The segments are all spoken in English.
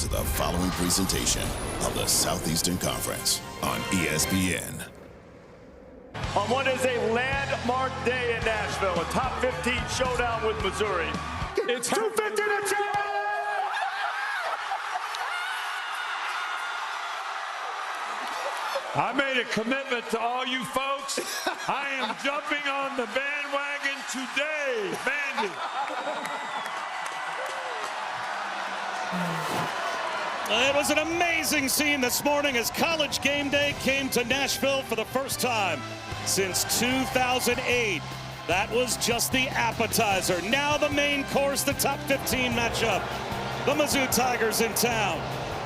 to the following presentation of the Southeastern Conference on ESPN. On what is a landmark day in Nashville, a top 15 showdown with Missouri. It's 250 to 10. I made a commitment to all you folks. I am jumping on the bandwagon today, Vandy. It was an amazing scene this morning as College Game Day came to Nashville for the first time since 2008. That was just the appetizer. Now the main course, the top 15 matchup. The Mizzou Tigers in town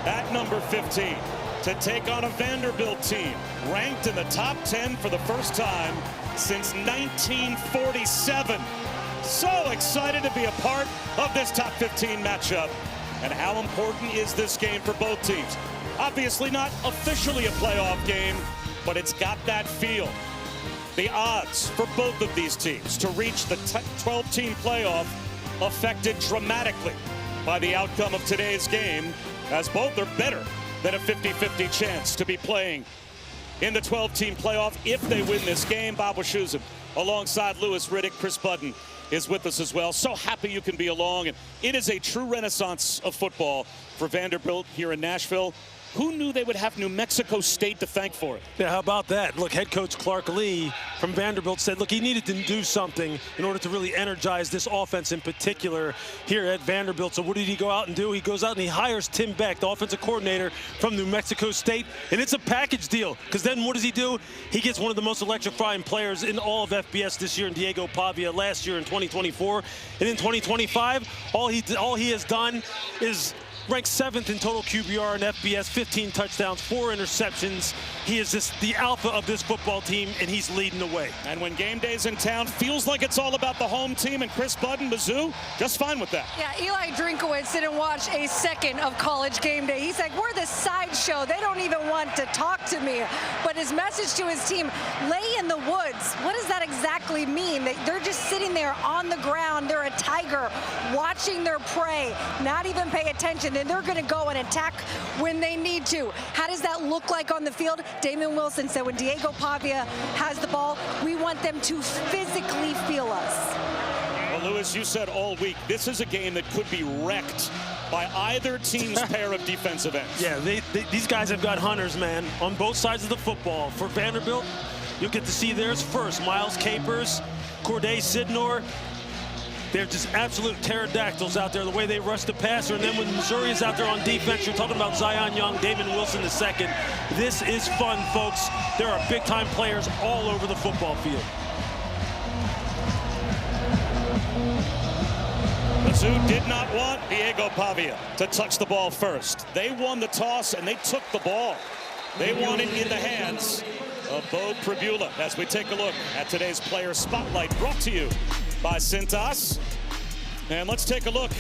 at number 15 to take on a Vanderbilt team ranked in the top 10 for the first time since 1947. So excited to be a part of this top 15 matchup. And how important is this game for both teams? Obviously not officially a playoff game, but it's got that feel. The odds for both of these teams to reach the 12-team playoff affected dramatically by the outcome of today's game, as both are better than a 50-50 chance to be playing in the 12-team playoff if they win this game. Bob Wischusen alongside Lewis Riddick. Chris Budden is with us as well. So happy you can be along. And it is a true renaissance of football for Vanderbilt here in Nashville. Who knew they would have New Mexico State to thank for it? Yeah, how about that? Look, head coach Clark Lee from Vanderbilt said, look, he needed to do something in order to really energize this offense in particular here at Vanderbilt. So what did he go out and do? He goes out and he hires Tim Beck, the offensive coordinator from New Mexico State. And it's a package deal, because then what does he do? He gets one of the most electrifying players in all of FBS this year in Diego Pavia, last year in 2024. And in 2025, all he has done is ranked 7th in total QBR in FBS, 15 touchdowns, 4 interceptions. He is just the alpha of this football team, and he's leading the way. And when game day's in town, feels like it's all about the home team, and Chris Budden, Mizzou, just fine with that. Yeah, Eli Drinkowitz didn't watch a second of College Game Day. He's like, we're the sideshow. They don't even want to talk to me. But his message to his team, lay in the woods. What does that exactly mean? They're just sitting there on the ground. They're a tiger watching their prey, not even pay attention. And they're going to go and attack when they need to. How does that look like on the field? Damon Wilson said when Diego Pavia has the ball, we want them to physically feel us. Well, Lewis, you said all week, this is a game that could be wrecked by either team's pair of defensive ends. Yeah, these guys have got hunters, man, on both sides of the football. For Vanderbilt, you'll get to see theirs first. Miles Capers, Corday Sidnor. They're just absolute pterodactyls out there, the way they rush the passer. And then when Missouri is out there on defense, you're talking about Zion Young, Damon Wilson II. This is fun, folks. There are big-time players all over the football field. Mizzou did not want Diego Pavia to touch the ball first. They won the toss, and they took the ball. They want it in the hands of Bo Pribula as we take a look at today's Player Spotlight, brought to you by Cintas. And let's take a look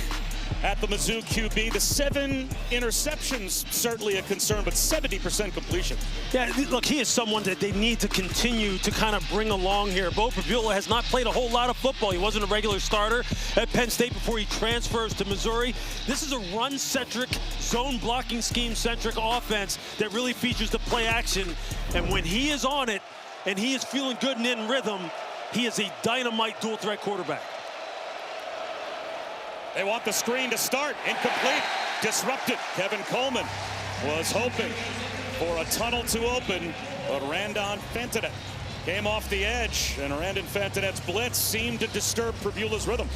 at the Mizzou QB. The 7 interceptions, certainly a concern, but 70% completion. Yeah, look, he is someone that they need to continue to kind of bring along here. Bo Pribula has not played a whole lot of football. He wasn't a regular starter at Penn State before he transfers to Missouri. This is a run-centric, zone-blocking scheme-centric offense that really features the play action. And when he is on it and he is feeling good and in rhythm, he is a dynamite dual-threat quarterback. They want the screen to start. Incomplete. Disrupted. Kevin Coleman was hoping for a tunnel to open, but Randon Fentinet came off the edge, and Randon Fentinet's blitz seemed to disturb Pribula's rhythm.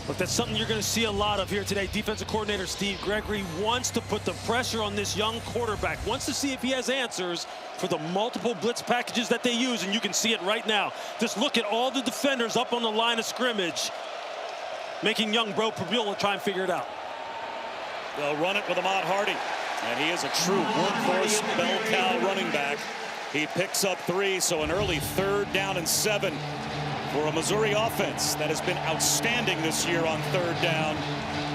Look, that's something you're going to see a lot of here today. Defensive coordinator Steve Gregory wants to put the pressure on this young quarterback, wants to see if he has answers for the multiple blitz packages that they use, and you can see it right now. Just look at all the defenders up on the line of scrimmage, making young Bo Pribula try and figure it out. They'll run it with Ahmad Hardy, and he is a true workhorse bell cow running back. He picks up 3, so an early 3rd down and 7 for a Missouri offense that has been outstanding this year on 3rd down.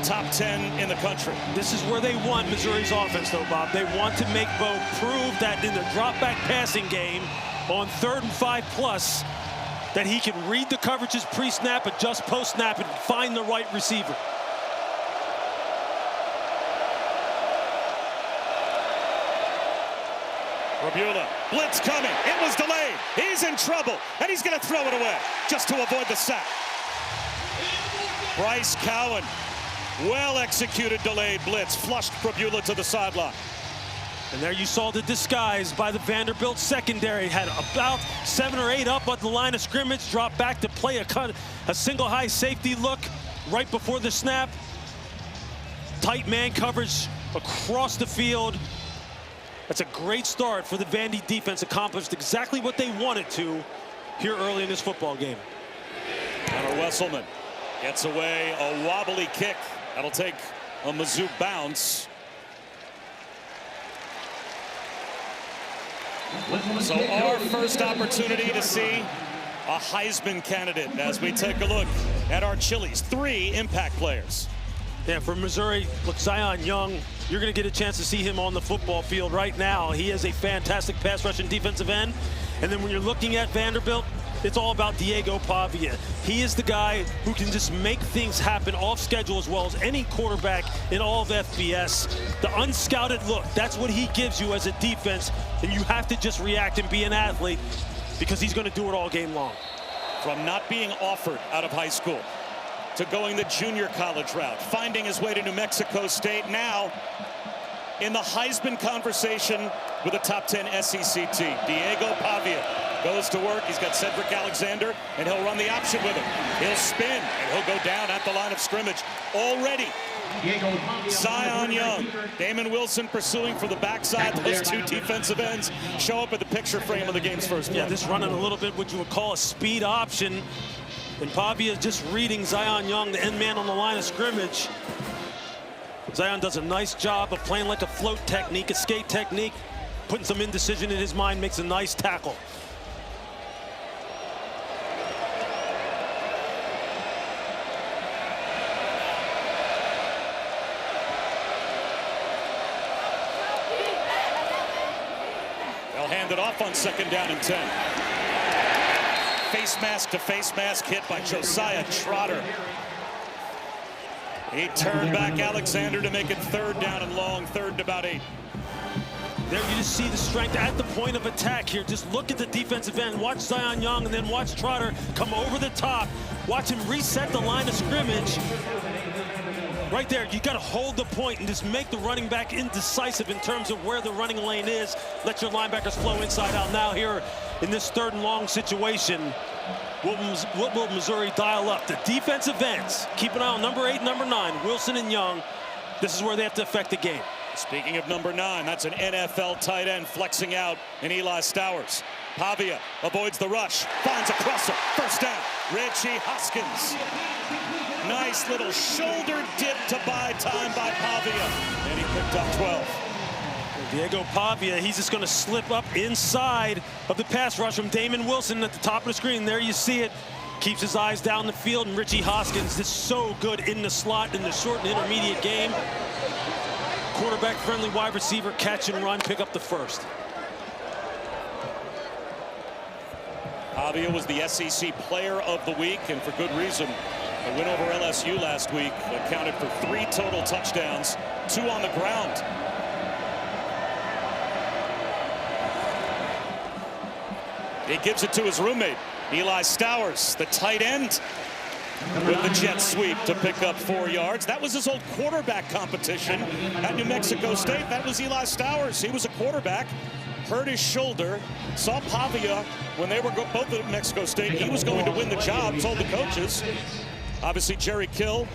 Top 10 in the country. This is where they want Missouri's offense, though, Bob. They want to make Bo prove that in the drop-back passing game on 3rd and 5+, that he can read the coverages pre-snap, adjust post-snap, and find the right receiver. Prabula, blitz coming. It was delayed. He's in trouble, and he's going to throw it away just to avoid the sack. Bryce Cowan, well-executed delayed blitz, flushed Prabula to the sideline. And there you saw the disguise by the Vanderbilt secondary. Had about 7 or 8 up at the line of scrimmage, dropped back to play a single high safety look right before the snap. Tight man coverage across the field. That's a great start for the Vandy defense. Accomplished exactly what they wanted to here early in this football game. Connor Wesselman gets away, a wobbly kick. That'll take a Mizzou bounce. So our first opportunity to see a Heisman candidate as we take a look at our Chili's 3 impact players. Yeah, for Missouri, look, Zion Young, you're going to get a chance to see him on the football field right now. He is a fantastic pass rushing defensive end. And then when you're looking at Vanderbilt, it's all about Diego Pavia. He is the guy who can just make things happen off schedule as well as any quarterback in all of FBS. The unscouted look, that's what he gives you as a defense, and you have to just react and be an athlete because he's going to do it all game long. From not being offered out of high school to going the junior college route, finding his way to New Mexico State, now in the Heisman conversation with a top 10 SEC team. Diego Pavia goes to work. He's got Cedric Alexander, and he'll run the option with him. He'll spin, and he'll go down at the line of scrimmage. Already, Zion Young, Damon Wilson pursuing for the backside. Those 2 defensive ends show up at the picture frame of the game's first play. Yeah, this running a little bit what you would call a speed option. And Pavia is just reading Zion Young, the end man on the line of scrimmage. Zion does a nice job of playing like a float technique, a skate technique, putting some indecision in his mind, makes a nice tackle. They'll hand it off on 2nd down and 10. Face mask to face mask hit by Josiah Trotter. He turned back Alexander to make it 3rd down and long, 3rd and about 8. There you just see the strength at the point of attack here. Just look at the defensive end. Watch Zion Young and then watch Trotter come over the top. Watch him reset the line of scrimmage. Right there, you got to hold the point and just make the running back indecisive in terms of where the running lane is. Let your linebackers flow inside out. Now here in this 3rd and long situation, what will Missouri dial up? The defensive ends. Keep an eye on number 8, number 9, Wilson and Young. This is where they have to affect the game. Speaking of number 9, that's an NFL tight end flexing out in Eli Stowers. Pavia avoids the rush, finds a crosser, 1st down. Richie Hoskins. Nice little shoulder dip to buy time by Pavia, and he picked up 12. Diego Pavia, he's just going to slip up inside of the pass rush from Damon Wilson at the top of the screen. There you see it. Keeps his eyes down the field, and Richie Hoskins is so good in the slot in the short and intermediate game. Quarterback-friendly wide receiver, catch and run, pick up the 1st. Pavia was the SEC Player of the Week, and for good reason. A win over LSU last week accounted for 3 total touchdowns, 2 on the ground. He gives it to his roommate, Eli Stowers, the tight end, with the jet sweep to pick up 4 yards. That was his old quarterback competition at New Mexico State. That was Eli Stowers. He was a quarterback, hurt his shoulder, saw Pavia when they were both at New Mexico State. He was going to win the job, told the coaches. Obviously, Jerry Kill,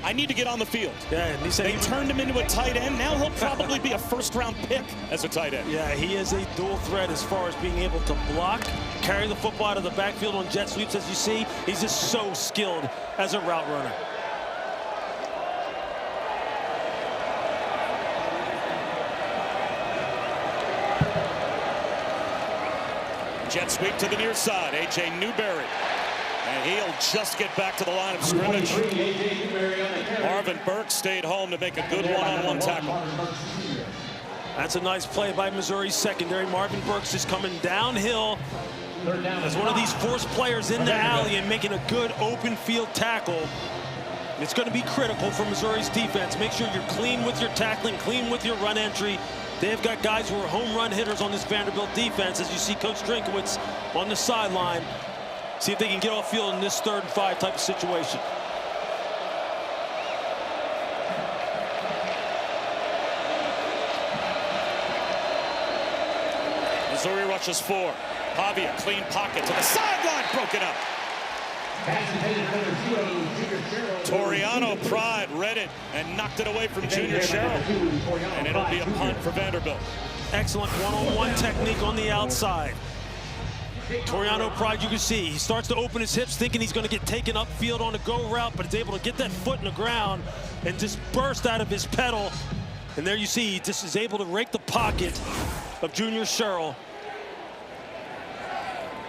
I need to get on the field. Yeah, and he said they turned him into a tight end. Now he'll probably be a 1st-round pick as a tight end. Yeah, he is a dual threat as far as being able to block, carry the football out of the backfield on jet sweeps, as you see. He's just so skilled as a route runner. Jet sweep to the near side, A.J. Newberry. And he'll just get back to the line of scrimmage. Marvin Burke stayed home to make a good one-on-one tackle. That's a nice play by Missouri's secondary. Marvin Burks is coming downhill as one of these forced players in the alley and making a good open field tackle. It's going to be critical for Missouri's defense. Make sure you're clean with your tackling, clean with your run entry. They've got guys who are home run hitters on this Vanderbilt defense, as you see Coach Drinkowitz on the sideline. See if they can get off field in this 3rd and 5 type of situation. Missouri rushes 4. Pavia, clean pocket to the sideline, broken up. Toriano Pride read it and knocked it away from Junior Sherrill. And it'll be a punt for Vanderbilt. Excellent one-on-one technique on the outside. Toriano Pride, you can see, he starts to open his hips thinking he's going to get taken upfield on a go route, but he's able to get that foot in the ground and just burst out of his pedal. And there you see, he just is able to rake the pocket of Junior Sherrill.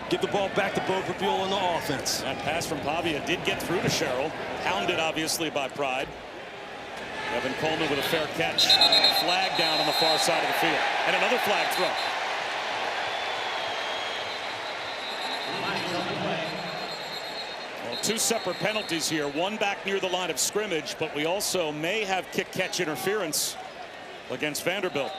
Give the ball back to Bo Prabula in the offense. That pass from Pavia did get through to Sherrill. Hounded, obviously, by Pride. Evan Coleman with a fair catch. Flag down on the far side of the field. And another flag throw. Well, 2 separate penalties here. One back near the line of scrimmage, but we also may have kick-catch interference against Vanderbilt.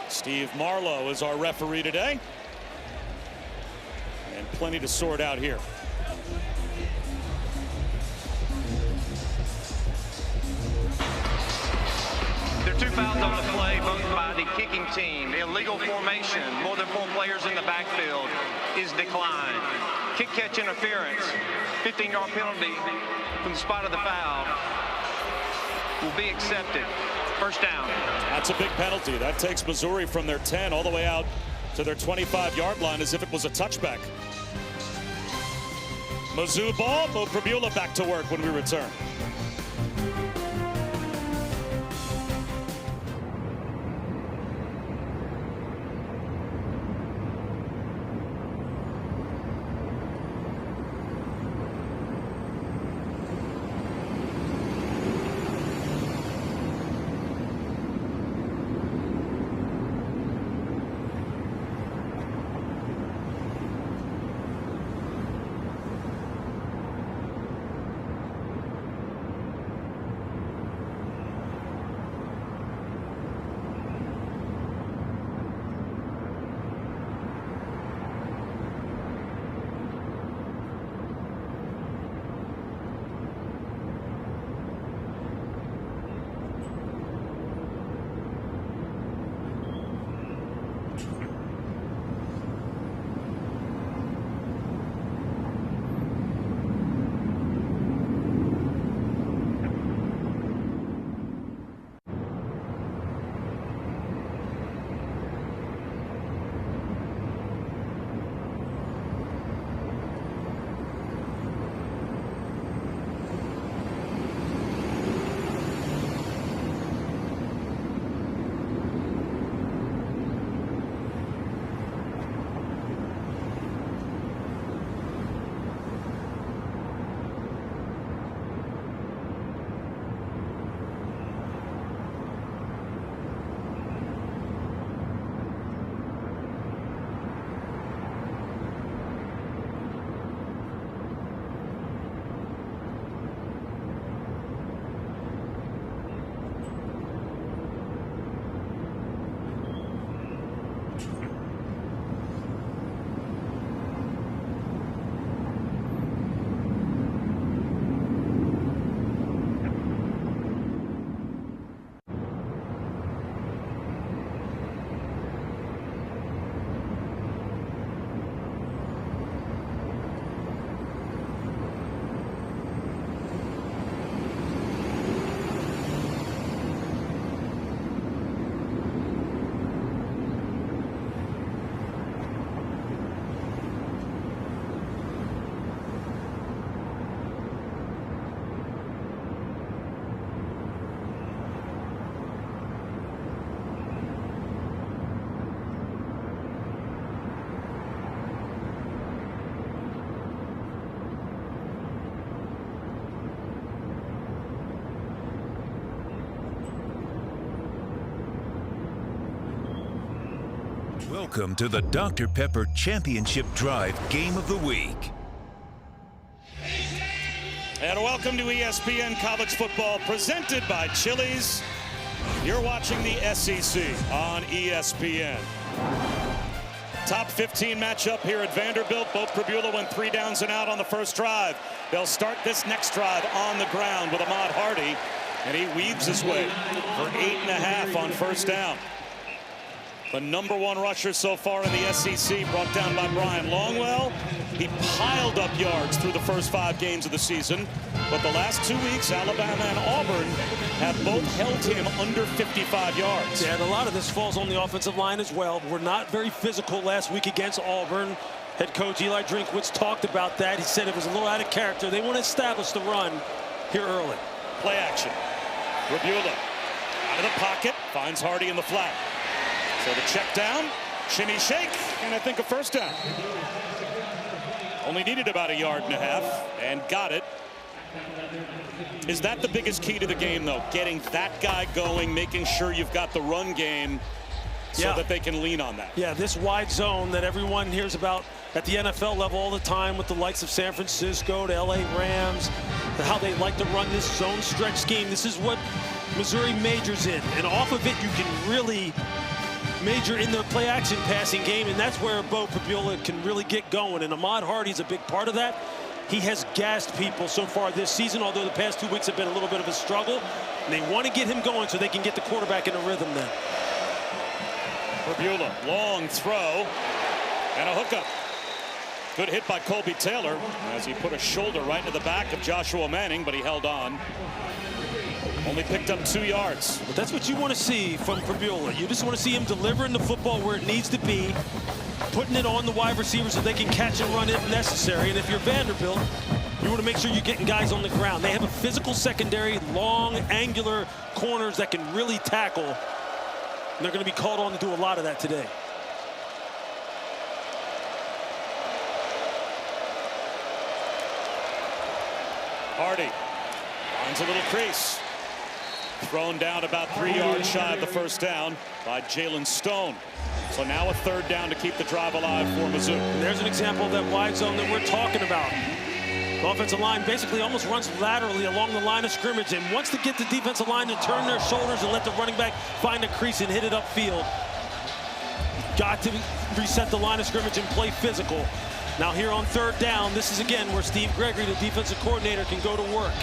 Steve Marlowe is our referee today. And plenty to sort out here. There are 2 fouls on the play, both by the kicking team. Illegal formation, more than 4 players in the backfield, is declined. Kick-catch interference, 15-yard penalty from the spot of the foul will be accepted. First down. That's a big penalty. That takes Missouri from their 10 all the way out to their 25-yard line as if it was a touchback. Mizzou ball. Bo Prabula back to work when we return. Welcome to the Dr. Pepper Championship Drive Game of the Week. And welcome to ESPN College Football, presented by Chili's. You're watching the SEC on ESPN. Top 15 matchup here at Vanderbilt. Both Pribula went 3 downs and out on the first drive. They'll start this next drive on the ground with Ahmad Hardy, and he weaves his way for 8.5 on first down. The #1 rusher so far in the SEC, brought down by Brian Longwell. He piled up yards through the first 5 games of the season, but the last 2 weeks, Alabama and Auburn have both held him under 55 yards. Yeah, and a lot of this falls on the offensive line as well. We're not very physical last week against Auburn. Head coach Eli Drinkwitz talked about that. He said it was a little out of character. They want to establish the run here early. Play action. Pribula out of the pocket, finds Hardy in the flat. So the check down, shimmy shake, and I think a first down. Only needed about 1.5 yards and got it. Is that the biggest key to the game, though? Getting that guy going, making sure you've got the run game so that they can lean on that. Yeah, this wide zone that everyone hears about at the NFL level all the time with the likes of San Francisco to LA Rams, how they like to run this zone stretch scheme. This is what Missouri majors in, and off of it you can really major in the play action passing game, and that's where Bo Pribula can really get going, and Ahmad Hardy's a big part of that. He has gassed people so far this season, although the past 2 weeks have been a little bit of a struggle, and they want to get him going so they can get the quarterback in a rhythm then. Pribula, long throw and a hookup. Good hit by Colby Taylor as he put a shoulder right into the back of Joshua Manning, but he held on. Only picked up 2 yards. But that's what you want to see from Pribula. You just want to see him delivering the football where it needs to be, putting it on the wide receivers so they can catch and run if necessary. And if you're Vanderbilt, you want to make sure you're getting guys on the ground. They have a physical secondary, long, angular corners that can really tackle. And they're going to be called on to do a lot of that today. Hardy finds a little crease. Thrown down about 3 yards shy of the first down by Jalen Stone. So now a 3rd down to keep the drive alive for Mizzou. And there's an example of that wide zone that we're talking about. The offensive line basically almost runs laterally along the line of scrimmage and wants to get the defensive line to turn their shoulders and let the running back find a crease and hit it upfield. Got to reset the line of scrimmage and play physical. Now here on 3rd down, this is again where Steve Gregory, the defensive coordinator, can go to work.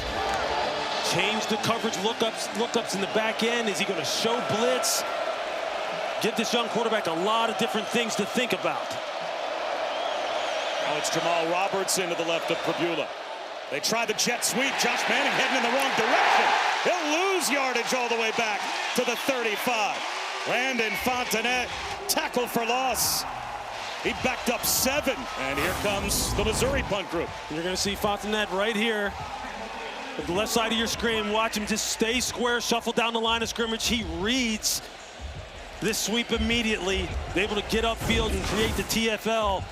Change the coverage lookups in the back end. Is he going to show blitz? Give this young quarterback a lot of different things to think about. Now it's Jamal Robertson to the left of Pribula. They try the jet sweep. Josh Manning heading in the wrong direction. He'll lose yardage all the way back to the 35. Brandon Fontenette, tackle for loss. He backed up 7, and here comes the Missouri punt group. You're going to see Fontenette right here. At the left side of your screen, watch him just stay square, shuffle down the line of scrimmage. He reads this sweep immediately, able to get upfield and create the TFL.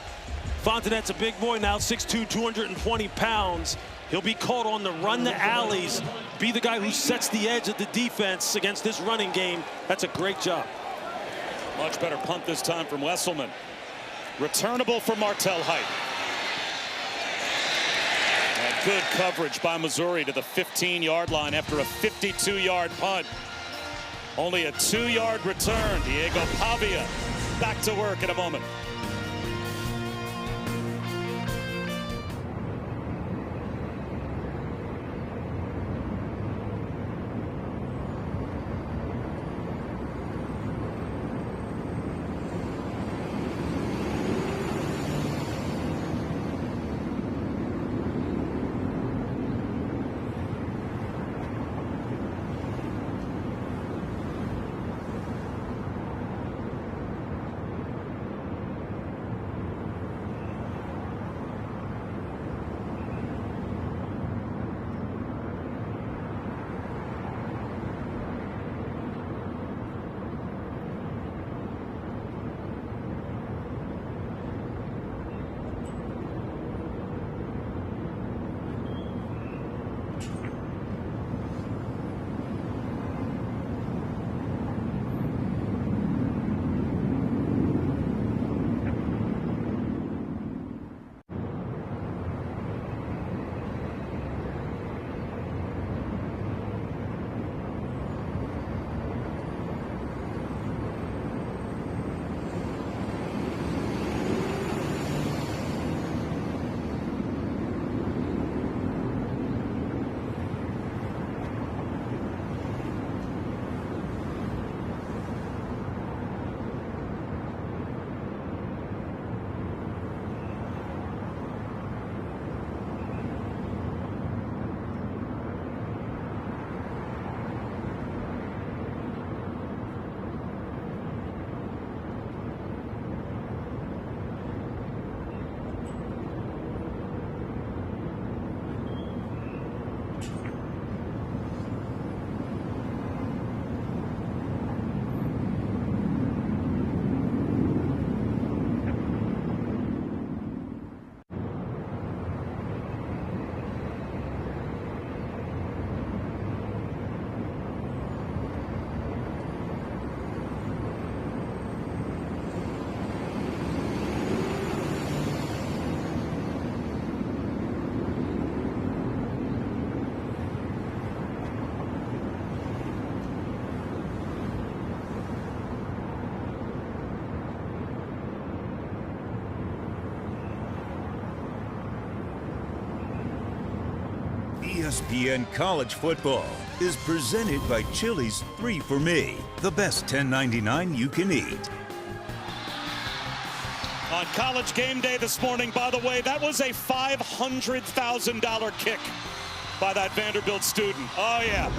Fontenette's a big boy now, 6'2", 220 pounds. He'll be called on to run the alleys, be the guy who sets the edge of the defense against this running game. That's a great job. Much better punt this time from Wesselman. Returnable for Martell Height. And good coverage by Missouri to the 15-yard line after a 52-yard punt. Only a 2-yard return. Diego Pavia back to work in a moment. ESPN College Football is presented by Chili's 3 for Me, the best $10.99 you can eat. On College Game Day this morning, by the way, that was a $500,000 kick by that Vanderbilt student. Oh, yeah.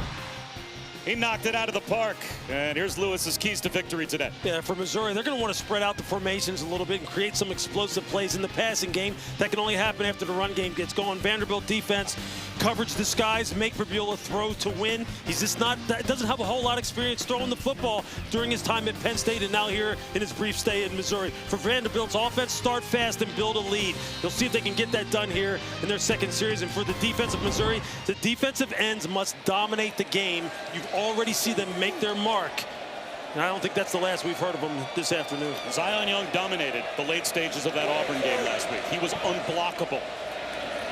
He knocked it out of the park. And here's Lewis's keys to victory today. Yeah, for Missouri, they're going to want to spread out the formations a little bit and create some explosive plays in the passing game. That can only happen after the run game gets going. Vanderbilt defense, coverage disguise, make Fabiola throw to win. He's just doesn't have a whole lot of experience throwing the football during his time at Penn State and now here in his brief stay in Missouri. For Vanderbilt's offense, start fast and build a lead. They'll see if they can get that done here in their second series. And for the defense of Missouri, the defensive ends must dominate the game. You already see them make their mark. And I don't think that's the last we've heard of them this afternoon. Zion Young dominated the late stages of that Auburn game last week. He was unblockable.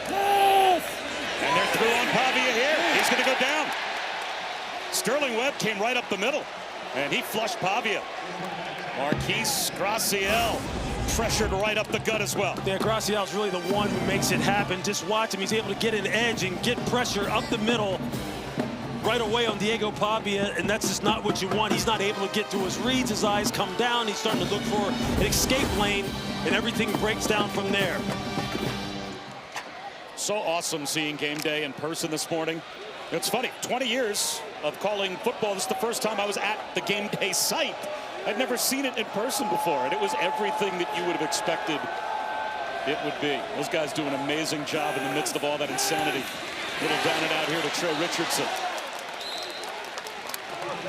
Yes! And they're through on Pavia here. He's going to go down. Sterling Webb came right up the middle, and he flushed Pavia. Marquise Graciel pressured right up the gut as well. Yeah, Graciel's really the one who makes it happen. Just watch him. He's able to get an edge and get pressure up the middle right away on Diego Pavia, and that's just not what you want. He's not able to get to his reads. His eyes come down. He's starting to look for an escape lane, and everything breaks down from there. So awesome seeing Game Day in person this morning. It's funny, 20 years of calling football. This is the first time I was at the Game Day site. I'd never seen it in person before, and it was everything that you would have expected it would be. Those guys do an amazing job in the midst of all that insanity. Little down and out here to Trey Richardson.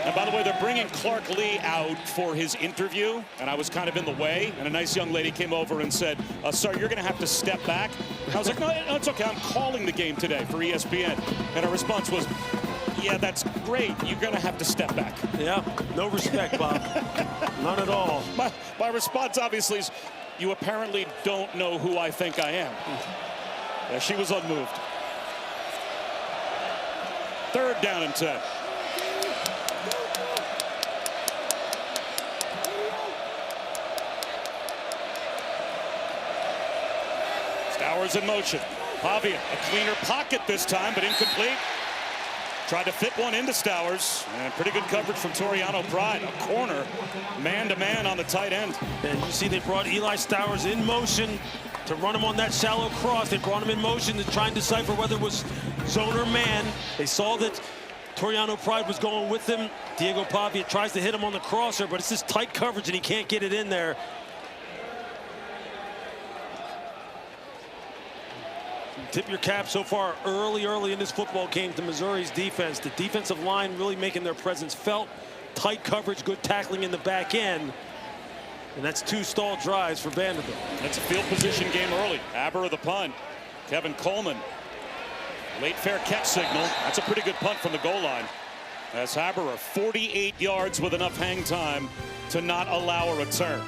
And by the way, they're bringing Clark Lee out for his interview, and I was kind of in the way, and a nice young lady came over and said, sir, you're going to have to step back. I was like, no, it's okay. I'm calling the game today for ESPN. And her response was, yeah, that's great. You're going to have to step back. Yeah, no respect, Bob. None at all. My response, obviously, is you apparently don't know who I think I am. Yeah, she was unmoved. 3rd down and 10. Stowers in motion. Pavia, a cleaner pocket this time, but incomplete. Tried to fit one into Stowers, and pretty good coverage from Toriano Pride. A corner, man-to-man on the tight end. And you see they brought Eli Stowers in motion to run him on that shallow cross. They brought him in motion to try and decipher whether it was zone or man. They saw that Toriano Pride was going with him. Diego Pavia tries to hit him on the crosser, but it's just tight coverage, and he can't get it in there. Tip your cap so far early in this football game to Missouri's defense. The defensive line really making their presence felt. Tight coverage, good tackling in the back end. And that's 2 stalled drives for Vanderbilt. It's a field position game early. Aber of the punt. Kevin Coleman. Late fair catch signal. That's a pretty good punt from the goal line. As Haberer 48 yards with enough hang time to not allow a return.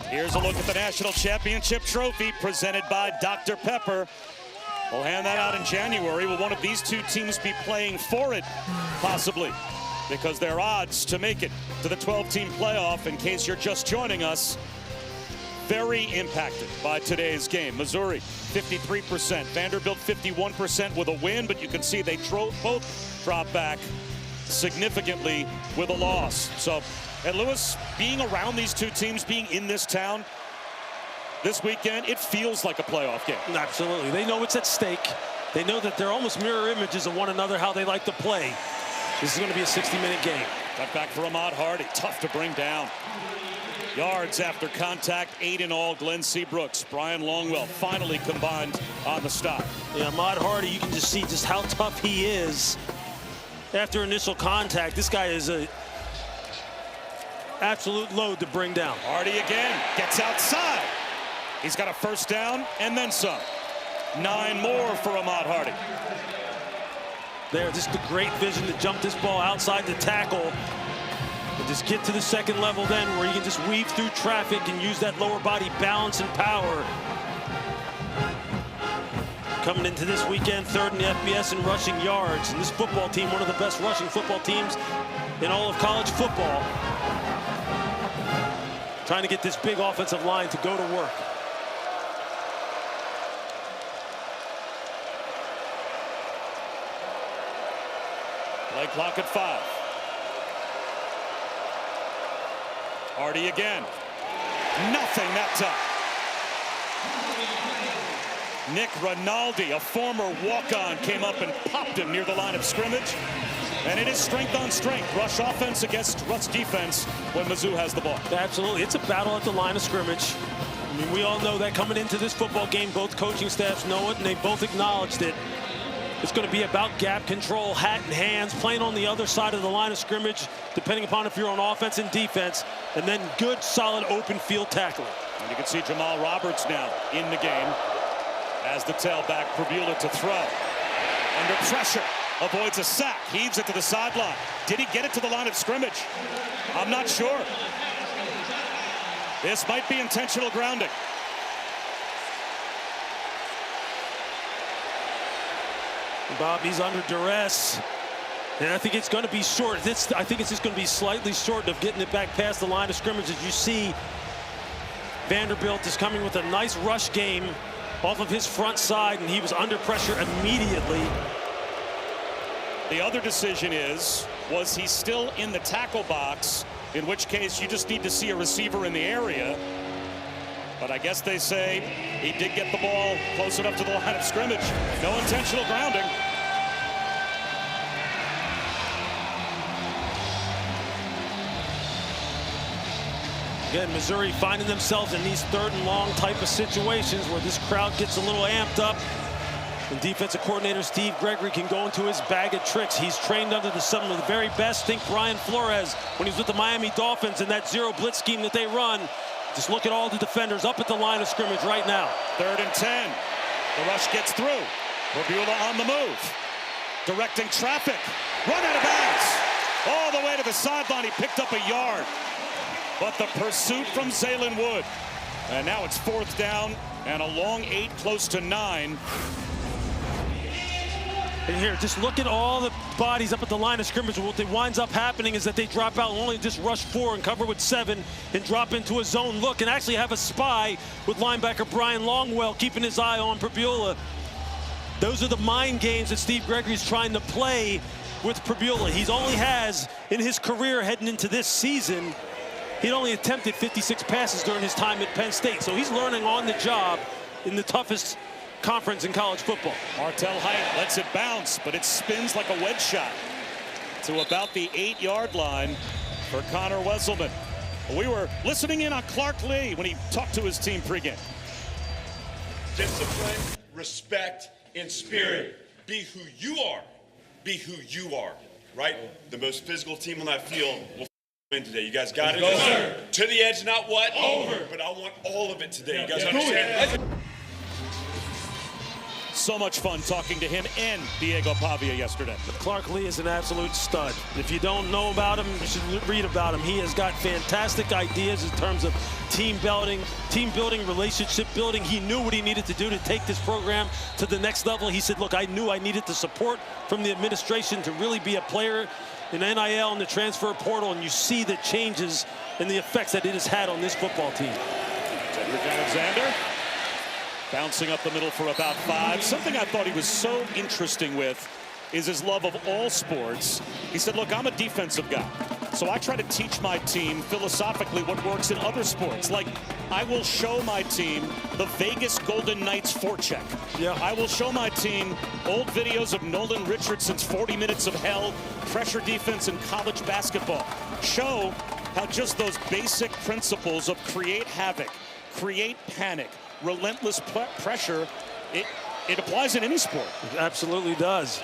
Here's a look at the National Championship Trophy presented by Dr. Pepper. We'll hand that out in January. Will one of these two teams be playing for it? Possibly, because their odds to make it to the 12-team playoff, in case you're just joining us, very impacted by today's game. Missouri, 53%. Vanderbilt, 51% with a win, but you can see they both drop back significantly with a loss. So, and Lewis, being around these two teams, being in this town this weekend, it feels like a playoff game. Absolutely. They know it's at stake. They know that they're almost mirror images of one another, how they like to play. This is going to be a 60-minute game. Cut back for Ahmad Hardy. Tough to bring down. Yards after contact, 8 in all. Glenn Seabrooks, Brian Longwell finally combined on the stop. Yeah, Ahmad Hardy, you can just see just how tough he is after initial contact. This guy is a absolute load to bring down. Hardy again gets outside. He's got a first down and then some. 9 more for Ahmad Hardy. There, just the great vision to jump this ball outside the tackle and just get to the second level then, where you can just weave through traffic and use that lower body balance and power. Coming into this weekend, 3rd in the FBS in rushing yards. And this football team, one of the best rushing football teams in all of college football. Trying to get this big offensive line to go to work. Play clock at 5. Hardy again. Nothing that time. Nick Rinaldi, a former walk-on, came up and popped him near the line of scrimmage. And it is strength on strength. Rush offense against rush defense when Mizzou has the ball. Absolutely. It's a battle at the line of scrimmage. I mean, we all know that coming into this football game, both coaching staffs know it, and they both acknowledged it. It's going to be about gap control, hat in hands, playing on the other side of the line of scrimmage, depending upon if you're on offense and defense, and then good, solid, open field tackling. And you can see Jamal Roberts now in the game as the tailback, Prabula to throw. Under pressure, avoids a sack, heaves it to the sideline. Did he get it to the line of scrimmage? I'm not sure. This might be intentional grounding. Bobby's under duress, and I think it's going to be short. I think it's just going to be slightly short of getting it back past the line of scrimmage. As you see, Vanderbilt is coming with a nice rush game off of his front side, and he was under pressure immediately. The other decision was he still in the tackle box, in which case you just need to see a receiver in the area. But I guess they say he did get the ball close enough to the line of scrimmage. No intentional grounding. Again, Missouri finding themselves in these 3rd and long type of situations where this crowd gets a little amped up. And defensive coordinator Steve Gregory can go into his bag of tricks. He's trained under some of the very best. Think Brian Flores when he's with the Miami Dolphins in that zero blitz scheme that they run. Just look at all the defenders up at the line of scrimmage right now. 3rd and 10. The rush gets through. Prabula on the move. Directing traffic. Run out of bounds. All the way to the sideline. He picked up a yard. But the pursuit from Zaylen Wood. And now it's 4th down and a long 8, close to 9. And here, just look at all the bodies up at the line of scrimmage. What winds up happening is that they drop out and only just rush 4 and cover with 7 and drop into a zone look and actually have a spy with linebacker Brian Longwell keeping his eye on Prabula. Those are the mind games that Steve Gregory's trying to play with Prabula. He's only has, in his career heading into this season, he'd only attempted 56 passes during his time at Penn State. So he's learning on the job in the toughest conference in college football. Martel Height lets it bounce, but it spins like a wedge shot to about the 8-yard line for Connor Wesselman. We were listening in on Clark Lee when he talked to his team pregame. Discipline, respect, and spirit. Be who you are. Be who you are, right? The most physical team on that field will win today. You guys got it? Go, sir. To the edge, not what? Over. But I want all of it today. You guys understand? so much fun talking to him and Diego Pavia yesterday. Clark Lee is an absolute stud. If you don't know about him, you should read about him. He has got fantastic ideas in terms of team building, relationship building. He knew what he needed to do to take this program to the next level. He said, look, I knew I needed the support from the administration to really be a player in NIL and the transfer portal, and you see the changes and the effects that it has had on this football team. Cedric Alexander bouncing up the middle for about 5. Something I thought he was so interesting with is his love of all sports. He said, look, I'm a defensive guy, so I try to teach my team philosophically what works in other sports. Like, I will show my team the Vegas Golden Knights forecheck. Yeah. I will show my team old videos of Nolan Richardson's 40 minutes of hell, pressure defense in college basketball. Show how just those basic principles of create havoc, create panic, relentless pressure, it applies in any sport. It absolutely does.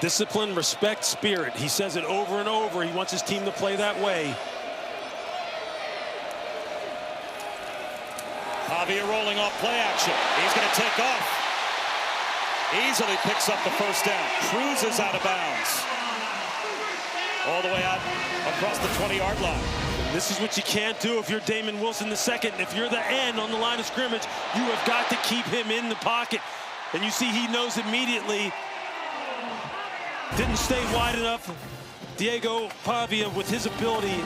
Discipline, respect, spirit. He says it over and over. He wants his team to play that way. Pavia rolling off play action. He's going to take off. Easily picks up the first down. Cruises out of bounds. All the way out across the 20-yard line. This is what you can't do if you're Damon Wilson II. If you're the end on the line of scrimmage, you have got to keep him in the pocket. And you see he knows immediately. Didn't stay wide enough. Diego Pavia, with his ability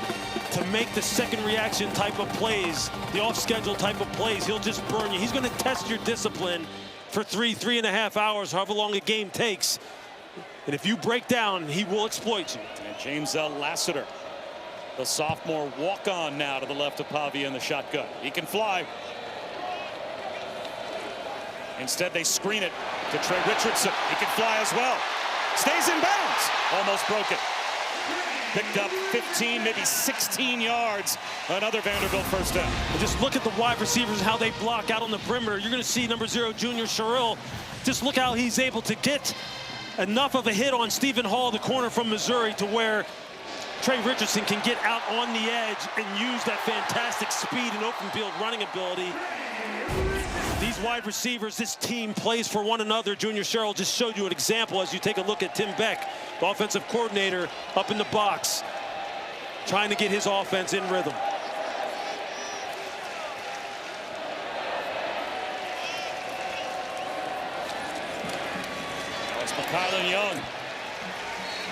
to make the second reaction type of plays, the off-schedule type of plays, he'll just burn you. He's going to test your discipline for 3.5 hours, however long a game takes. And if you break down, he will exploit you. And James L. Lassiter, the sophomore, walk-on now to the left of Pavia in the shotgun. He can fly. Instead, they screen it to Trey Richardson. He can fly as well. Stays in bounds. Almost broke it. Picked up 15, maybe 16 yards. Another Vanderbilt first down. And just look at the wide receivers, how they block out on the perimeter. You're going to see number 0, Junior Sherrill. Just look how he's able to get enough of a hit on Stephen Hall, the corner from Missouri, to where Trey Richardson can get out on the edge and use that fantastic speed and open field running ability. These wide receivers, this team plays for one another. Junior Sherrill just showed you an example as you take a look at Tim Beck, the offensive coordinator, up in the box, trying to get his offense in rhythm. That's McKylan Young.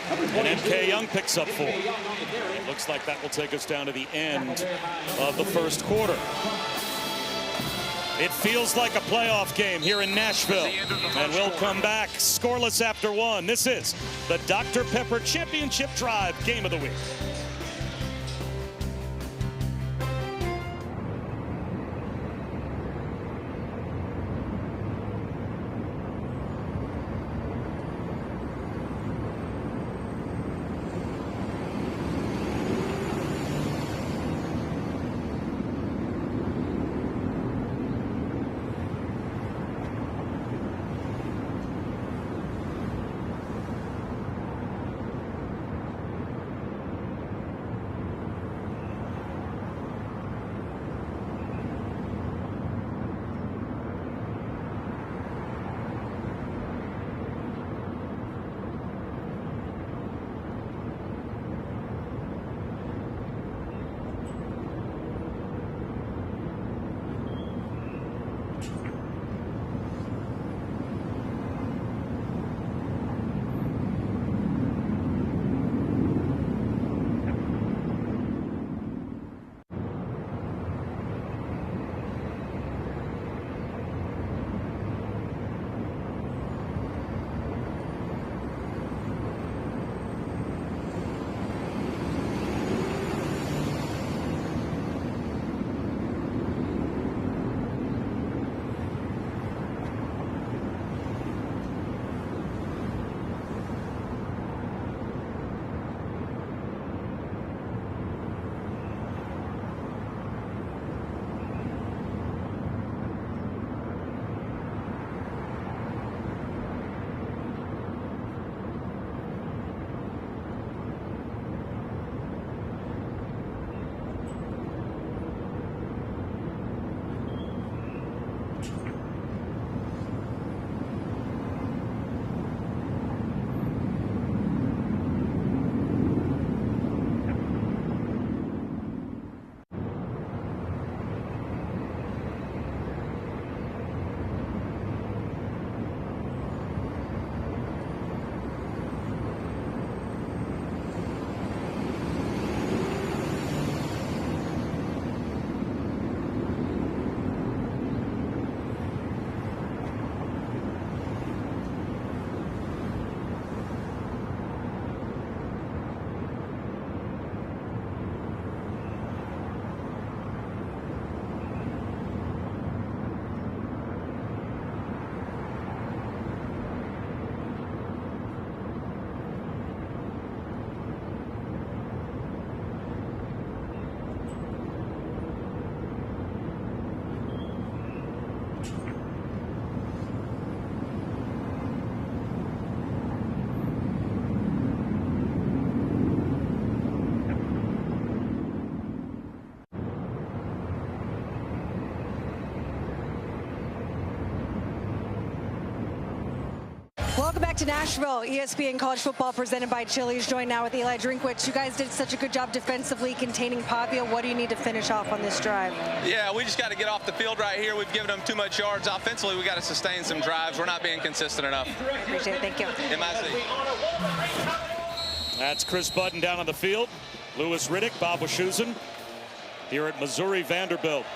And MK Young picks up 4. It looks like that will take us down to the end of the first quarter. It feels like a playoff game here in Nashville. And we'll come back scoreless after 1. This is the Dr. Pepper Championship Drive Game of the Week. back to Nashville. ESPN College Football presented by Chili's, joined now with Eli Drinkwitz. You guys did such a good job defensively containing Pavia. What do you need to finish off on this drive? Yeah, we just got to get off the field right here. We've given them too much yards. Offensively, we got to sustain some drives. We're not being consistent enough. Appreciate it. Thank you. MIC. That's Chris Budden down on the field. Louis Riddick, Bob Wischusen here at Missouri Vanderbilt.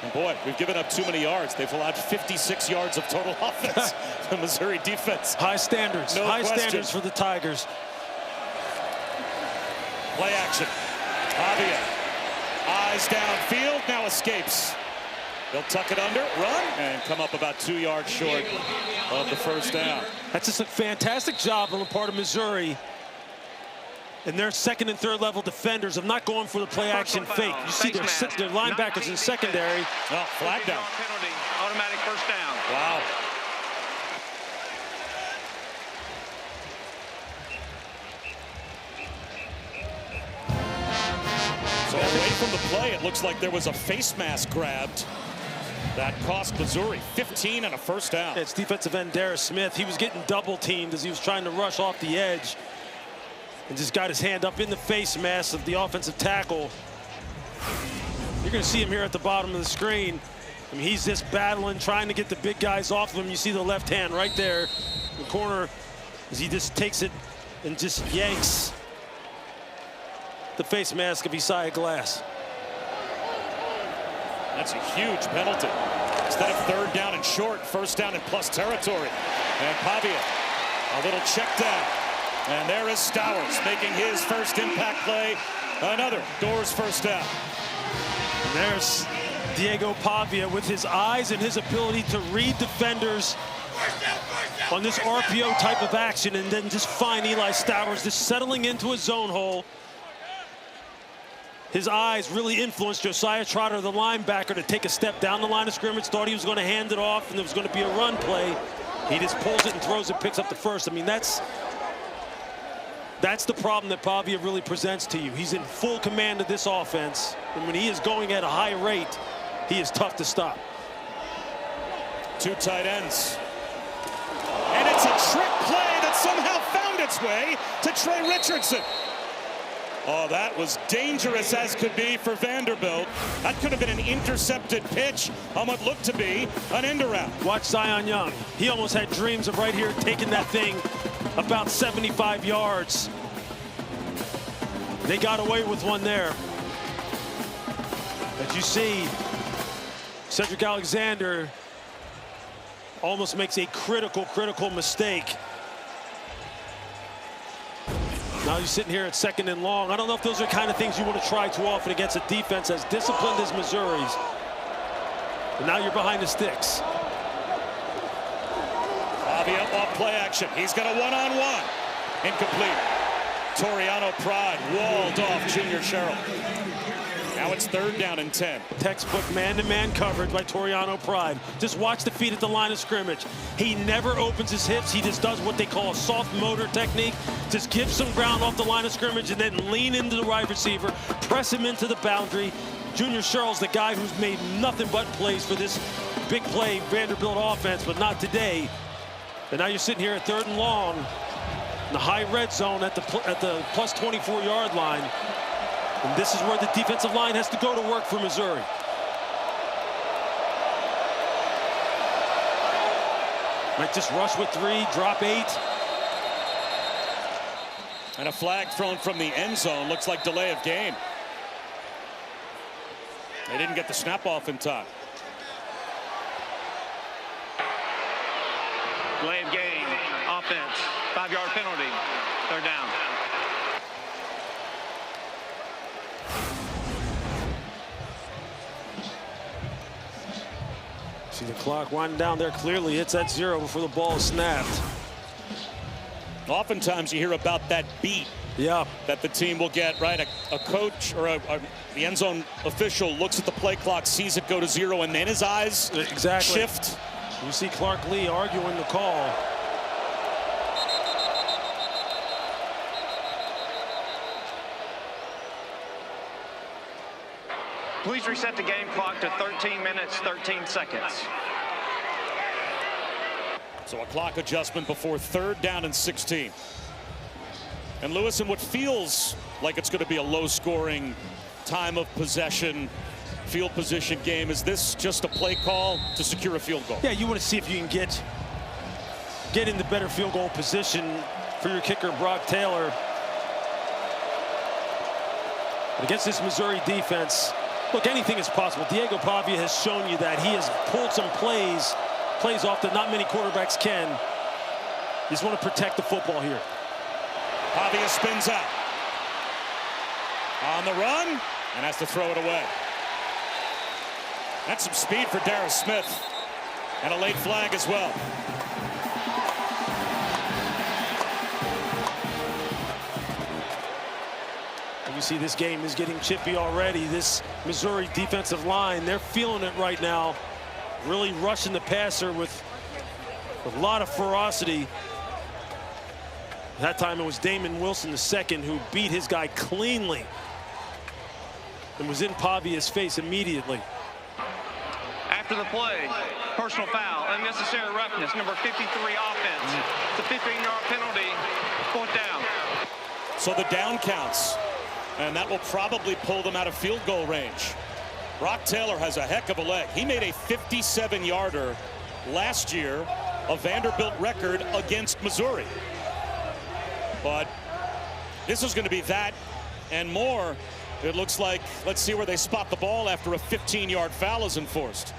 And boy, we've given up too many yards. They've allowed 56 yards of total offense. The Missouri defense. High standards. No High question. standards for the Tigers. Play action. Pavia. Eyes downfield. Now escapes. They'll tuck it under, run, and come up about 2 yards short of the first down. That's just a fantastic job on the part of Missouri. And their second and third level defenders of not going for the play action fake. You see their linebackers in secondary. Oh, flag down. Penalty, automatic first down. Wow. So away from the play, it looks like there was a face mask grabbed that cost Missouri 15 and a first down. It's defensive end Darius Smith. He was getting double teamed as he was trying to rush off the edge. And just got his hand up in the face mask of the offensive tackle. You're going to see him here at the bottom of the screen. I mean, he's just battling, trying to get the big guys off of him. You see the left hand right there in the corner as he just takes it and just yanks the face mask of Isaiah Glass. That's a huge penalty. Instead of third down and short, first down and plus territory. And Pavia, a little check down. And there is Stowers making his first impact play. Another Doors first down. And there's Diego Pavia with his eyes and his ability to read defenders on this RPO type of action and then just find Eli Stowers just settling into a zone hole. His eyes really influenced Josiah Trotter, the linebacker, to take a step down the line of scrimmage, thought he was going to hand it off and there was going to be a run play. He just pulls it and throws it, picks up the first. I mean, that's the problem that Pavia really presents to you. He's in full command of this offense. And when he is going at a high rate, he is tough to stop. Two tight ends. And it's a trick play that somehow found its way to Trey Richardson. Oh, that was dangerous as could be for Vanderbilt. That could have been an intercepted pitch on what looked to be an end around. Watch Zion Young. He almost had dreams of right here taking that thing about 75 yards. They got away with one there. As you see, Cedric Alexander almost makes a critical mistake. Now he's sitting here at second and long. I don't know if those are the kind of things you want to try too often against a defense as disciplined as Missouri's. And now you're behind the sticks. Pavia off play action. He's got a one-on-one. Incomplete. Toriano Pride walled off Junior Sherrill. Now it's third down and 10. Textbook man-to-man coverage by Toriano Pride. Just watch the feet at the line of scrimmage. He never opens his hips. He just does what they call a soft motor technique. Just give some ground off the line of scrimmage and then lean into the wide receiver, press him into the boundary. Junior Sherrill's the guy who's made nothing but plays for this big play Vanderbilt offense, but not today. And now you're sitting here at third and long in the high red zone at the plus 24-yard line. And this is where the defensive line has to go to work for Missouri. Might just rush with 3, drop 8. And a flag thrown from the end zone. Looks like delay of game. They didn't get the snap off in time. Delay of game, offense, 5-yard penalty, third down. See the clock winding down there. Clearly it's at 0 before the ball is snapped. Oftentimes you hear about that beat that the team will get, right? A coach or the end zone official looks at the play clock, sees it go to 0, and then his eyes shift. You see Clark Lee arguing the call. Please reset the game clock to 13 minutes, 13 seconds. So a clock adjustment before 3rd down and 16. And Lewis, in what feels like it's going to be a low-scoring time of possession, field position game, is this just a play call to secure a field goal? Yeah, you want to see if you can get into better field goal position for your kicker, Brock Taylor. But against this Missouri defense, look, anything is possible. Diego Pavia has shown you that. He has pulled some plays off that not many quarterbacks can. You just want to protect the football here. Pavia spins out. On the run, and has to throw it away. That's some speed for Darius Smith. And a late flag as well. And you see this game is getting chippy already. This Missouri defensive line, they're feeling it right now. Really rushing the passer with a lot of ferocity. That time it was Damon Wilson II who beat his guy cleanly and was in Pavia's face immediately. After the play, personal foul, unnecessary roughness, number 53 offense. It's a 15-yard penalty, 4th down. So the down counts, and that will probably pull them out of field goal range. Brock Taylor has a heck of a leg. He made a 57-yarder last year, a Vanderbilt record against Missouri. But this is going to be that and more. It looks like, let's see where they spot the ball after a 15-yard foul is enforced.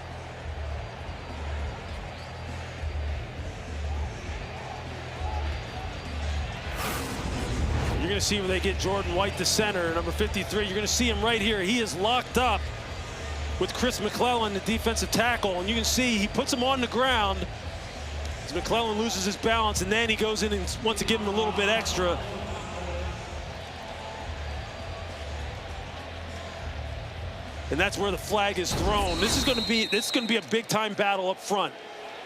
You're going to see where they get Jordan White to center, number 53. You're going to see him right here. He is locked up with Chris McClellan, the defensive tackle, and you can see he puts him on the ground as McClellan loses his balance, and then he goes in and wants to give him a little bit extra. And that's where the flag is thrown. This is going to be a big-time battle up front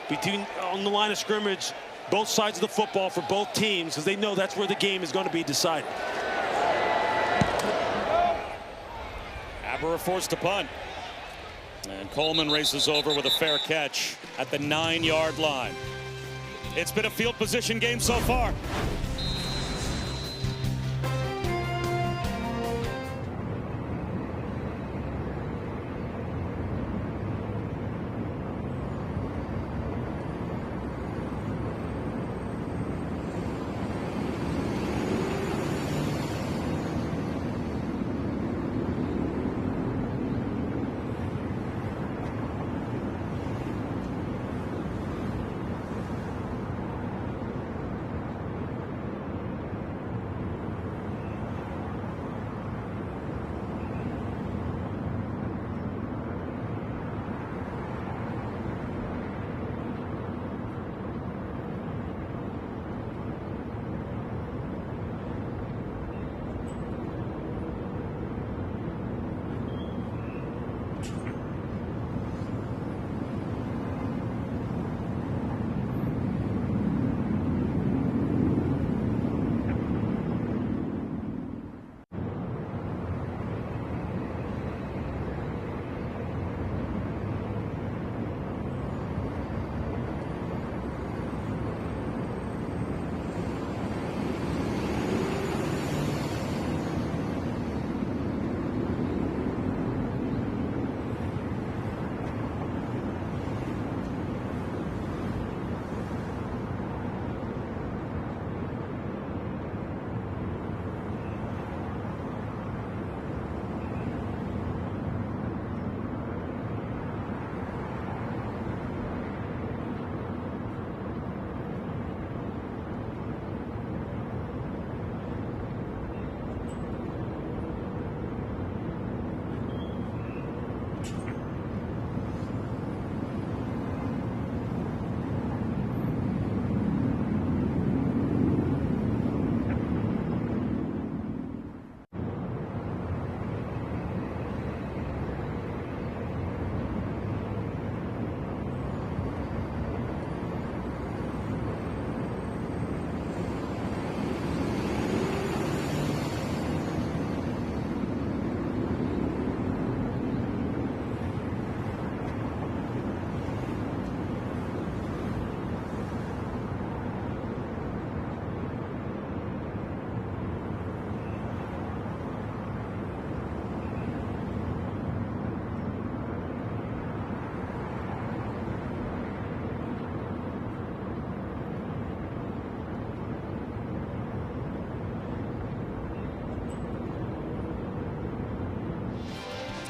between on the line of scrimmage, both sides of the football for both teams, because they know that's where the game is going to be decided. Aberrer forced to punt. And Coleman races over with a fair catch at the 9-yard line. It's been a field position game so far.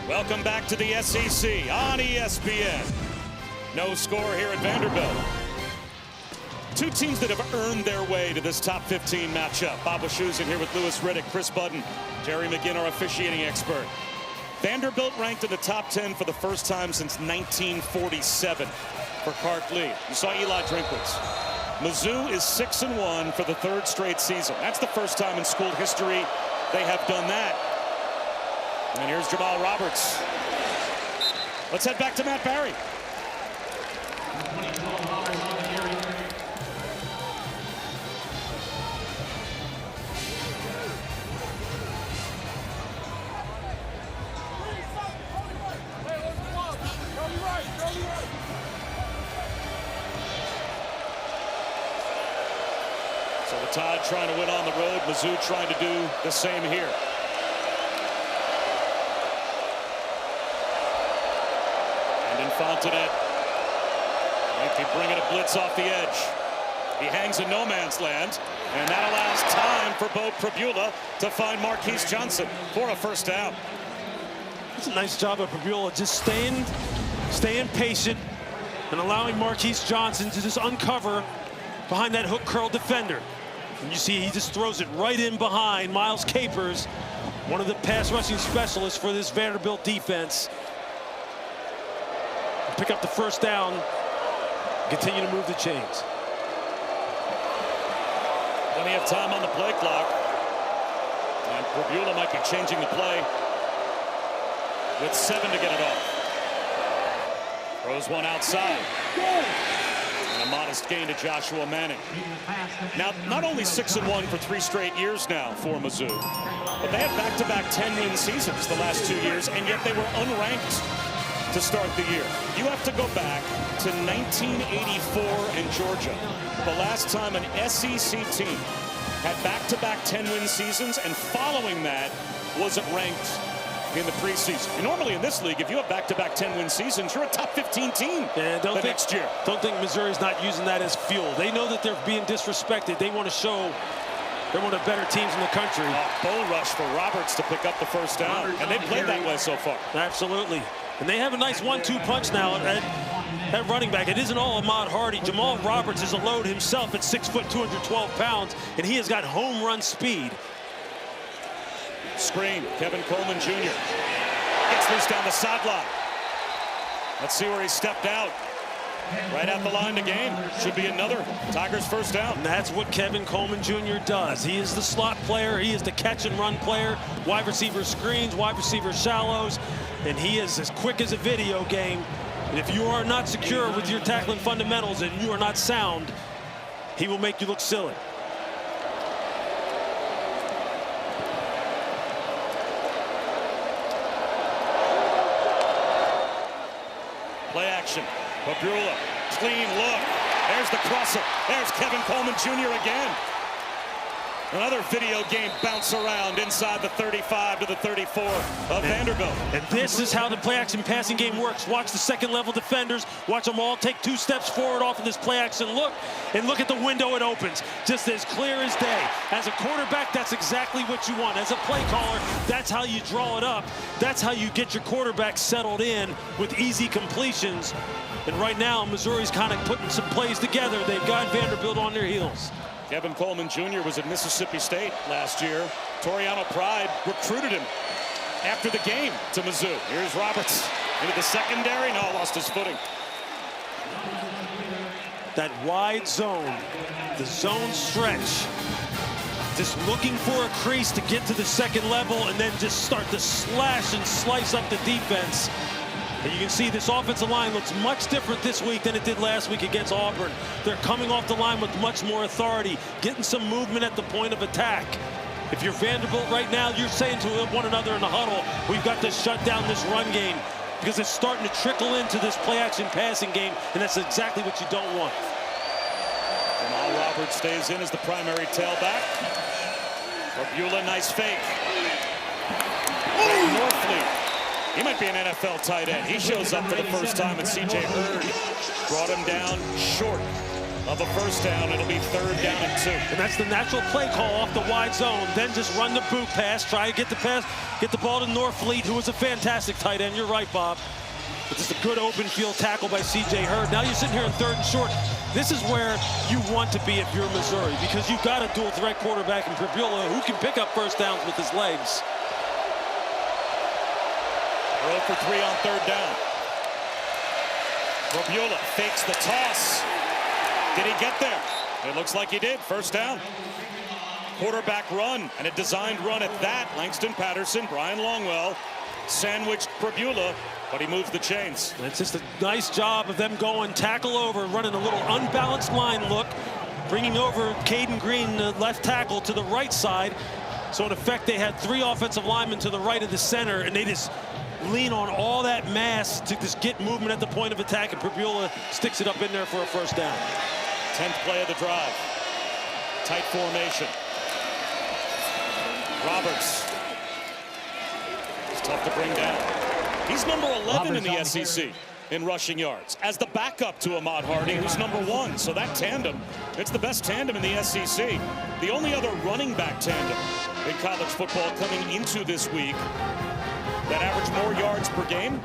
Welcome back to the SEC on ESPN. No score here at Vanderbilt. Two teams that have earned their way to this top 15 matchup. Bob Wischusen here with Lewis Riddick, Chris Budden, Jerry McGinn, our officiating expert. Vanderbilt ranked in the top 10 for the first time since 1947 for Clark Lee. You saw Eli Drinkwitz. Mizzou is 6-1 for the third straight season. That's the first time in school history they have done that. And here's Jamal Roberts. Let's head back to Matt Barry. So the Tide trying to win on the road. Mizzou trying to do the same here. Fontanet might be bringing a blitz off the edge. He hangs in no man's land, and that allows time for Bo Pribula to find Marquise Johnson for a first down. It's a nice job of Pribula, just staying patient and allowing Marquise Johnson to just uncover behind that hook curl defender. And you see he just throws it right in behind Miles Capers, one of the pass rushing specialists for this Vanderbilt defense. Pick up the first down, continue to move the chains. Plenty of time on the play clock. And Pribula might be changing the play with 7 to get it off. Throws one outside. And a modest gain to Joshua Manning. Now, not only 6-1 for 3 straight years now for Mizzou, but they have back-to-back 10-win seasons the last 2 years, and yet they were unranked to start the year. You have to go back to 1984 in Georgia, the last time an SEC team had back-to-back 10-win seasons, and following that wasn't ranked in the preseason. And normally in this league, if you have back-to-back 10-win seasons, you're a top 15 team next year. Don't think Missouri's not using that as fuel. They know that they're being disrespected. They want to show they're one of the better teams in the country. Bull rush for Roberts to pick up the first down, and they played that way so far. Absolutely. And they have a nice 1-2 punch now at running back. It isn't all Ahmad Hardy. Jamal Roberts is a load himself at 6 foot, 212 pounds, and he has got home run speed. Screen, Kevin Coleman Jr. gets loose down the sideline. Let's see where he stepped out. Right at the line to gain. Should be another Tigers first down. And that's what Kevin Coleman Jr. does. He is the slot player. He is the catch and run player. Wide receiver screens, wide receiver shallows. And he is as quick as a video game. And if you are not secure with your tackling fundamentals and you are not sound, he will make you look silly. Play action. Pribula, clean look. There's the crosser. There's Kevin Coleman Jr. again. Another video game bounce around inside the 35 to the 34 of Vanderbilt. And this is how the play action passing game works. Watch the second level defenders. Watch them all take 2 steps forward off of this play action look. And look at the window it opens. Just as clear as day. As a quarterback, that's exactly what you want. As a play caller, that's how you draw it up. That's how you get your quarterback settled in with easy completions. And right now, Missouri's kind of putting some plays together. They've got Vanderbilt on their heels. Kevin Coleman Jr. was at Mississippi State last year. Toriano Pride recruited him after the game to Mizzou. Here's Roberts into the secondary. No, lost his footing. That wide zone, the zone stretch. Just looking for a crease to get to the second level and then just start to slash and slice up the defense. And you can see this offensive line looks much different this week than it did last week against Auburn. They're coming off the line with much more authority, getting some movement at the point of attack. If you're Vanderbilt right now, you're saying to one another in the huddle, we've got to shut down this run game because it's starting to trickle into this play-action passing game, and that's exactly what you don't want. Jamal Roberts stays in as the primary tailback. Pribula, nice fake. Northfleet. He might be an NFL tight end. He shows up for the first time, and C.J. Hurd brought him down short. of the first down. It'll be 3rd down and 2. And that's the natural play call off the wide zone. Then just run the boot pass, try to get the pass, get the ball to Norfleet, who was a fantastic tight end. You're right, Bob. But just a good open field tackle by C.J. Hurd. Now you're sitting here in 3rd and short. This is where you want to be if you're Missouri, because you've got a dual threat quarterback in Pribula who can pick up first downs with his legs. 0 for 3 on 3rd down. Pribula fakes the toss. Did he get there? It looks like he did. First down. Quarterback run, and a designed run at that. Langston Patterson, Brian Longwell sandwiched Pribula, but he moves the chains. It's just a nice job of them going tackle over, running a little unbalanced line look, bringing over Caden Green, the left tackle, to the right side. So in effect, they had 3 offensive linemen to the right of the center, and they just lean on all that mass to just get movement at the point of attack, and Pribula sticks it up in there for a first down. 10th play of the drive. Tight formation. Roberts. It's tough to bring down. He's number 11 in the SEC in rushing yards, as the backup to Ahmad Hardy, who's number 1. So that tandem, it's the best tandem in the SEC. The only other running back tandem in college football coming into this week that average more yards per game,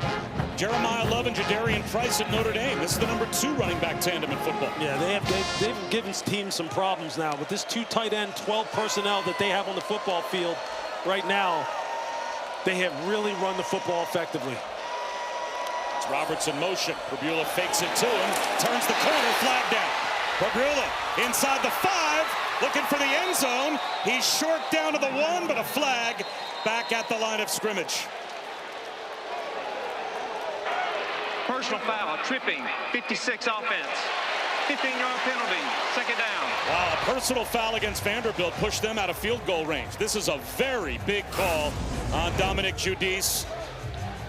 Jeremiah Love and Jadarian Price at Notre Dame. This is the number 2 running back tandem in football. Yeah, they've given teams some problems now with this 2 tight end, 12 personnel that they have on the football field right now. They have really run the football effectively. It's Roberts in motion. Pribula fakes it to him, turns the corner, flag down. Pribula inside the 5, looking for the end zone. He's short down to the 1, but a flag back at the line of scrimmage. Personal foul, tripping, 56 offense. 15-yard penalty, 2nd down. Wow, a personal foul against Vanderbilt pushed them out of field goal range. This is a very big call on Dominic Giudice,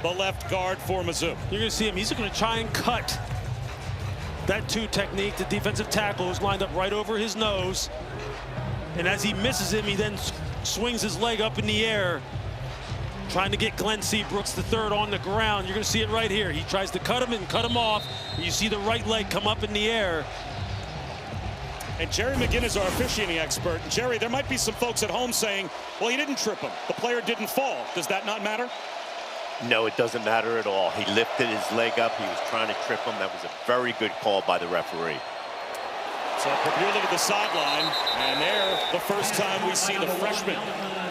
the left guard for Mizzou. You're going to see him. He's going to try and cut that 2 technique. The defensive tackle who's lined up right over his nose. And as he misses him, he then swings his leg up in the air, trying to get Glenn Seabrooks III on the ground. You're going to see it right here. He tries to cut him and cut him off. You see the right leg come up in the air. And Jerry McGinn is our officiating expert. Jerry, there might be some folks at home saying, well, he didn't trip him. The player didn't fall. Does that not matter? No, it doesn't matter at all. He lifted his leg up. He was trying to trip him. That was a very good call by the referee. So Pribula to the sideline, and there, the first time we see the freshman,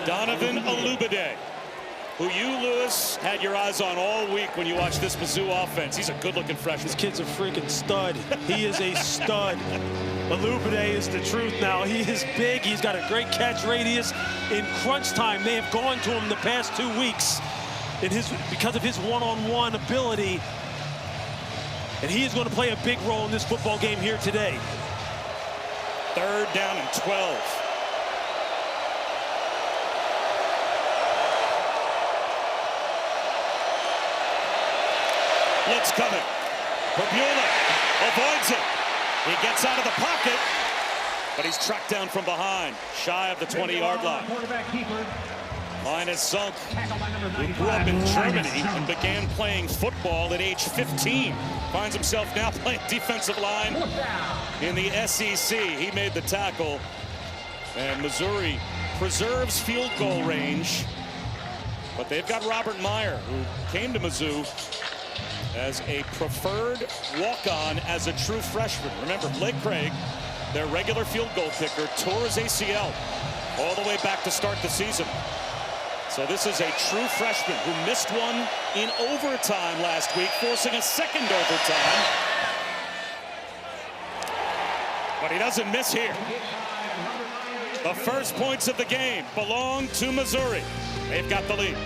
Donovan Olubade, who you, Lewis, had your eyes on all week when you watched this Mizzou offense. He's a good-looking freshman. This kid's a freaking stud. He is a stud. Olubade is the truth now. He is big. He's got a great catch radius. In crunch time, they have gone to him the past 2 weeks because of his one-on-one ability. And he is going to play a big role in this football game here today. 3rd down and 12. Blitz coming. Pribula avoids it. He gets out of the pocket, but he's tracked down from behind, shy of the 20-yard line. Line is sunk. He grew up in Germany and began playing football at age 15. Finds himself now playing defensive line in the SEC. He made the tackle, and Missouri preserves field goal range. But they've got Robert Meyer, who came to Mizzou as a preferred walk-on as a true freshman. Remember, Blake Craig, their regular field goal kicker, tore his ACL all the way back to start the season. So this is a true freshman who missed one in overtime last week, forcing a second overtime. But he doesn't miss here. The first points of the game belong to Missouri. They've got the lead.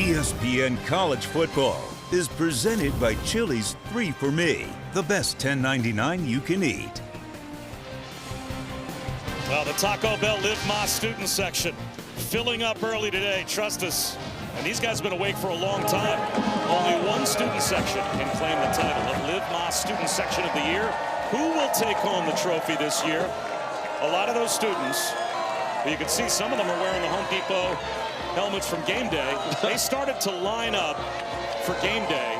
ESPN College Football is presented by Chili's 3 for Me, the best $10.99 you can eat. Well, the Taco Bell Live Más student section filling up early today, trust us. And these guys have been awake for a long time. Only one student section can claim the title of Live Más Student Section of the Year. Who will take home the trophy this year? A lot of those students, you can see some of them are wearing the Home Depot helmets from game day. They started to line up for game day,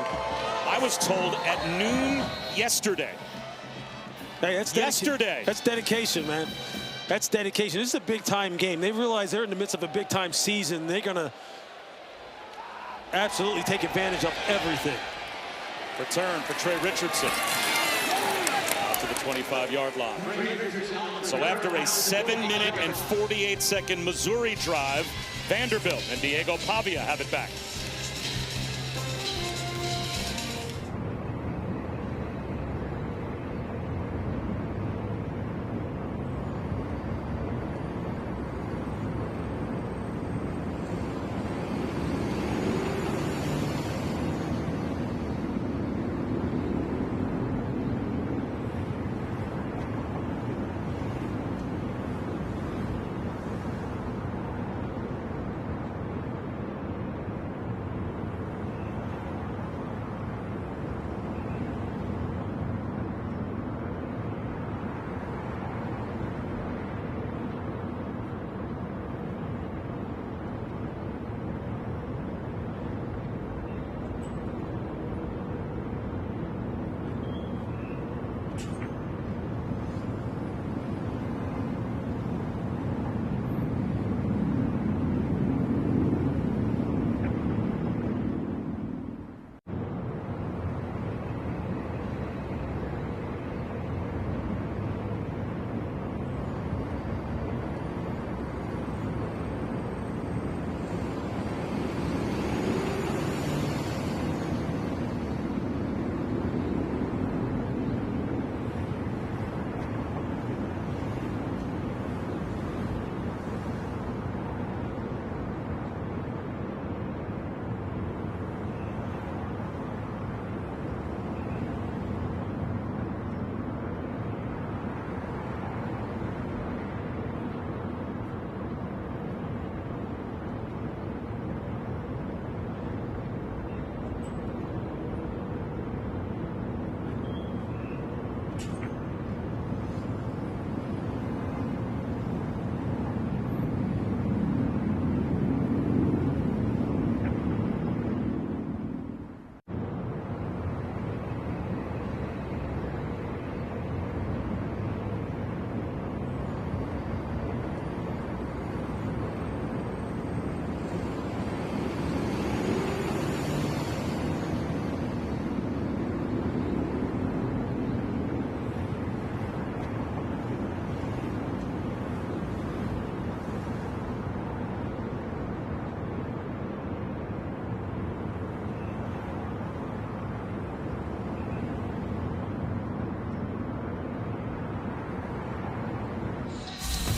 I was told, at noon yesterday. Hey, that's yesterday. That's dedication, man. That's dedication. This is a big-time game. They realize they're in the midst of a big-time season. They're going to absolutely take advantage of everything. Return for Trey Richardson. Out to the 25-yard line. So after a 7-minute and 48-second Missouri drive, Vanderbilt and Diego Pavia have it back.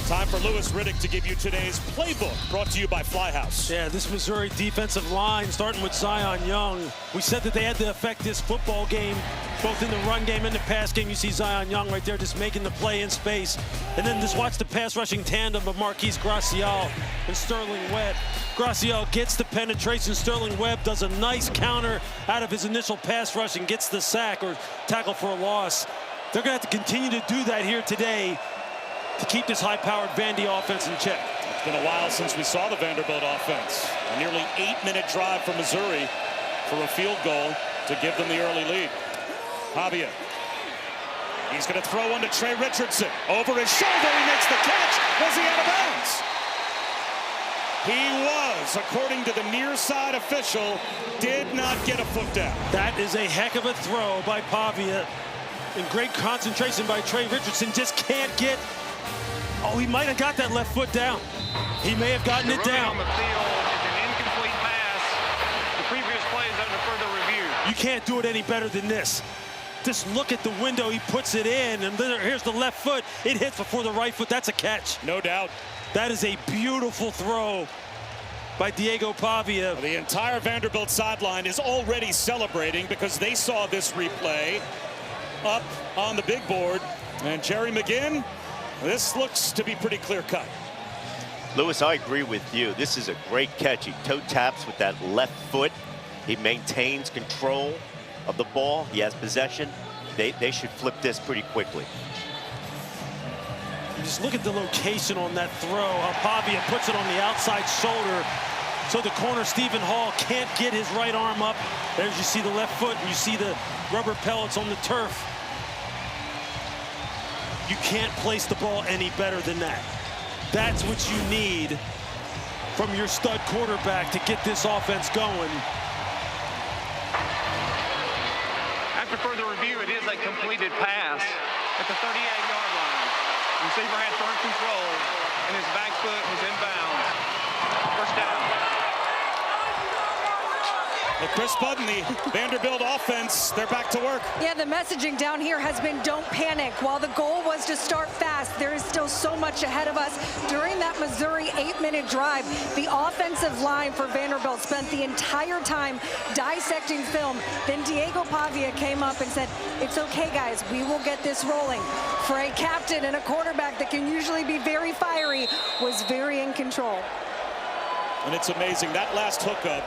Time for Louis Riddick to give you today's playbook, brought to you by Flyhouse. Yeah, this Missouri defensive line, starting with Zion Young. We said that they had to affect this football game, both in the run game and the pass game. You see Zion Young right there just making the play in space. And then just watch the pass rushing tandem of Marquise Gracial and Sterling Webb. Gracial gets the penetration. Sterling Webb does a nice counter out of his initial pass rush and gets the sack or tackle for a loss. They're going to have to continue to do that here today to keep this high-powered Vandy offense in check. It's been a while since we saw the Vanderbilt offense. A nearly 8-minute drive for Missouri for a field goal to give them the early lead. Pavia. He's going to throw one to Trey Richardson. Over his shoulder, he makes the catch. Was he out of bounds? He was, according to the near side official, did not get a foot down. That is a heck of a throw by Pavia. And great concentration by Trey Richardson. Just can't get. Oh, he might have got that left foot down. He may have gotten it down. On the field is an incomplete pass. The previous play is under further review. You can't do it any better than this. Just look at the window. He puts it in, and then here's the left foot. It hits before the right foot. That's a catch. No doubt. That is a beautiful throw by Diego Pavia. The entire Vanderbilt sideline is already celebrating because they saw this replay up on the big board. And Jerry McGinn, this looks to be pretty clear-cut. Lewis, I agree with you. This is a great catch. He toe taps with that left foot. He maintains control of the ball. He has possession. They should flip this pretty quickly. Just look at the location on that throw. Pavia puts it on the outside shoulder, so the corner, Stephen Hall, can't get his right arm up. There's, you see the left foot, and you see the rubber pellets on the turf. You can't place the ball any better than that. That's what you need from your stud quarterback to get this offense going. After further review, it is a completed pass at the 38-yard line. The receiver had firm control, and his back foot was inbounds. First down. Well, Chris Budden, the Vanderbilt offense, they're back to work. Yeah, the messaging down here has been don't panic. While the goal was to start fast, there is still so much ahead of us. During that Missouri 8-minute drive, the offensive line for Vanderbilt spent the entire time dissecting film. Then Diego Pavia came up and said, it's okay, guys, we will get this rolling. For a captain and a quarterback that can usually be very fiery, was very in control. And it's amazing, that last hookup,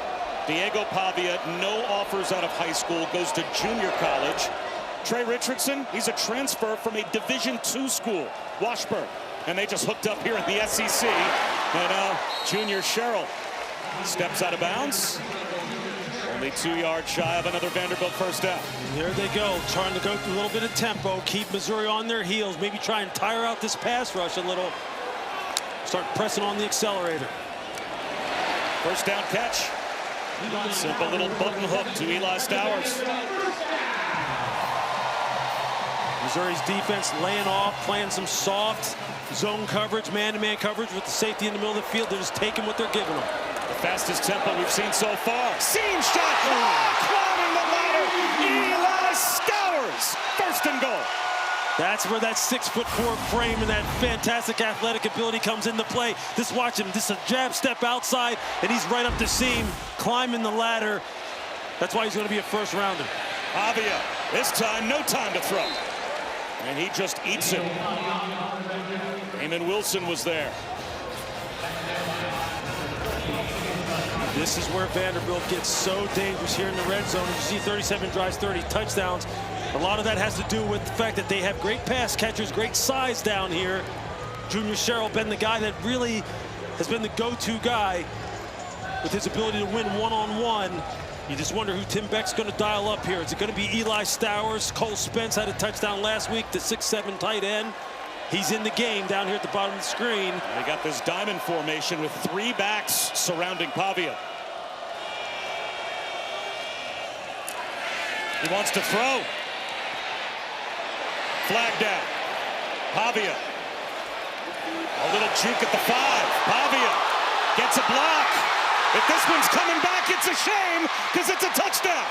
Diego Pavia, no offers out of high school, goes to junior college. Trey Richardson, he's a transfer from a Division II school, Washburn. And they just hooked up here in the SEC. And now Junior Sherrill steps out of bounds. Only 2 yards shy of another Vanderbilt first down. And there they go, trying to go a little bit of tempo, keep Missouri on their heels, maybe try and tire out this pass rush a little. Start pressing on the accelerator. First down catch. Simple little button hook to Eli Stowers. Missouri's defense laying off, playing some soft zone coverage, man-to-man coverage with the safety in the middle of the field. They're just taking what they're giving them. The fastest tempo we've seen so far. Seam shot, climbing the ladder. Eli Stowers, first and goal. That's where that 6'4" frame and that fantastic athletic ability comes into play. Just watch him, just a jab step outside, and he's right up the seam, climbing the ladder. That's why he's going to be a first rounder. Pavia, this time, no time to throw. And he just eats it. Eamon Wilson was there. This is where Vanderbilt gets so dangerous here in the red zone. You see 37 drives, 30 touchdowns. A lot of that has to do with the fact that they have great pass catchers, great size down here. Junior Sherrill been the guy that really has been the go-to guy with his ability to win one-on-one. You just wonder who Tim Beck's going to dial up here. Is it going to be Eli Stowers? Cole Spence had a touchdown last week, the 6'7" tight end. He's in the game down here at the bottom of the screen. They got this diamond formation with 3 backs surrounding Pavia. He wants to throw. Flag down. Pavia. A little juke at the 5. Pavia gets a block. If this one's coming back, it's a shame because it's a touchdown.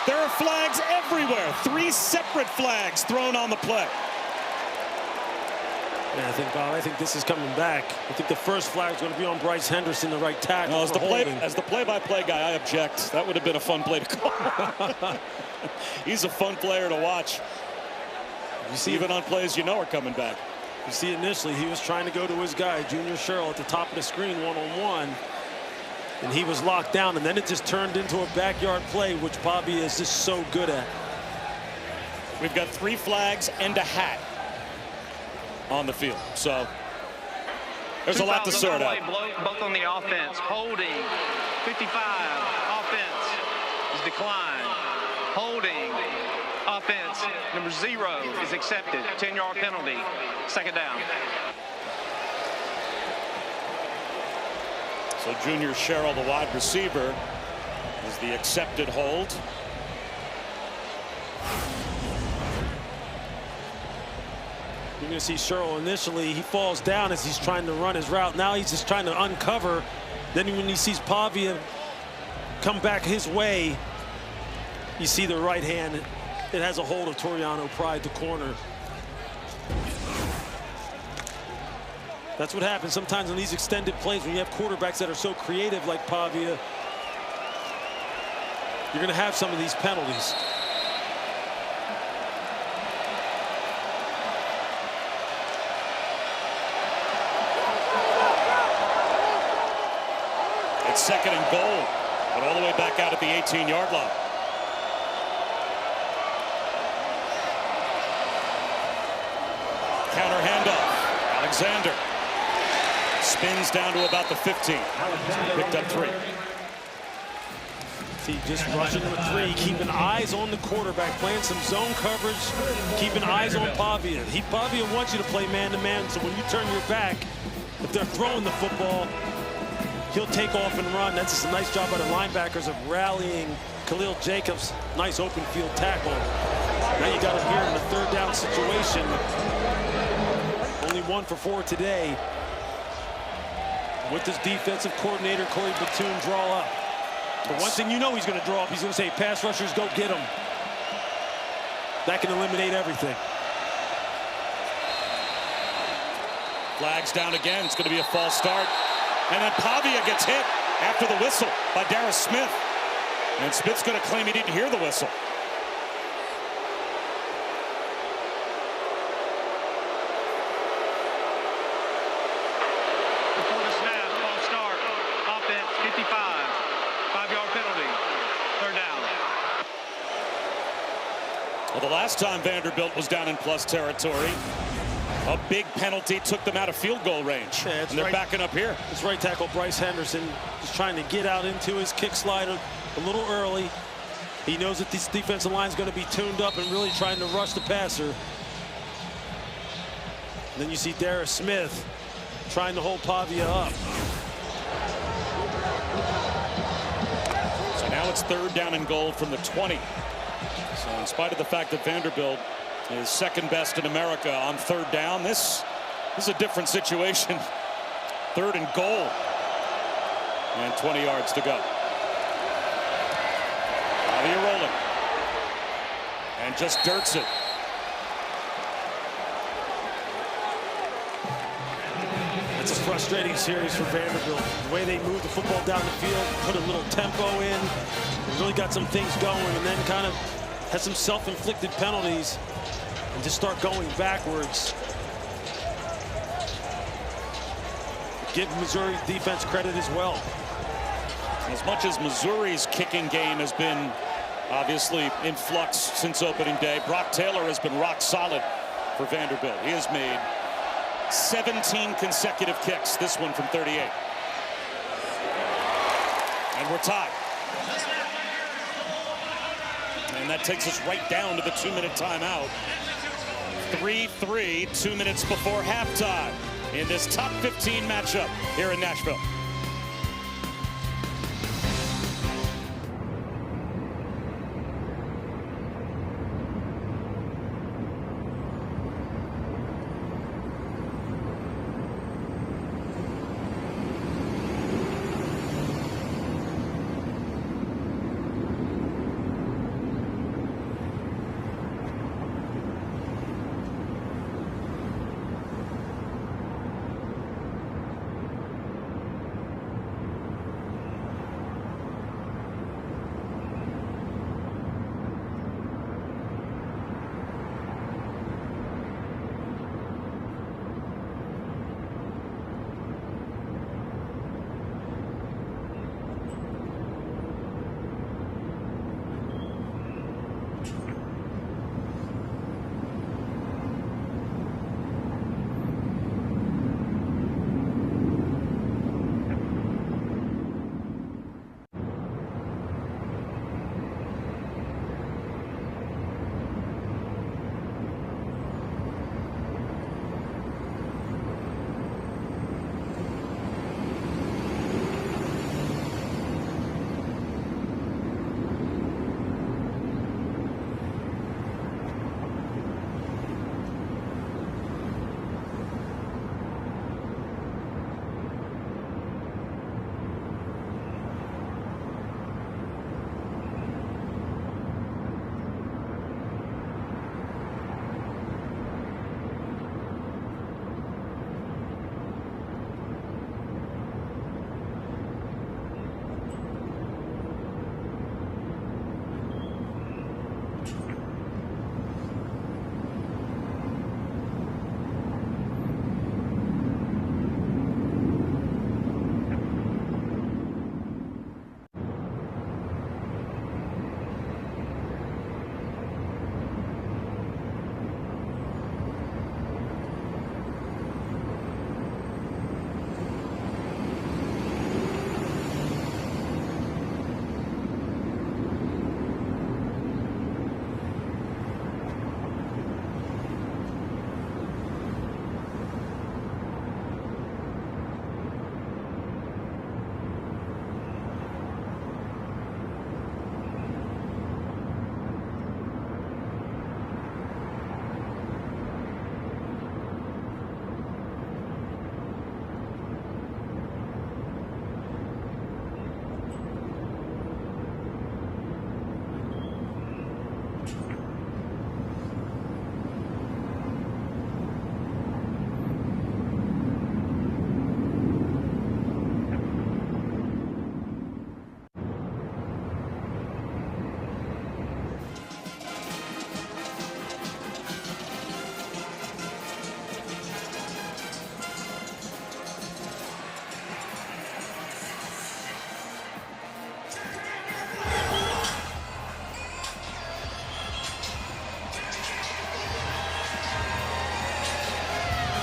There are flags everywhere. 3 separate flags thrown on the play. Yeah, I think this is coming back. I think the first flag is going to be on Bryce Henderson, the right tackle. No, as the play-by-play guy, I object. That would have been a fun play to call. He's a fun player to watch. You see, even on plays you know are coming back. You see, initially he was trying to go to his guy, Junior Sherrill, at the top of the screen, one-on-one, and he was locked down. And then it just turned into a backyard play, which Pavia is just so good at. We've got 3 flags and a hat on the field, so there's a lot to sort out. Both on the offense. Holding 55. Offense is declined. Holding. Offense number 0 is accepted. 10-yard penalty. Second down. So Junior Sherrill, the wide receiver, is the accepted hold. You're going to see Sherrill initially, he falls down as he's trying to run his route. Now he's just trying to uncover. Then when he sees Pavia come back his way, you see the right hand. It has a hold of Toriano Pride, the corner. That's what happens sometimes on these extended plays when you have quarterbacks that are so creative like Pavia. You're going to have some of these penalties. It's 2nd and goal, but all the way back out at the 18-yard line. Counter handoff. Alexander spins down to about the 15. Picked up 3. See, just rushing with 3, keeping eyes on the quarterback, playing some zone coverage, keeping eyes on Pavia. Pavia wants you to play man-to-man, so when you turn your back, if they're throwing the football, he'll take off and run. That's just a nice job by the linebackers of rallying Khalil Jacobs. Nice open field tackle. Now you got him here in the 3rd down situation. Only 1 for 4 today. With this defensive coordinator, Corey Batoon, draw up. But one thing you know he's going to draw up, he's going to say, pass rushers, go get them. That can eliminate everything. Flags down again. It's going to be a false start. And then Pavia gets hit after the whistle by Darius Smith. And Smith's going to claim he didn't hear the whistle. Before the snap, false start. Offense, 55. 5-yard penalty. 3rd down. Well, the last time Vanderbilt was down in plus territory, a big penalty took them out of field goal range. Yeah, and they're backing up here. It's right tackle Bryce Henderson is trying to get out into his kick slide a little early. He knows that this defensive line is going to be tuned up and really trying to rush the passer. And then you see Darius Smith trying to hold Pavia up. So now it's 3rd down and goal from the 20. So in spite of the fact that Vanderbilt is 2nd best in America on 3rd down, this is a different situation. 3rd and goal. And 20 yards to go. Pavia rolling. And just dirts it. It's a frustrating series for Vanderbilt. The way they move the football down the field, put a little tempo in, really got some things going, and then kind of had some self-inflicted penalties and just start going backwards. Give Missouri defense credit as well. As much as Missouri's kicking game has been obviously in flux since opening day, Brock Taylor has been rock solid for Vanderbilt. He has made 17 consecutive kicks, this one from 38. And we're tied. And that takes us right down to the 2-minute timeout. 3-3, 2 minutes before halftime in this top 15 matchup here in Nashville.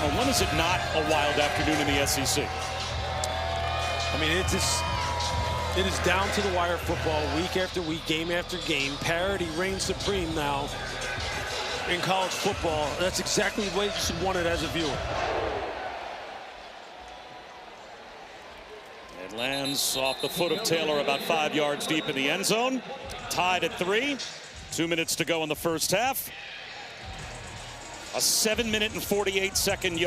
Well, when is it not a wild afternoon in the SEC? I mean, it is down to the wire football week after week, game after game. Parity reigns supreme now in college football. That's exactly the way you should want it as a viewer. It lands off the foot of Taylor about 5 yards deep in the end zone. Tied at 3. 2 minutes to go in the first half. A 7-minute and 48-second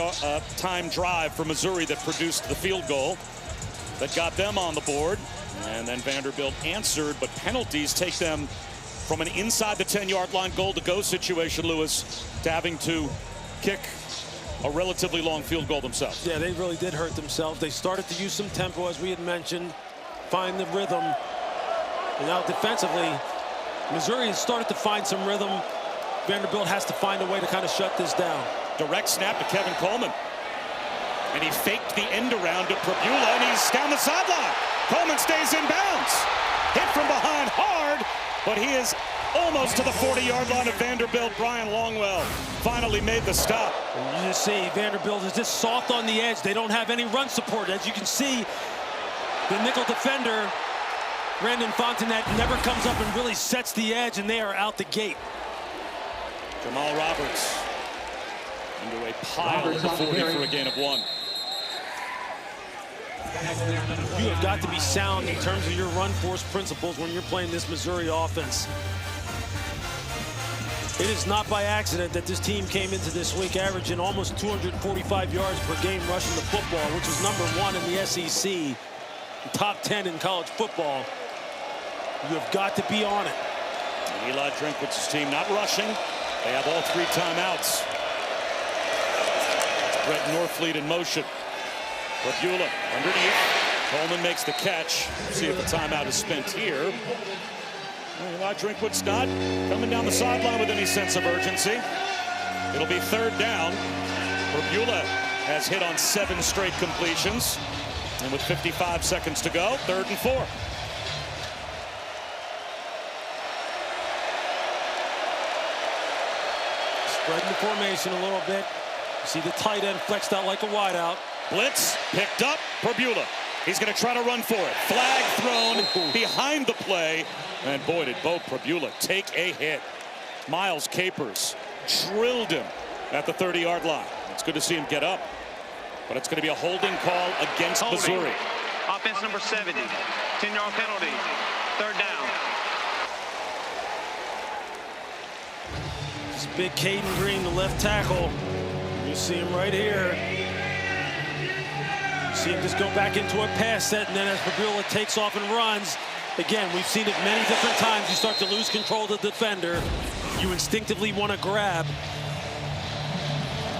time drive for Missouri that produced the field goal that got them on the board. And then Vanderbilt answered, but penalties take them from an inside the 10-yard line goal-to-go situation, Lewis, to having to kick a relatively long field goal themselves. Yeah, they really did hurt themselves. They started to use some tempo, as we had mentioned, find the rhythm. And now defensively, Missouri has started to find some rhythm. Vanderbilt has to find a way to kind of shut this down. Direct snap to Kevin Coleman. And he faked the end around to Prabula, and he's down the sideline. Coleman stays in bounds. Hit from behind hard, but he is almost to the 40-yard line of Vanderbilt. Brian Longwell finally made the stop. And you just see Vanderbilt is just soft on the edge. They don't have any run support. As you can see, the nickel defender, Brandon Fontenette, never comes up and really sets the edge, and they are out the gate. Jamal Roberts into a pile at the 40 for a gain of 1. You have got to be sound in terms of your run force principles when you're playing this Missouri offense. It is not by accident that this team came into this week averaging almost 245 yards per game rushing the football, which is #1 in the SEC, top 10 in college football. You have got to be on it. And Eli Drinkwitz's team not rushing. They have all 3 timeouts. Brett Norfleet in motion. Prabula underneath. Coleman makes the catch. See if the timeout is spent here. Eli Drinkwitz not coming down the sideline with any sense of urgency. It'll be 3rd down. Prabula has hit on 7 straight completions. And with 55 seconds to go, 3rd and 4. Spreading the formation a little bit. You see the tight end flexed out like a wideout. Blitz picked up. Prabula. He's going to try to run for it. Flag thrown behind the play. And boy, did Bo Prabula take a hit. Miles Capers drilled him at the 30-yard line. It's good to see him get up. But it's going to be a holding call against Missouri. Offense number 70. 10-yard penalty. 3rd down. This big Caden Green, the left tackle. You see him right here. You see him just go back into a pass set, and then as Prabula takes off and runs, again, we've seen it many different times. You start to lose control of the defender. You instinctively want to grab.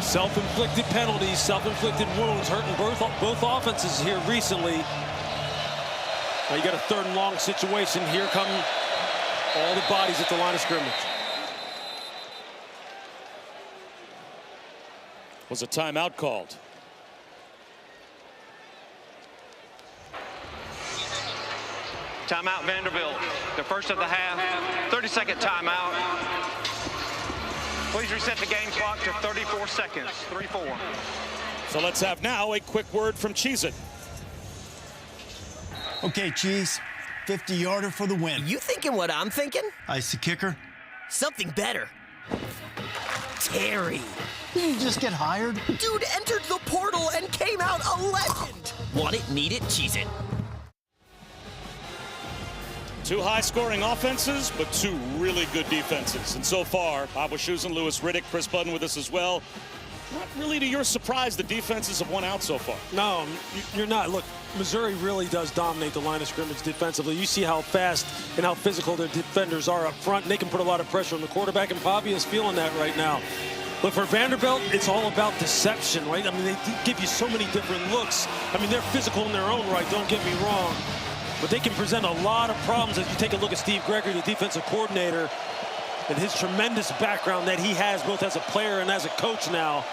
Self-inflicted penalties, self-inflicted wounds, hurting both offenses here recently. Now you got a 3rd and long situation. Here come all the bodies at the line of scrimmage. Was a timeout called? Timeout Vanderbilt. The first of the half. 30-second timeout. Please reset the game clock to 34 seconds. 3-4. So let's have now a quick word from Cheez-It. Okay, Cheese. 50-yarder for the win. You thinking what I'm thinking? Ice the kicker. Something better. Terry. Did you just get hired? Dude entered the portal and came out a legend. Want it, need it, cheese it. 2 high-scoring offenses, but 2 really good defenses. And so far, Bob Wischusen, Louis Riddick, Chris Budden with us as well. Not really to your surprise, the defenses have won out so far. No, you're not. Look, Missouri really does dominate the line of scrimmage defensively. You see how fast and how physical their defenders are up front. And they can put a lot of pressure on the quarterback, and Pavia is feeling that right now. But for Vanderbilt, it's all about deception, right? I mean, they give you so many different looks. I mean, they're physical in their own right, don't get me wrong. But they can present a lot of problems as you take a look at Steve Gregory, the defensive coordinator, and his tremendous background that he has both as a player and as a coach now.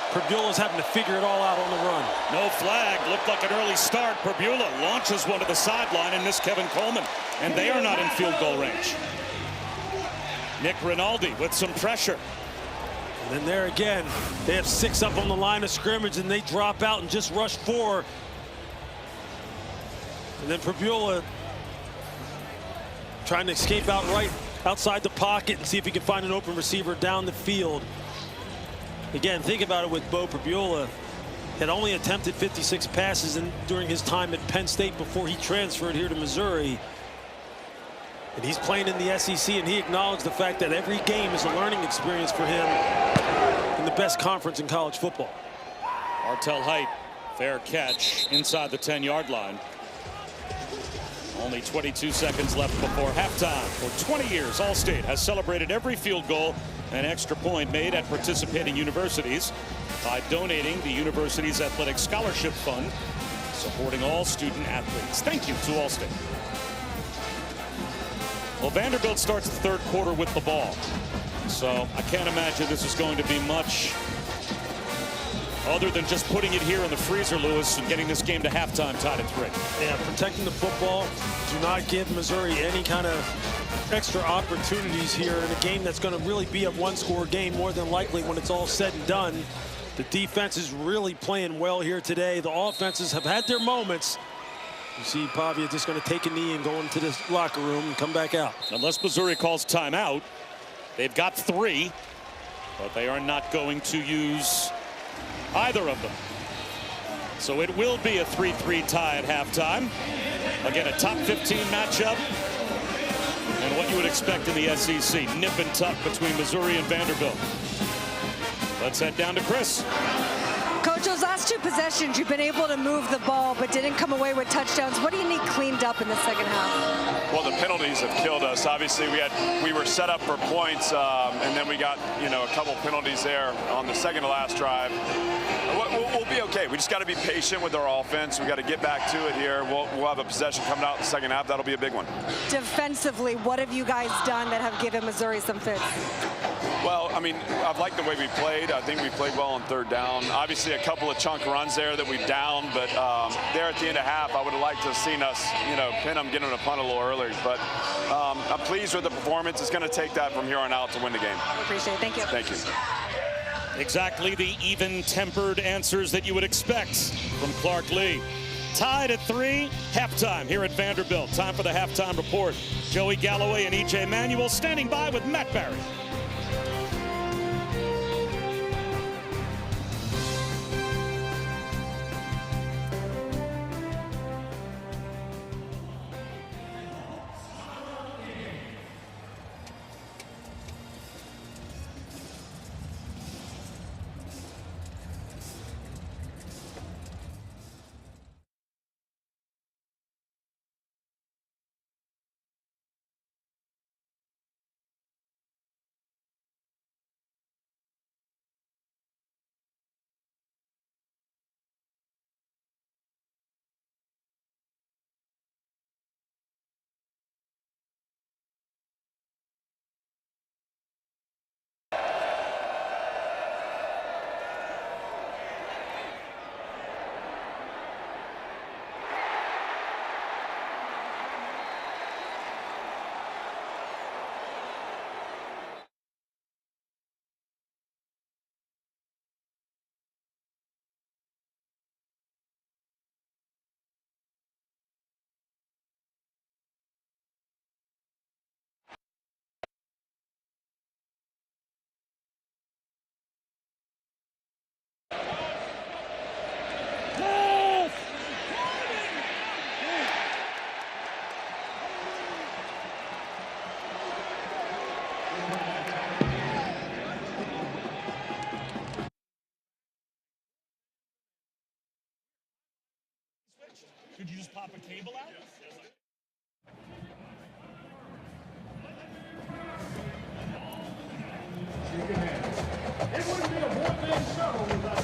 Prabula's having to figure it all out on the run. No flag. Looked like an early start. Prabula launches one to the sideline and missed Kevin Coleman. And they are not in field goal range. Nick Rinaldi with some pressure. And then there again, they have 6 up on the line of scrimmage, and they drop out and just rush 4. And then Prabula trying to escape out right outside the pocket and see if he can find an open receiver down the field. Again, think about it with Bo Prabula. Had only attempted 56 passes during his time at Penn State before he transferred here to Missouri. And he's playing in the SEC, and he acknowledged the fact that every game is a learning experience for him in the best conference in college football. Martell Height, fair catch inside the 10-yard line. Only 22 seconds left before halftime. For 20 years, Allstate has celebrated every field goal and extra point made at participating universities by donating the university's athletic scholarship fund, supporting all student athletes. Thank you to Allstate. Well, Vanderbilt starts the third quarter with the ball, so I can't imagine this is going to be much other than just putting it here in the freezer, Lewis, and getting this game to halftime tied at 3. Yeah, protecting the football. Do not give Missouri any kind of extra opportunities here in a game that's going to really be a one-score game more than likely when it's all said and done. The defense is really playing well here today. The offenses have had their moments. You see Pavia just going to take a knee and go into the locker room and come back out. Unless Missouri calls timeout, they've got 3, but they are not going to use either of them. So it will be a 3-3 tie at halftime. Again, a top 15 matchup. And what you would expect in the SEC, nip and tuck between Missouri and Vanderbilt. Let's head down to Chris. Coach, those last 2 possessions, you've been able to move the ball, but didn't come away with touchdowns. What do you need cleaned up in the second half? Well, the penalties have killed us. Obviously, we were set up for points, and then we got, a couple penalties there on the second to last drive. We'll be okay. We just got to be patient with our offense. We got to get back to it here. We'll have a possession coming out in the second half. That'll be a big one. Defensively, what have you guys done that have given Missouri some fits? Well, I mean, I've liked the way we played. I think we played well on third down. Obviously, a couple of chunk runs there that we downed, but there at the end of half, I would have liked to have seen us, pin them, get them to punt a little earlier. But I'm pleased with the performance. It's going to take that from here on out to win the game. Appreciate it. Thank you. Thank you. Exactly the even-tempered answers that you would expect from Clark Lee. Tied at 3, halftime here at Vanderbilt. Time for the halftime report. Joey Galloway and E.J. Manuel standing by with Matt Barry. Could you just pop a cable out? It wouldn't be a one-man show without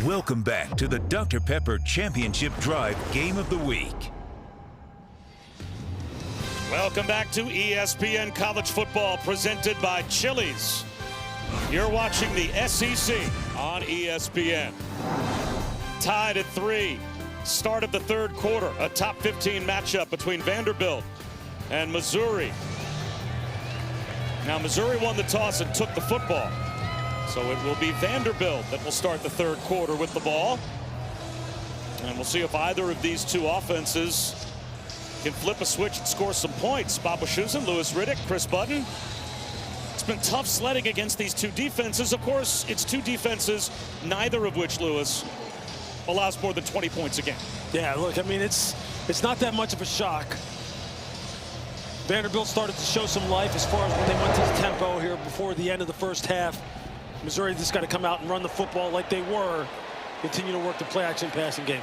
Welcome back to the Dr. Pepper Championship Drive Game of the Week. Welcome back to ESPN College Football, presented by Chili's. You're watching the SEC on ESPN. Tied at 3. Start of the third quarter. A top 15 matchup between Vanderbilt and Missouri. Now, Missouri won the toss and took the football. So it will be Vanderbilt that will start the third quarter with the ball. And we'll see if either of these two offenses can flip a switch and score some points. Bob Wischusen, Lewis Riddick, Chris Button. It's been tough sledding against these two defenses. Of course, it's two defenses, neither of which, Lewis, allows more than 20 points a game. Yeah, look, I mean, it's not that much of a shock. Vanderbilt started to show some life as far as when they went to the tempo here before the end of the first half. Missouri just got to come out and run the football like they were. Continue to work the play-action passing game.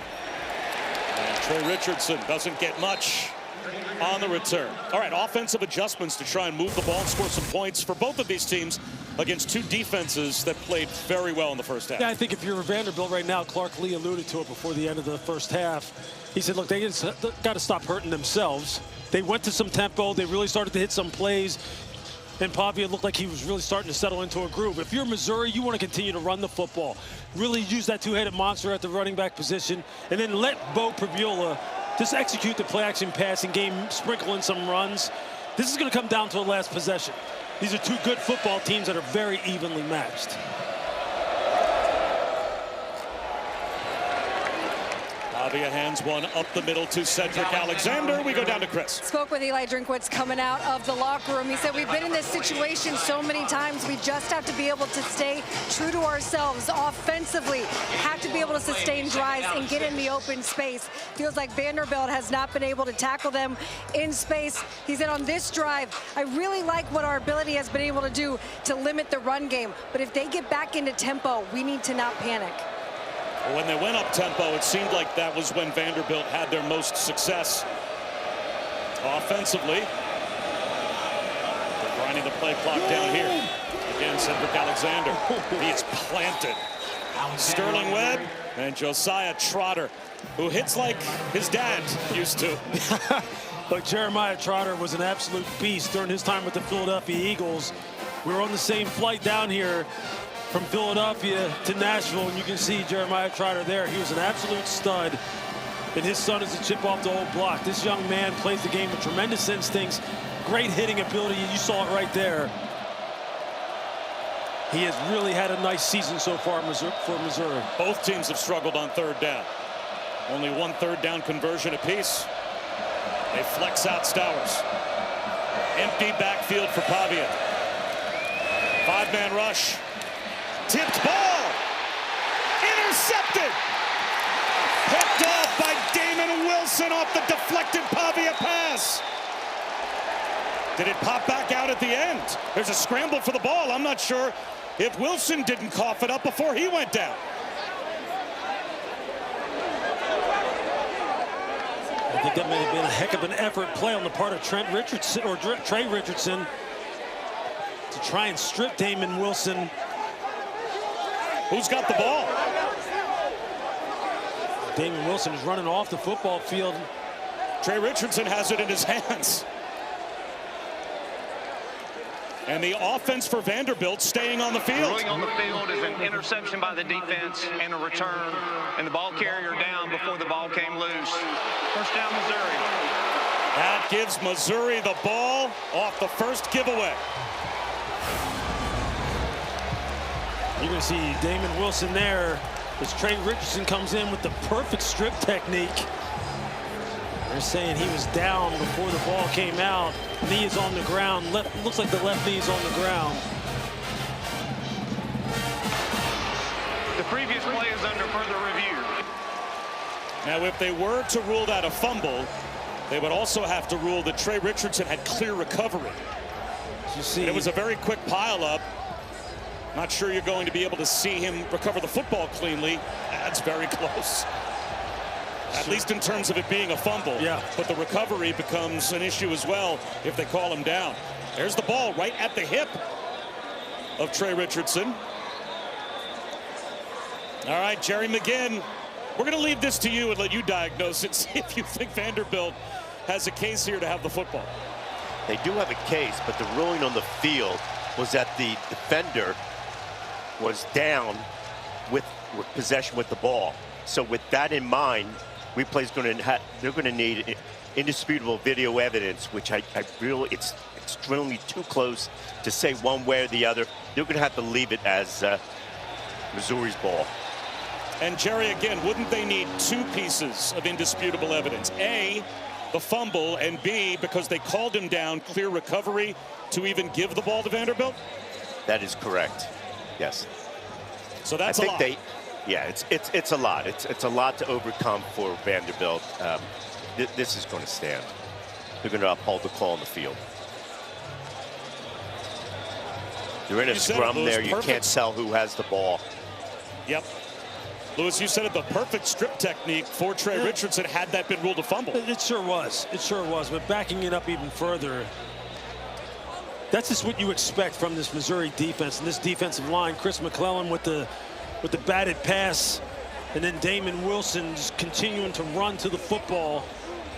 And Trey Richardson doesn't get much on the return. All right, offensive adjustments to try and move the ball and score some points for both of these teams against two defenses that played very well in the first half. Yeah, I think if you're Vanderbilt right now, Clark Lee alluded to it before the end of the first half. He said, look, they got to stop hurting themselves. They went to some tempo. They really started to hit some plays. And Pavia looked like he was really starting to settle into a groove. If you're Missouri, you want to continue to run the football. Really use that two-headed monster at the running back position. And then let Bo Previola just execute the play-action passing game, sprinkle in some runs. This is going to come down to a last possession. These are two good football teams that are very evenly matched. Pavia hands one up the middle to Cedric Alexander. We go down to Chris. Spoke with Eli Drinkwitz coming out of the locker room. He said, we've been in this situation so many times. We just have to be able to stay true to ourselves offensively. Have to be able to sustain drives and get in the open space. Feels like Vanderbilt has not been able to tackle them in space. He said, on this drive, I really like what our ability has been able to do to limit the run game. But if they get back into tempo, we need to not panic. When they went up tempo, it seemed like that was when Vanderbilt had their most success offensively. They're grinding the play clock down here. Again, Cedric Alexander. He is planted. Sterling Webb and Josiah Trotter, who hits like his dad used to. Look, Jeremiah Trotter was an absolute beast during his time with the Philadelphia Eagles. We were on the same flight down here from Philadelphia to Nashville, and you can see Jeremiah Trotter there. He was an absolute stud, and his son is a chip off the old block. This young man plays the game with tremendous instincts, great hitting ability, and you saw it right there. He has really had a nice season so far for Missouri. Both teams have struggled on third down. Only one third down conversion apiece. They flex out Stowers. Empty backfield for Pavia. Five-man rush. Tipped ball. Intercepted. Picked off by Damon Wilson off the deflected Pavia pass. Did it pop back out at the end? There's a scramble for the ball. I'm not sure if Wilson didn't cough it up before he went down. I think that may have been a heck of an effort play on the part of Trent Richardson, or Trey Richardson, to try and strip Damon Wilson. Who's got the ball? Damon Wilson is running off the football field. Trey Richardson has it in his hands. And the offense for Vanderbilt staying on the field. Rolling on the field is an interception by the defense and a return. And the ball carrier down before the ball came loose. First down, Missouri. That gives Missouri the ball off the first giveaway. You're going to see Damon Wilson there as Trey Richardson comes in with the perfect strip technique. They're saying he was down before the ball came out. Knee is on the ground. Looks like the left knee is on the ground. The previous play is under further review. Now, if they were to rule that a fumble, they would also have to rule that Trey Richardson had clear recovery. You see, it was a very quick pileup. Not sure you're going to be able to see him recover the football cleanly. That's very close. At least in terms of it being a fumble. Yeah. But the recovery becomes an issue as well if they call him down. There's the ball right at the hip of Trey Richardson. All right, Jerry McGinn, we're going to leave this to you and let you diagnose it, see if you think Vanderbilt has a case here to have the football. They do have a case, but the ruling on the field was that the defender was down with possession with the ball. So with that in mind, replay's they're going to need indisputable video evidence, which I really, it's extremely too close to say one way or the other. They're going to have to leave it as Missouri's ball. And Jerry, again, wouldn't they need two pieces of indisputable evidence? A, the fumble, and B, because they called him down, clear recovery to even give the ball to Vanderbilt? That is correct. Yes. So that's a lot. Yeah, it's a lot. It's a lot to overcome for Vanderbilt. This is going to stand. They're going to uphold the call on the field. They're in a scrum there. You can't tell who has the ball. Yep. Lewis, you said it, the perfect strip technique for Trey Richardson had that been ruled a fumble. It sure was. It sure was. But backing it up even further, that's just what you expect from this Missouri defense and this defensive line. Chris McClellan with the batted pass, and then Damon Wilson just continuing to run to the football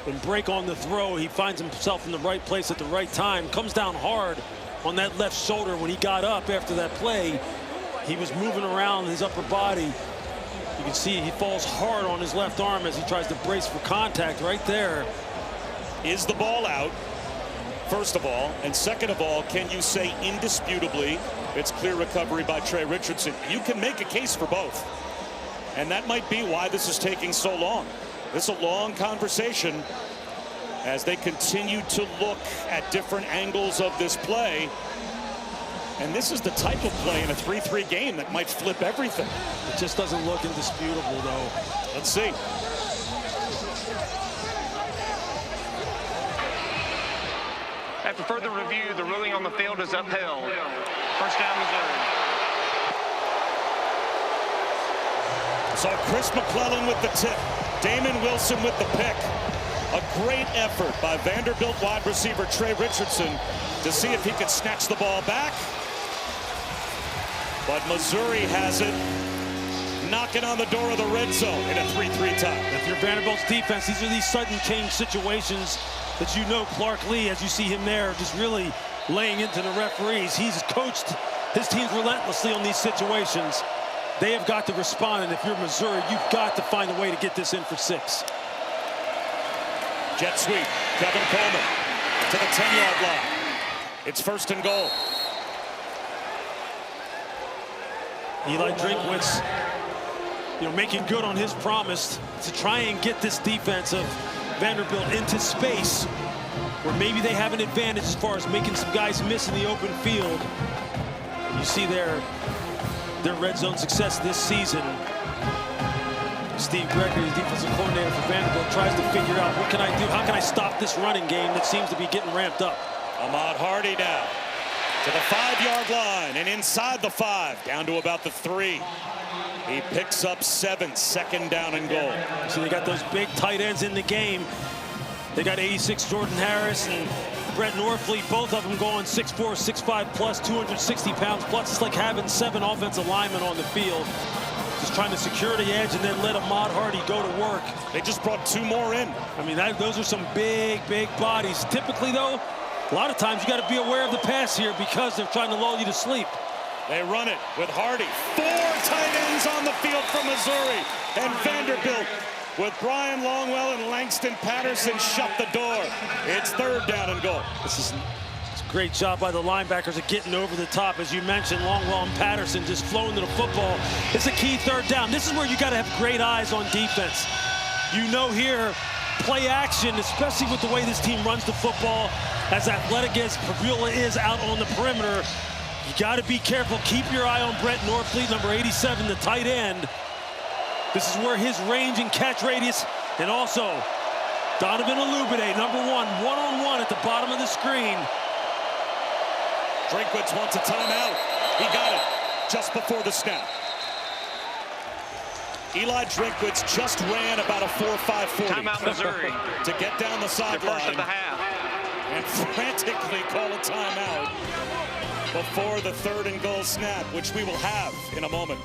and break on the throw. He finds himself in the right place at the right time. Comes down hard on that left shoulder when he got up after that play. He was moving around his upper body. You can see he falls hard on his left arm as he tries to brace for contact right there. Is the ball out, first of all? And second of all, can you say indisputably it's clear recovery by Trey Richardson? You can make a case for both. And that might be why this is taking so long. This is a long conversation as they continue to look at different angles of this play. And this is the type of play in a 3-3 game that might flip everything. It just doesn't look indisputable, though. Let's see. After further review, the ruling on the field is upheld. First down, Missouri. So Chris McClellan with the tip. Damon Wilson with the pick. A great effort by Vanderbilt wide receiver Trey Richardson to see if he could snatch the ball back. But Missouri has it, knocking on the door of the red zone in a 3-3 tie. If you're Vanderbilt's defense, these are these sudden change situations that you know Clark Lee, as you see him there, just really laying into the referees. He's coached his teams relentlessly on these situations. They have got to respond, and if you're Missouri, you've got to find a way to get this in for 6. Jet sweep, Kevin Coleman to the 10-yard line. It's 1st and goal. Eli Drinkwitz, making good on his promise to try and get this defense of Vanderbilt into space where maybe they have an advantage as far as making some guys miss in the open field. You see their red zone success this season. Steve Gregory, the defensive coordinator for Vanderbilt, tries to figure out, what can I do? How can I stop this running game that seems to be getting ramped up? Ahmad Hardy now to the 5-yard line and inside the 5, down to about the 3. He picks up 7, 2nd down and goal. So they got those big tight ends in the game. They got 86 Jordan Harris and Brett Norfleet, both of them going 6'4", 6'5 plus, 260 pounds plus. It's like having 7 offensive linemen on the field. Just trying to secure the edge and then let Ahmad Hardy go to work. They just brought 2 more in. I mean, those are some big bodies. Typically, though, a lot of times you got to be aware of the pass here because they're trying to lull you to sleep. They run it with Hardy. 4 tight ends on the field from Missouri. And Vanderbilt with Brian Longwell and Langston Patterson shut the door. It's 3rd down and goal. This is a great job by the linebackers of getting over the top. As you mentioned, Longwell and Patterson just flowing to the football. It's a key 3rd down. This is where you got to have great eyes on defense. You know here, play action, especially with the way this team runs the football, as athletic as Pavula is out on the perimeter. You got to be careful. Keep your eye on Brett Norfleet, number 87, the tight end. This is where his range and catch radius, and also Donovan Alubide, number 1, one-on-one at the bottom of the screen. Drinkwitz wants a timeout. He got it just before the snap. Eli Drinkwitz just ran about a 4.5 40. Timeout, Missouri. To get down the sideline. First of the half. And frantically call a timeout before the 3rd and goal snap, which we will have in a moment.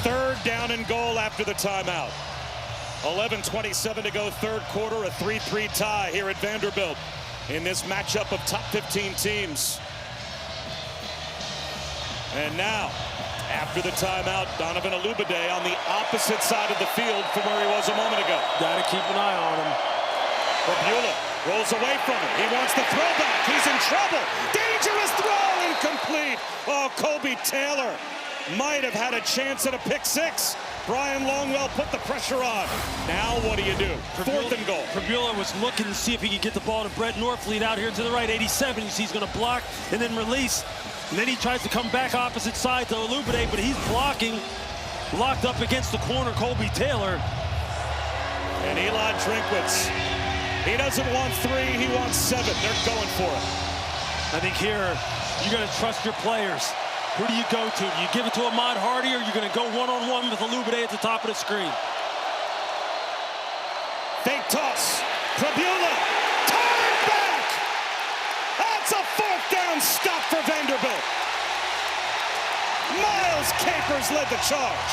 3rd down and goal after the timeout. 11:27 to go, 3rd quarter, a 3-3 tie here at Vanderbilt in this matchup of top 15 teams. And now, after the timeout, Donovan Olubade on the opposite side of the field from where he was a moment ago. Got to keep an eye on him. Fabiola rolls away from him. He wants the throwback. He's in trouble. Dangerous throw, incomplete. Oh, Kobe Taylor might have had a chance at a pick 6. Brian Longwell put the pressure on. Now what do you do? 4th and goal. Fabiola was looking to see if he could get the ball to Brett Norfleet out here to the right. 87. You see he's going to block and then release. And then he tries to come back opposite side to Olubade, but he's blocking. Locked up against the corner, Kobe Taylor. And Eli Drinkwitz. He doesn't want 3, he wants 7. They're going for it. I think here, you got to trust your players. Who do you go to? Do you give it to Ahmad Hardy, or are you going to go one-on-one with Olubade at the top of the screen? Fake toss. Fabiola. Turn back. That's a 4th down stop for Vanderbilt. Miles Capers led the charge.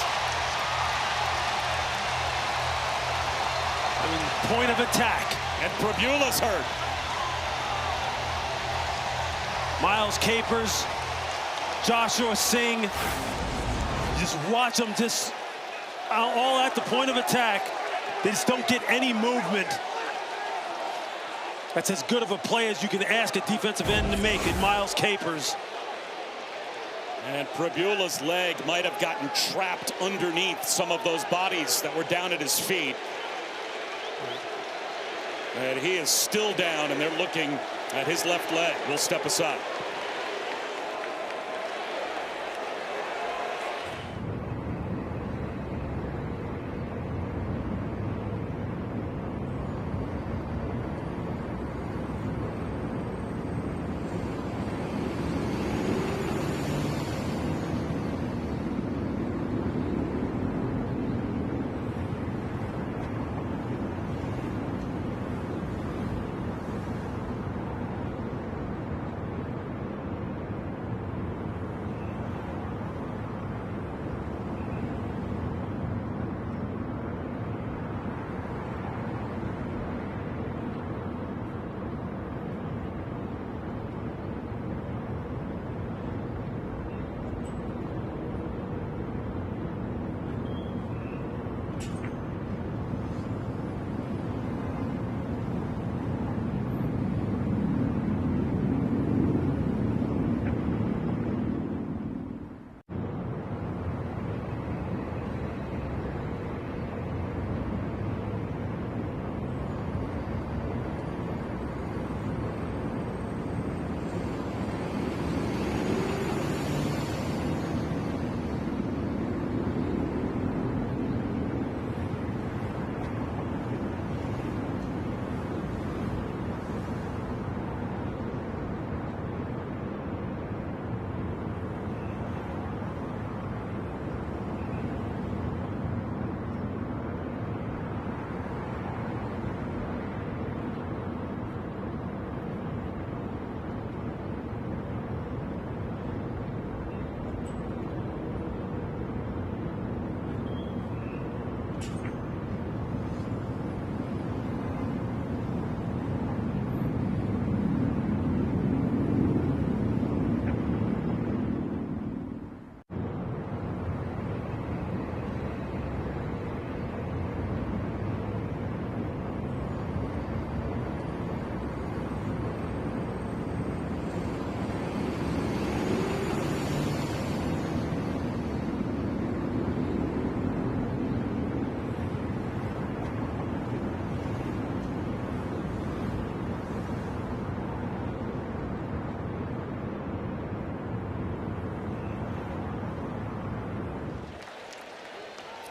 I mean, point of attack. And Fabula's hurt. Miles Capers, Joshua Singh, just watch them just all at the point of attack. They just don't get any movement. That's as good of a play as you can ask a defensive end to make in Miles Capers. And Fabula's leg might have gotten trapped underneath some of those bodies that were down at his feet. And he is still down, and they're looking at his left leg. We'll step aside.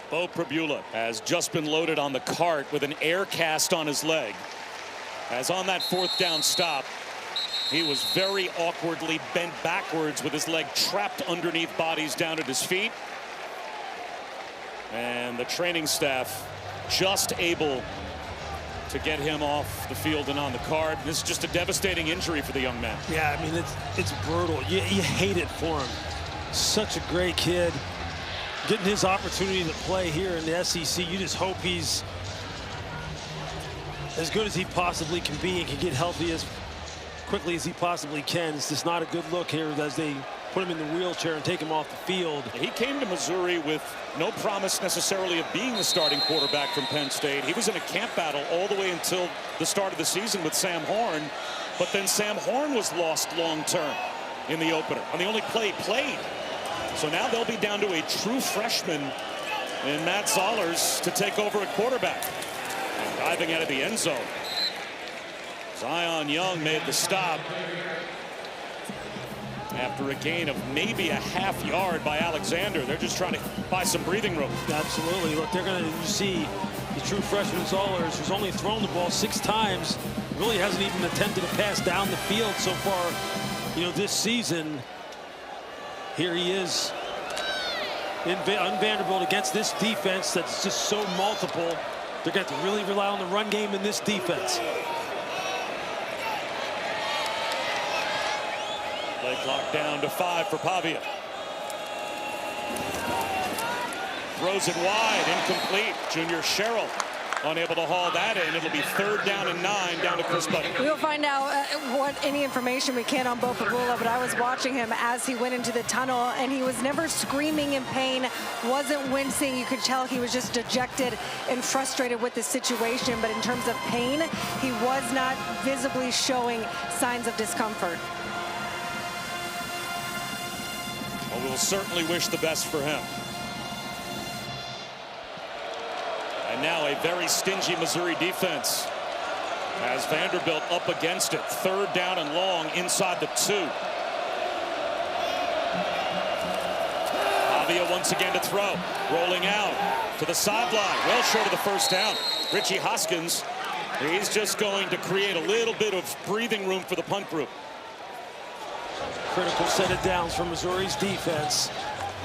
Bo Pribula has just been loaded on the cart with an air cast on his leg. As on that 4th down stop, he was very awkwardly bent backwards with his leg trapped underneath bodies down at his feet. And the training staff just able to get him off the field and on the cart. This is just a devastating injury for the young man. Yeah, I mean, it's brutal. You hate it for him. Such a great kid. getting his opportunity to play here in the SEC. You just hope he's as good as he possibly can be and can get healthy as quickly as he possibly can. It's just not a good look here as they put him in the wheelchair and take him off the field. He came to Missouri with no promise necessarily of being the starting quarterback from Penn State. He was in a camp battle all the way until the start of the season with Sam Horn, but then Sam Horn was lost long term in the opener on the only play he played. So now they'll be down to a true freshman in Matt Zollers to take over at quarterback. Diving out of the end zone. Zion Young made the stop after a gain of maybe a half yard by Alexander. They're just trying to buy some breathing room. Absolutely. Look, they're going to see the true freshman Zollers, who's only thrown the ball 6 times, really hasn't even attempted a pass down the field so far, you know, this season. Here he is on Vanderbilt against this defense that's just so multiple. They're going to have to really rely on the run game in this defense. Play clock down to 5 for Pavia. Throws it wide, incomplete. Junior Sherrill unable to haul that in. It'll be 3rd down and 9 down to Chris Buddy. We'll find out any information we can on Bo Pagula, but I was watching him as he went into the tunnel, and he was never screaming in pain, wasn't wincing. You could tell he was just dejected and frustrated with the situation, but in terms of pain, he was not visibly showing signs of discomfort. Well, we'll certainly wish the best for him. And now a very stingy Missouri defense as Vanderbilt up against it. 3rd down and long inside the 2. Pavia once again to throw. Rolling out to the sideline. Well short of the 1st down. Richie Hoskins, he's just going to create a little bit of breathing room for the punt group. Critical set of downs from Missouri's defense.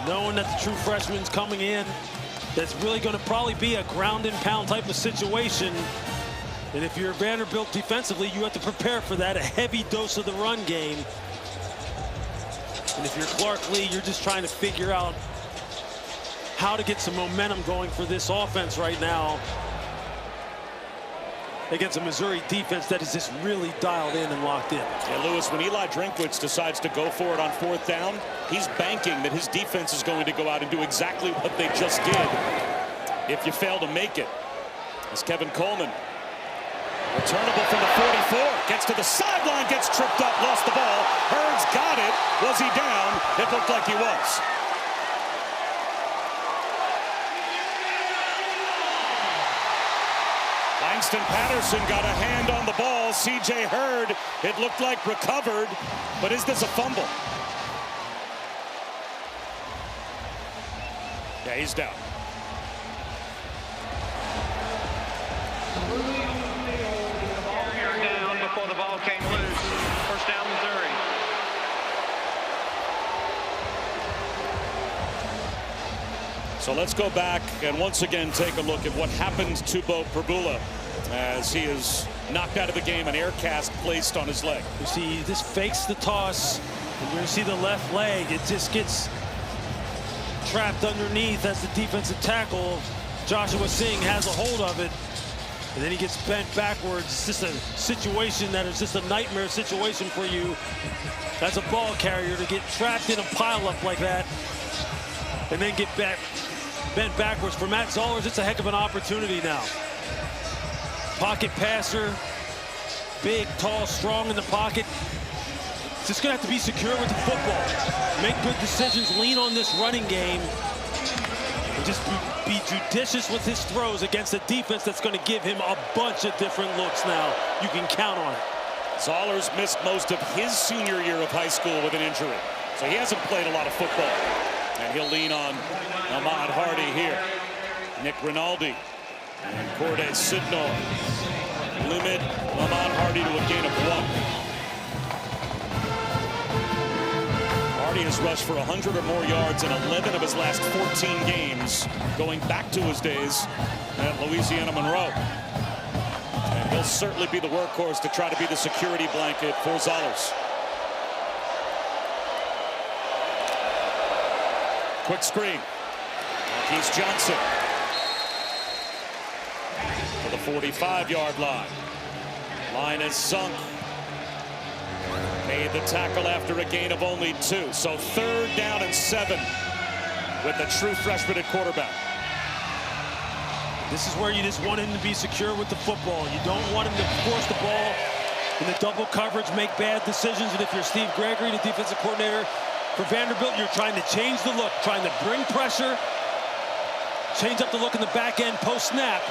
Knowing that the true freshman's coming in, that's really going to probably be a ground and pound type of situation. And if you're Vanderbilt defensively, you have to prepare for that, a heavy dose of the run game. And if you're Clark Lee, you're just trying to figure out how to get some momentum going for this offense right now against a Missouri defense that is just really dialed in and locked in. Yeah, Lewis, when Eli Drinkwitz decides to go for it on 4th down, he's banking that his defense is going to go out and do exactly what they just did if you fail to make it. As Kevin Coleman, returnable from the 44, gets to the sideline, gets tripped up, lost the ball. Hurds got it. Was he down? It looked like he was. Langston Patterson got a hand on the ball. C.J. Hurd, it looked like recovered, but is this a fumble? Yeah, he's down. Down before the ball came loose. 1st down, Missouri. So let's go back and once again take a look at what happened to Bo Pagula as he is knocked out of the game, an air cast placed on his leg. You see, this fakes the toss, and you're going to see the left leg. It just gets trapped underneath as the defensive tackle, Joshua Singh, has a hold of it. And then he gets bent backwards. It's just a situation that is just a nightmare situation for you as a ball carrier to get trapped in a pileup like that and then get bent backwards. For Matt Zollers, it's a heck of an opportunity now. Pocket passer, big, tall, strong in the pocket. Just gonna have to be secure with the football. Make good decisions, lean on this running game, and just be judicious with his throws against a defense that's gonna give him a bunch of different looks now. You can count on it. Zollers missed most of his senior year of high school with an injury, so he hasn't played a lot of football. And he'll lean on Ahmad Hardy here. Nick Rinaldi and Corday Sidnor limit Ahmad Hardy to a gain of 1. Hardy has rushed for 100 or more yards in 11 of his last 14 games, going back to his days at Louisiana Monroe. And he'll certainly be the workhorse to try to be the security blanket for Zollers. Quick screen. He's Johnson to the 45-yard line. Line is sunk. Made the tackle after a gain of only 2. So 3rd down and 7 with the true freshman at quarterback. This is where you just want him to be secure with the football. You don't want him to force the ball in the double coverage, make bad decisions. And if you're Steve Gregory, the defensive coordinator for Vanderbilt, you're trying to change the look, trying to bring pressure, change up the look in the back end post-snap.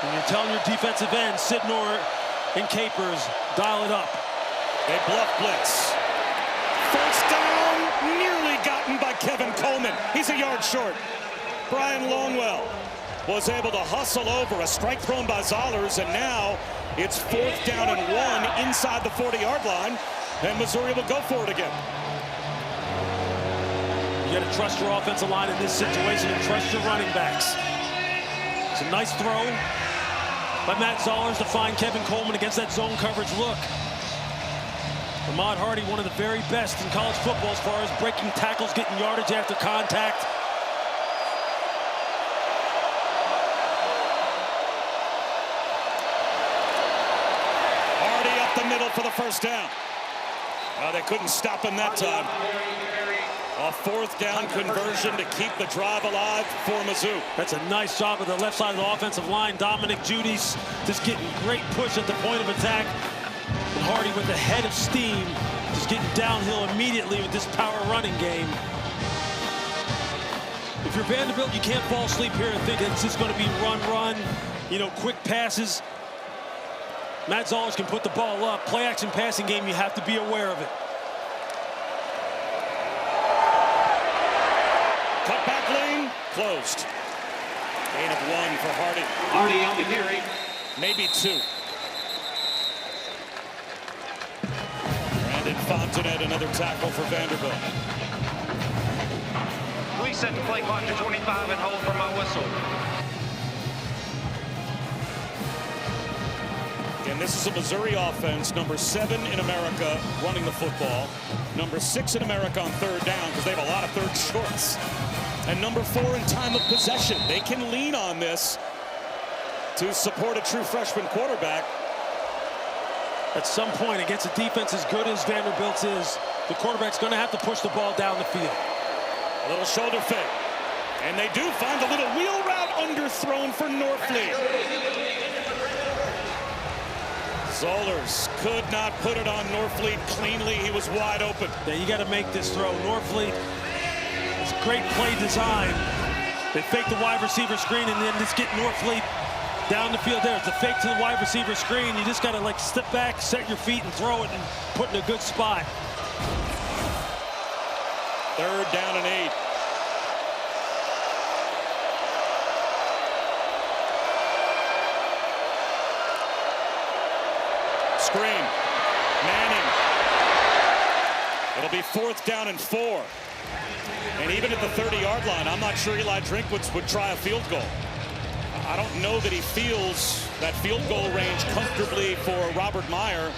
And you're telling your defensive end, Sidnor and Capers, dial it up. They bluff blitz. First down, nearly gotten by Kevin Coleman. He's a yard short. Brian Longwell was able to hustle over a strike thrown by Zollers, and now it's 4th down and 1 inside the 40-yard line, and Missouri will go for it again. You got to trust your offensive line in this situation and trust your running backs. It's a nice throw by Matt Zollers to find Kevin Coleman against that zone coverage look. Ahmad Hardy, one of the very best in college football as far as breaking tackles, getting yardage after contact. Hardy up the middle for the first down. Well, they couldn't stop him that time. A 4th down conversion to keep the drive alive for Mizzou. That's a nice job of the left side of the offensive line. Dominic Judy's just getting great push at the point of attack. And Hardy with the head of steam, just getting downhill immediately with this power running game. If you're Vanderbilt, you can't fall asleep here and think it's just going to be run, you know, quick passes. Matt Zollers can put the ball up. Play action passing game, you have to be aware of it. Cutback lane closed. Gain of 1 for Hardy. Hardy on the carry. Maybe 2. Brandon Fontanet, another tackle for Vanderbilt. Please set the play clock to 25 and hold for my whistle. And this is a Missouri offense, number 7 in America running the football, number 6 in America on 3rd down because they have a lot of 3rd shorts, and number 4 in time of possession. They can lean on this to support a true freshman quarterback. At some point against a defense as good as Vanderbilt's is, the quarterback's going to have to push the ball down the field. A little shoulder fake, and they do find a little wheel route underthrown for Norfleet. Zollers could not put it on Norfleet cleanly. He was wide open. Yeah, you got to make this throw. Norfleet, it's great play design. They fake the wide receiver screen and then just get Norfleet down the field there. It's a fake to the wide receiver screen. You just got to like step back, set your feet and throw it and put in a good spot. 3rd down and 8. Screen. Manning. It'll be 4th down and 4. And even at the 30-yard line, I'm not sure Eli Drinkwitz would try a field goal. I don't know that he feels that field goal range comfortably for Robert Meyer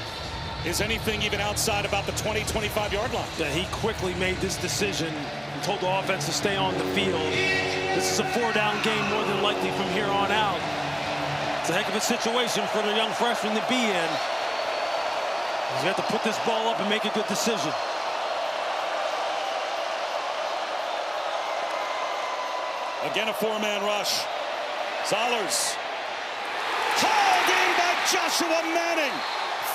is anything even outside about the 20-25-yard line. Yeah, he quickly made this decision and told the offense to stay on the field. This is a 4-down game more than likely from here on out. It's a heck of a situation for the young freshman to be in. He's got to put this ball up and make a good decision. Again, a 4-man rush. Zollers. Hauled in by Joshua Manning.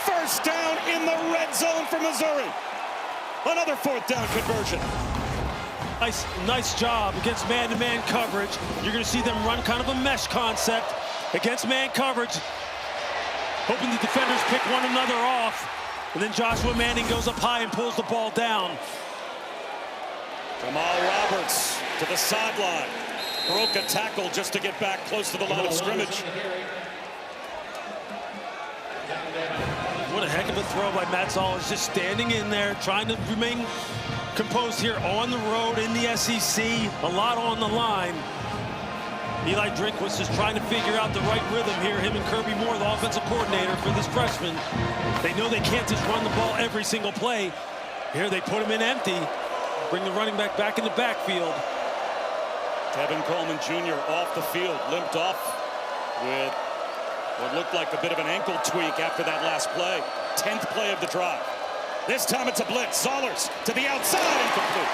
First down in the red zone for Missouri. Another 4th down conversion. Nice job against man-to-man coverage. You're going to see them run kind of a mesh concept against man coverage, hoping the defenders pick one another off. And then Joshua Manning goes up high and pulls the ball down. Jamal Roberts to the sideline. Broke a tackle just to get back close to the line of scrimmage. What a heck of a throw by Matt Zollers, just standing in there, trying to remain composed here on the road in the SEC. A lot on the line. Eli Drinkwitz just trying to figure out the right rhythm here. Him and Kirby Moore, the offensive coordinator for this freshman. They know they can't just run the ball every single play. Here they put him in empty. Bring the running back back in the backfield. Kevin Coleman Jr. off the field, limped off with what looked like a bit of an ankle tweak after that last play. 10th play of the drive. This time it's a blitz. Zollers to the outside, incomplete.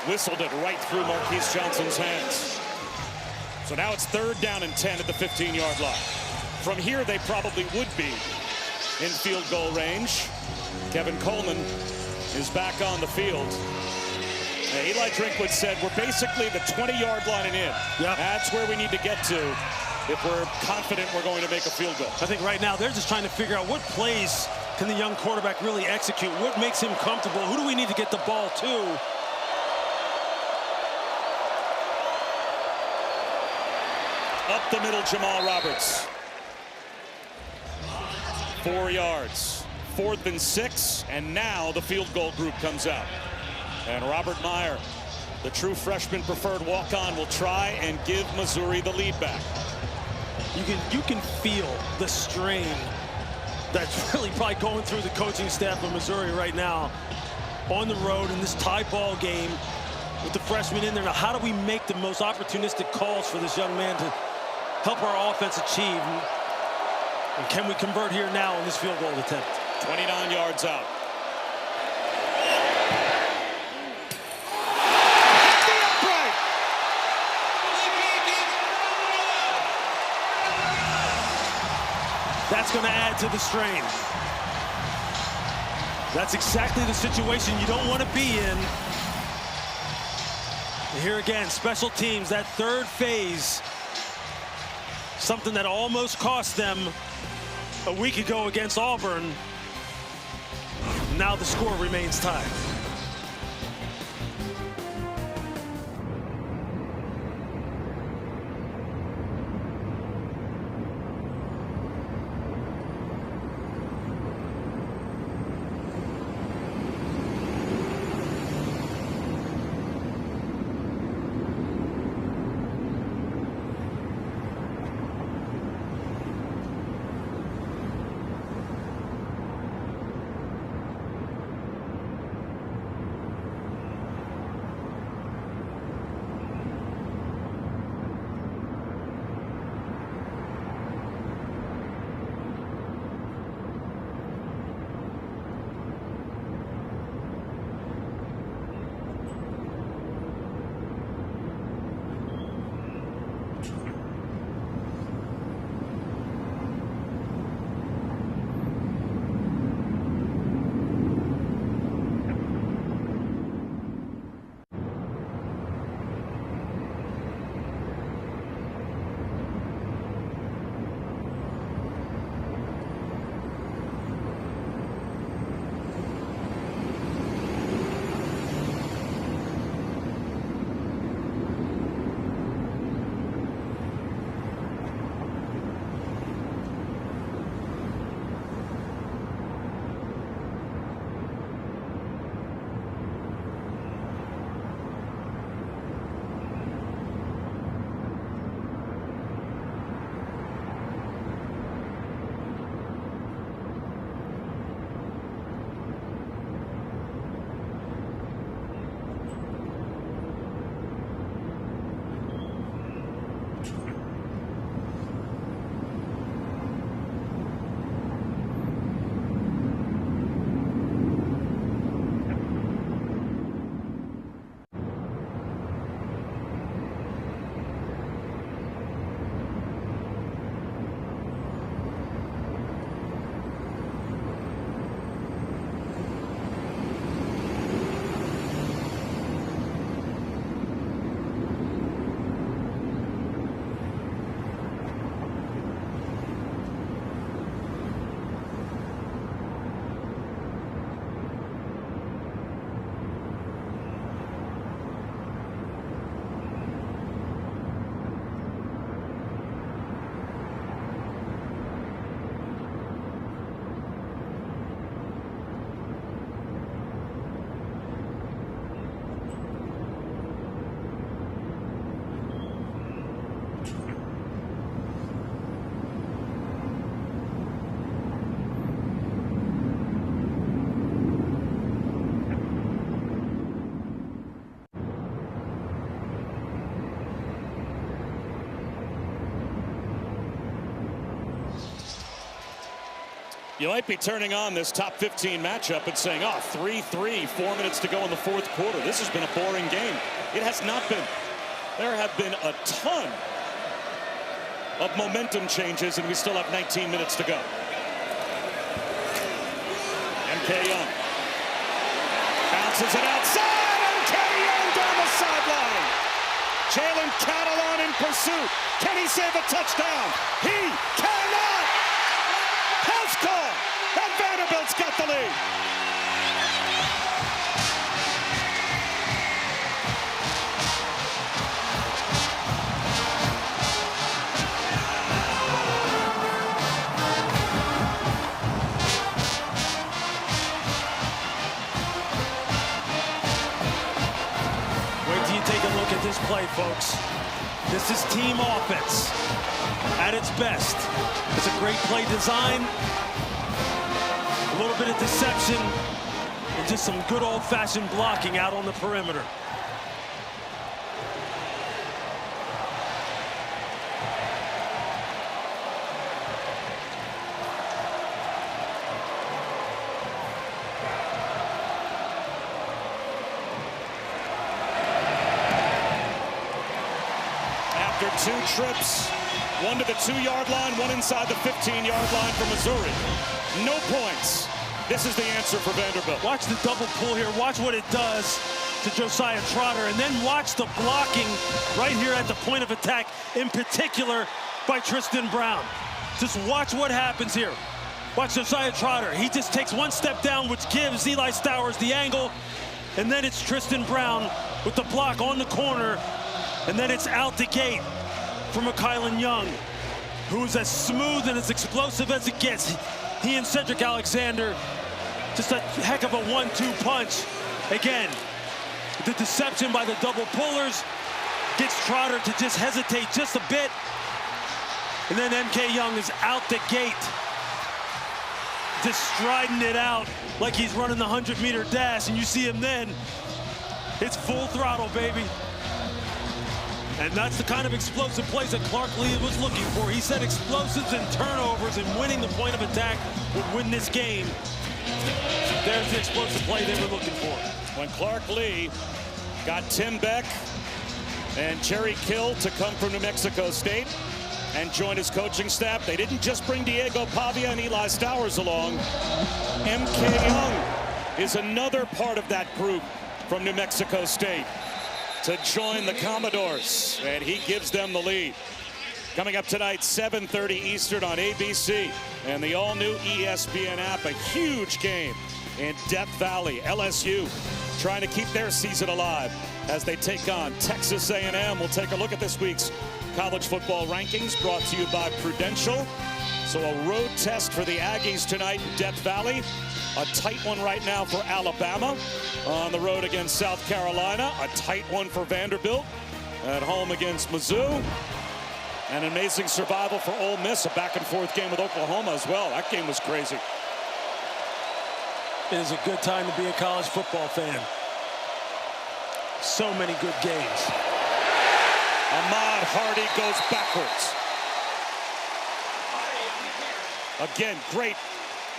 Whistled it right through Marquise Johnson's hands. So now it's 3rd down and 10 at the 15-yard line. From here, they probably would be in field goal range. Kevin Coleman is back on the field. Eli Drinkwood said we're basically the 20-yard line and in. Yep. That's where we need to get to if we're confident we're going to make a field goal. I think right now they're just trying to figure out what plays can the young quarterback really execute. What makes him comfortable? Who do we need to get the ball to? Up the middle, Jamal Roberts. 4 yards. 4th and 6, and now the field goal group comes out. And Robert Meyer, the true freshman preferred walk-on, will try and give Missouri the lead back. You can feel the strain that's really probably going through the coaching staff of Missouri right now on the road in this tie ball game with the freshman in there. Now, how do we make the most opportunistic calls for this young man to help our offense achieve? And can we convert here now on this field goal attempt? 29 yards out. That's going to add to the strain. That's exactly the situation you don't want to be in. And here again, special teams, that 3rd phase, something that almost cost them a week ago against Auburn. Now the score remains tied. You might be turning on this top 15 matchup and saying, oh, 3-3, 4 minutes to go in the fourth quarter. This has been a boring game. It has not been. There have been a ton of momentum changes, and we still have 19 minutes to go. MK Young bounces it outside. MK Young down the sideline. Jalen Catalon in pursuit. Can he save a touchdown? He cannot. House call, and Vanderbilt's got the lead. Wait till you take a look at this play, folks. This is team offense at its best. It's a great play design, a little bit of deception, and just some good old-fashioned blocking out on the perimeter. After 2 trips, one to the 2-yard line, one inside the 15-yard line for Missouri. No points. This is the answer for Vanderbilt. Watch the double pull here. Watch what it does to Josiah Trotter, and then watch the blocking right here at the point of attack, in particular by Tristan Brown. Just watch what happens here. Watch Josiah Trotter. He just takes one step down, which gives Eli Stowers the angle, and then it's Tristan Brown with the block on the corner, and then it's out the gate for Kylan Young, who's as smooth and as explosive as it gets. He and Cedric Alexander, just a heck of a 1-2 punch. Again, the deception by the double pullers gets Trotter to just hesitate just a bit. And then MK Young is out the gate, just striding it out like he's running the 100-meter dash. And you see him then, it's full throttle, baby. And that's the kind of explosive plays that Clark Lee was looking for. He said explosives and turnovers and winning the point of attack would win this game. There's the explosive play they were looking for. When Clark Lee got Tim Beck and Jerry Kill to come from New Mexico State and join his coaching staff, they didn't just bring Diego Pavia and Eli Stowers along. MK Young is another part of that group from New Mexico State to join the Commodores, and he gives them the lead. Coming up tonight, 7:30 Eastern on ABC and the all-new ESPN app. A huge game in Death Valley. LSU trying to keep their season alive as they take on Texas A&M. We'll take a look at this week's college football rankings brought to you by Prudential. So a road test for the Aggies tonight in Death Valley. A tight one right now for Alabama on the road against South Carolina. A tight one for Vanderbilt at home against Mizzou. An amazing survival for Ole Miss. A back-and-forth game with Oklahoma as well. That game was crazy. It is a good time to be a college football fan. So many good games. Ahmad Hardy goes backwards. Again, great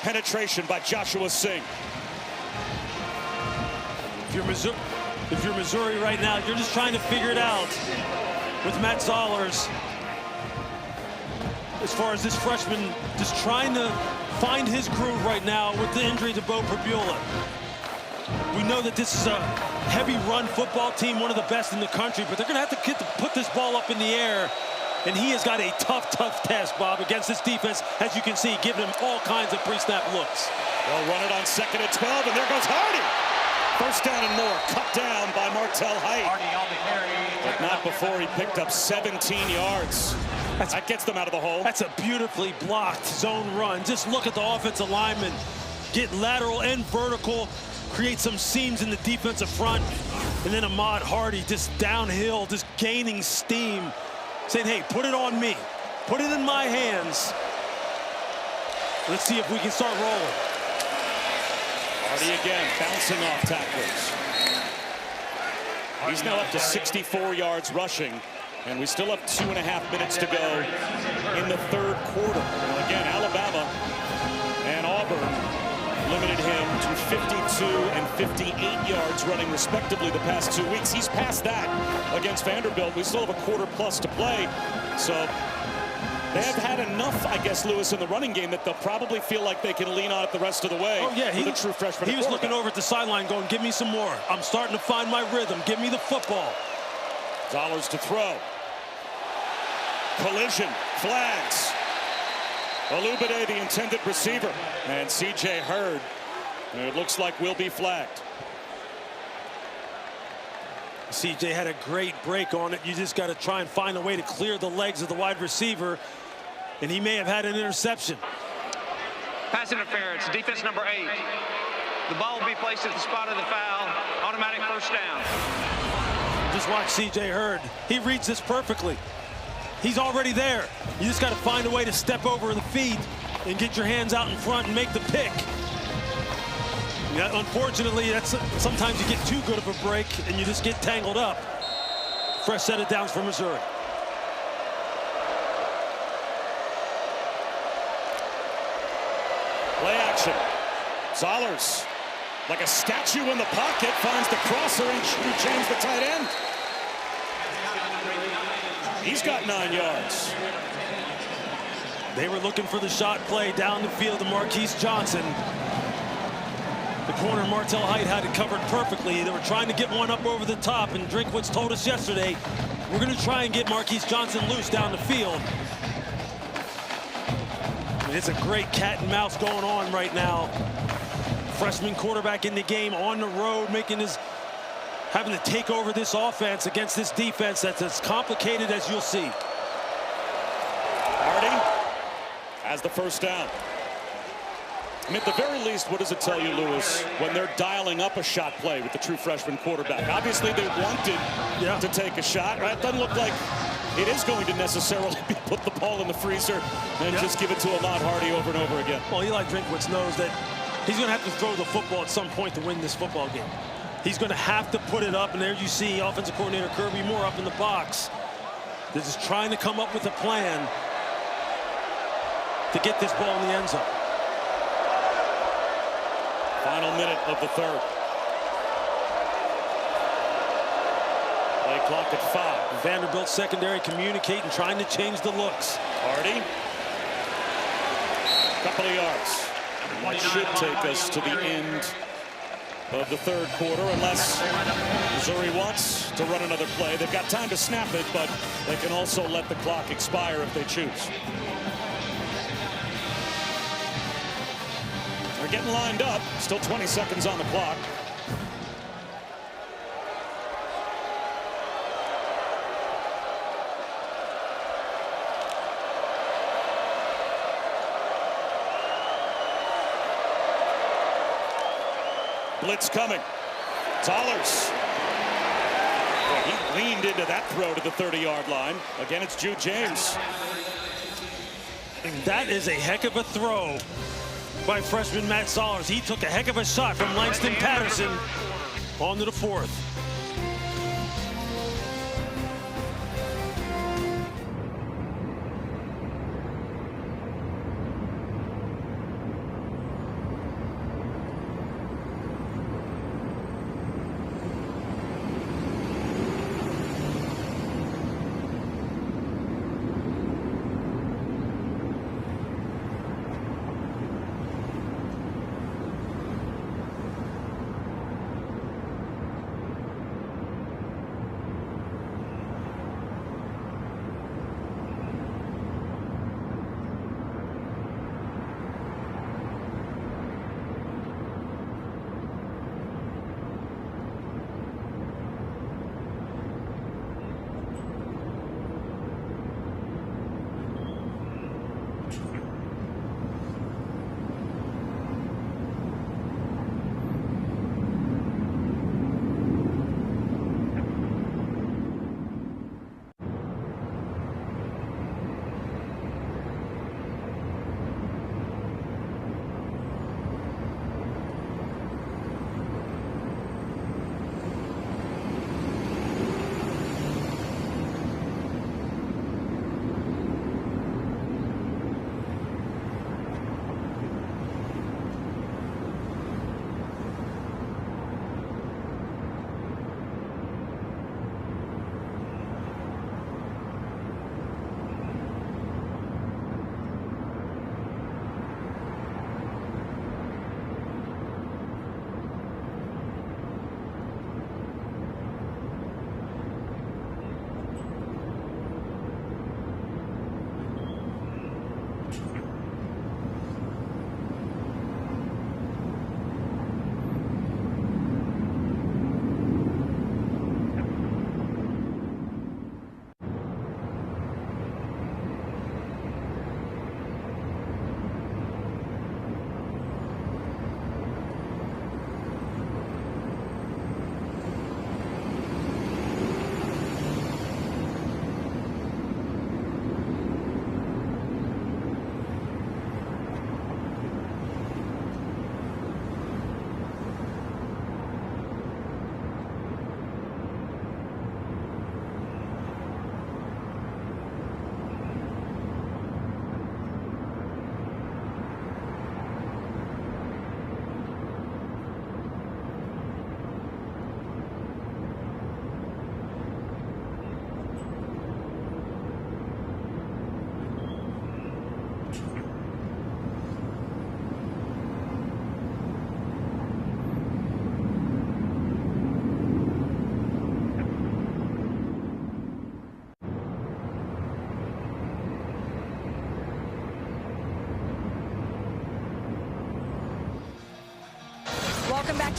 penetration by Joshua Singh. If you're Missouri right now, you're just trying to figure it out with Matt Zollers. As far as this freshman just trying to find his groove right now with the injury to Bo Pribula. We know that this is a heavy run football team, one of the best in the country, but they're going to have to put this ball up in the air. And he has got a tough task, Bob, against this defense, as you can see, giving him all kinds of pre-snap looks. They'll run it on 2nd and 12, and there goes Hardy. First down and more, cut down by Martell Height. But not before he picked up 17 yards. That gets them out of the hole. That's a beautifully blocked zone run. Just look at the offensive lineman. Get lateral and vertical, create some seams in the defensive front. And then Ahmad Hardy just downhill, just gaining steam. Saying, hey, put it on me. Put it in my hands. Let's see if we can start rolling. Hardy again, bouncing off tacklers. He's now up to 64 yards rushing, and we still have 2.5 minutes to go in the third quarter. Well, again, Alabama and all Auburn limited him to 52 and 58 yards running respectively the past 2 weeks. He's past that against Vanderbilt. We still have a quarter plus to play. So they have had enough, I guess, Lewis, in the running game that they'll probably feel like they can lean on it the rest of the way. Oh, yeah, he, a true freshman. He was looking over at the sideline going, give me some more. I'm starting to find my rhythm. Give me the football. Dollars to throw. Collision. Flags. Olubade, the intended receiver. And C.J. Hurd, it looks like, will be flagged. C.J. had a great break on it. You just got to try and find a way to clear the legs of the wide receiver. And he may have had an interception. Pass interference, defense number 8. The ball will be placed at the spot of the foul. Automatic first down. Just watch C.J. Hurd. He reads this perfectly. He's already there. You just got to find a way to step over the feet and get your hands out in front and make the pick. Yeah, unfortunately, sometimes you get too good of a break and you just get tangled up. Fresh set of downs for Missouri. Play action. Zollers, like a statue in the pocket, finds the crosser and changes the tight end. He's got 9 yards. They were looking for the shot play down the field to Marquise Johnson. The corner, Martell Height, had it covered perfectly. They were trying to get one up over the top, and Drinkwitz told us yesterday, we're going to try and get Marquise Johnson loose down the field. And it's a great cat and mouse going on right now. Freshman quarterback in the game, on the road, having to take over this offense against this defense that's as complicated as you'll see. Harding has the first down. I mean, at the very least, what does it tell you, Lewis, when they're dialing up a shot play with the true freshman quarterback? Obviously, they wanted to take a shot, right? It doesn't look like it is going to necessarily be put the ball in the freezer and just give it to Ahmad Hardy over and over again. Well, Eli Drinkwitz knows that he's going to have to throw the football at some point to win this football game. He's going to have to put it up, and there you see offensive coordinator Kirby Moore up in the box. They're just trying to come up with a plan to get this ball in the end zone. Final minute of the third. Play clock at 5. Vanderbilt secondary communicating, trying to change the looks. Hardy. Couple of yards. That should take us to the end of the third quarter, unless Missouri wants to run another play. They've got time to snap it, but they can also let the clock expire if they choose. They're getting lined up. Still 20 seconds on the clock. Blitz coming. Zollers. Well, he leaned into that throw to the 30-yard line. Again, it's Jude James. That is a heck of a throw by freshman Matt Zollers. He took a heck of a shot from Langston Patterson on to the 4th.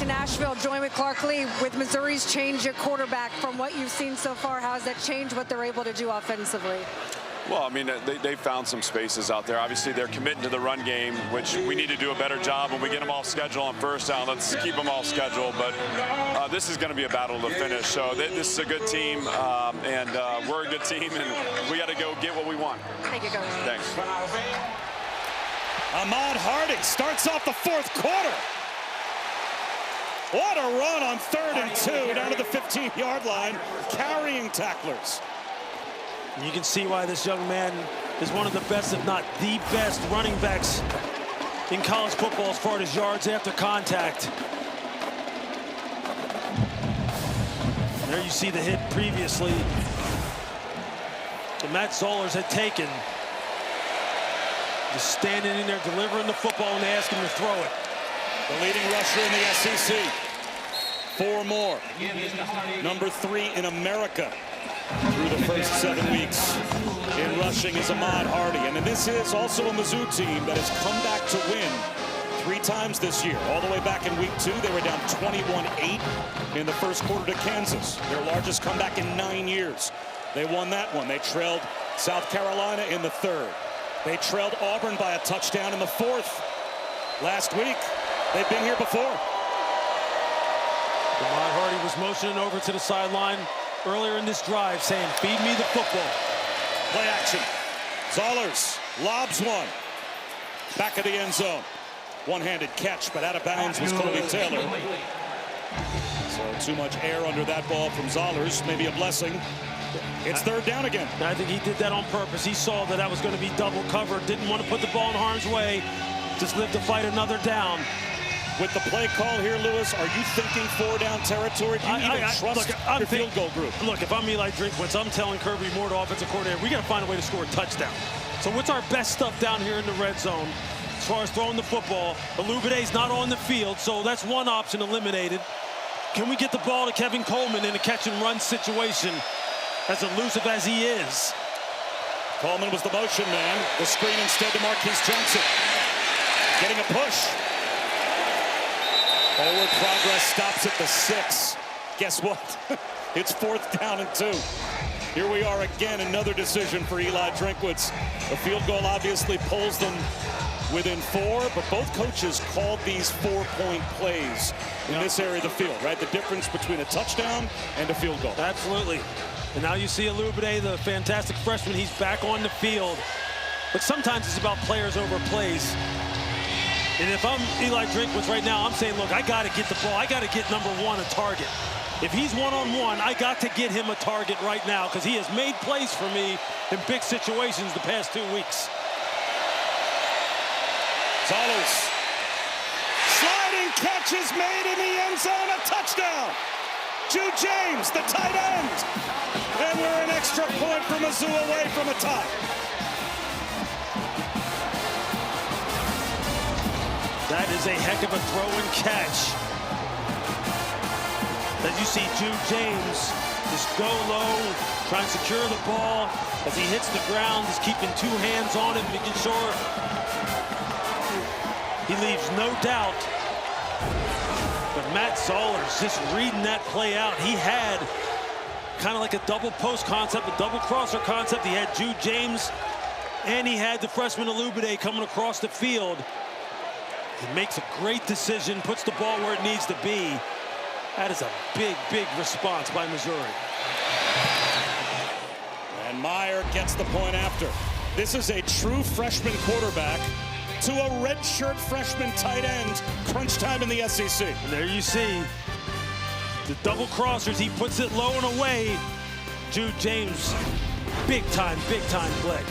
Nashville, joined with Clark Lee. With Missouri's change at quarterback, from what you've seen so far, how has that changed what they're able to do offensively? Well, I mean, they found some spaces out there. Obviously, they're committing to the run game, which we need to do a better job. When we get them off schedule on first down, let's keep them off schedule. But this is going to be a battle to finish. So this is a good team, and we're a good team, and we got to go get what we want. Thank you, Coach. Thanks. Ahmad Hardy starts off the fourth quarter. What a run on 3rd and 2 down to the 15-yard line, carrying tacklers. And you can see why this young man is one of the best, if not the best, running backs in college football as far as yards after contact. And there you see the hit previously that Matt Zollers had taken. Just standing in there delivering the football and they ask him to throw it. The leading rusher in the SEC. 4 more. Number 3 in America through the first 7 weeks in rushing is Ahmad Hardy. And this is also a Mizzou team that has come back to win 3 times this year. All the way back in week 2, they were down 21-8 in the first quarter to Kansas, their largest comeback in 9 years. They won that one. They trailed South Carolina in the 3rd. They trailed Auburn by a touchdown in the 4th. Last week, they've been here before. Ahmad Hardy was motioning over to the sideline earlier in this drive, saying, "Feed me the football." Play action. Zollers lobs one. Back of the end zone. One-handed catch, but out of bounds was Colby Taylor. So too much air under that ball from Zollers. Maybe a blessing. It's 3rd down again. I think he did that on purpose. He saw that that was going to be double covered. Didn't want to put the ball in harm's way. Just lived to fight another down. With the play call here, Lewis, are you thinking 4-down territory? Do you even trust your field goal group? Look, if I'm Eli Drinkwitz, I'm telling Kirby Moore, the offensive coordinator, we got to find a way to score a touchdown. So what's our best stuff down here in the red zone as far as throwing the football? Alubide's not on the field, so that's one option eliminated. Can we get the ball to Kevin Coleman in a catch-and-run situation, as elusive as he is? Coleman was the motion man. The screen instead to Marquise Johnson. Getting a push. Forward progress stops at the 6. Guess what? It's 4th down and 2. Here we are again, another decision for Eli Drinkwitz. The field goal obviously pulls them within 4, but both coaches called these 4-point plays in this area of the field, right? The difference between a touchdown and a field goal. Absolutely. And now you see Alubide, the fantastic freshman, he's back on the field. But sometimes it's about players over plays. And if I'm Eli Drinkwitz right now, I'm saying, look, I got to get the ball. I got to get number 1 a target. If he's one-on-one, I got to get him a target right now because he has made plays for me in big situations the past 2 weeks. Zollers. Sliding catch is made in the end zone, a touchdown. Jude James, the tight end. And we're an extra point for Mizzou away from a tie. That is a heck of a throw and catch. As you see Jude James just go low, try and secure the ball. As he hits the ground, just keeping 2 hands on it, making sure he leaves no doubt. But Matt Zollers just reading that play out. He had kind of like a double post concept, a double crosser concept. He had Jude James and he had the freshman Alubide coming across the field. He makes a great decision, puts the ball where it needs to be. That is a big, big response by Missouri. And Meyer gets the point after. This is a true freshman quarterback to a redshirt freshman tight end. Crunch time in the SEC. And there you see the double crossers. He puts it low and away. Jude James, big time play.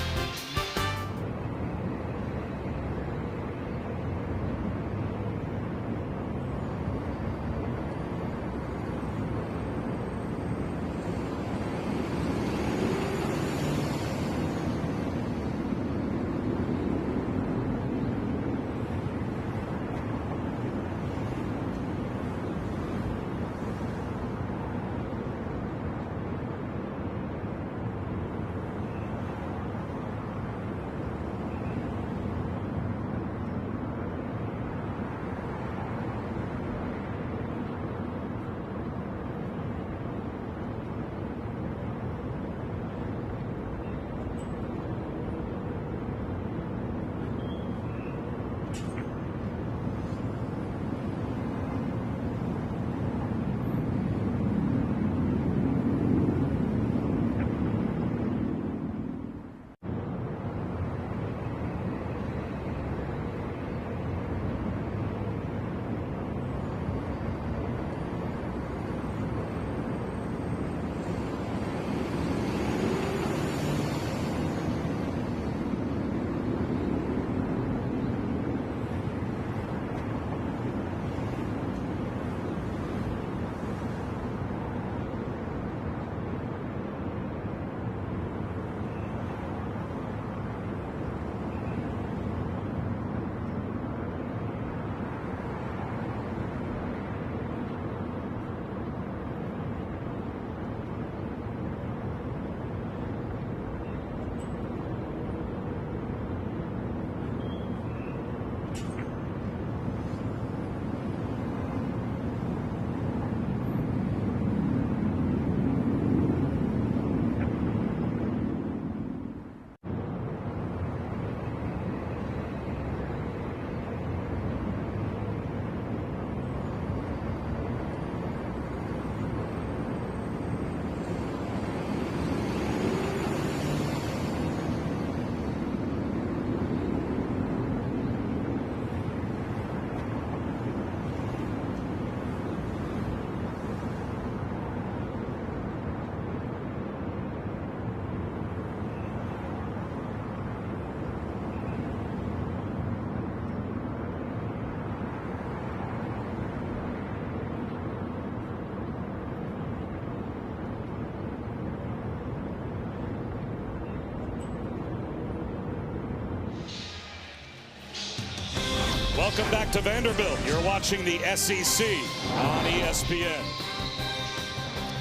Welcome back to Vanderbilt. You're watching the SEC on ESPN.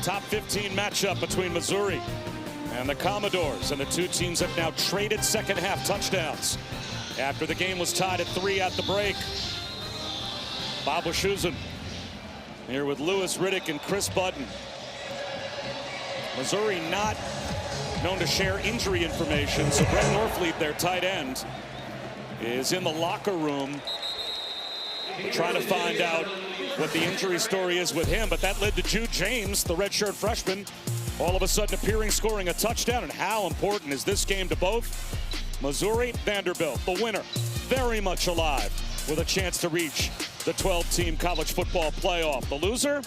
Top 15 matchup between Missouri and the Commodores, and the two teams have now traded second half touchdowns after the game was tied at 3 at the break. Bob Wischusen here with Lewis Riddick and Chris Button. Missouri not known to share injury information, so Brett Norfleet, their tight end, is in the locker room trying to find out what the injury story is with him. But that led to Jude James, the redshirt freshman, all of a sudden appearing, scoring a touchdown. And how important is this game to both? Missouri, Vanderbilt, the winner, very much alive with a chance to reach the 12-team college football playoff. The loser,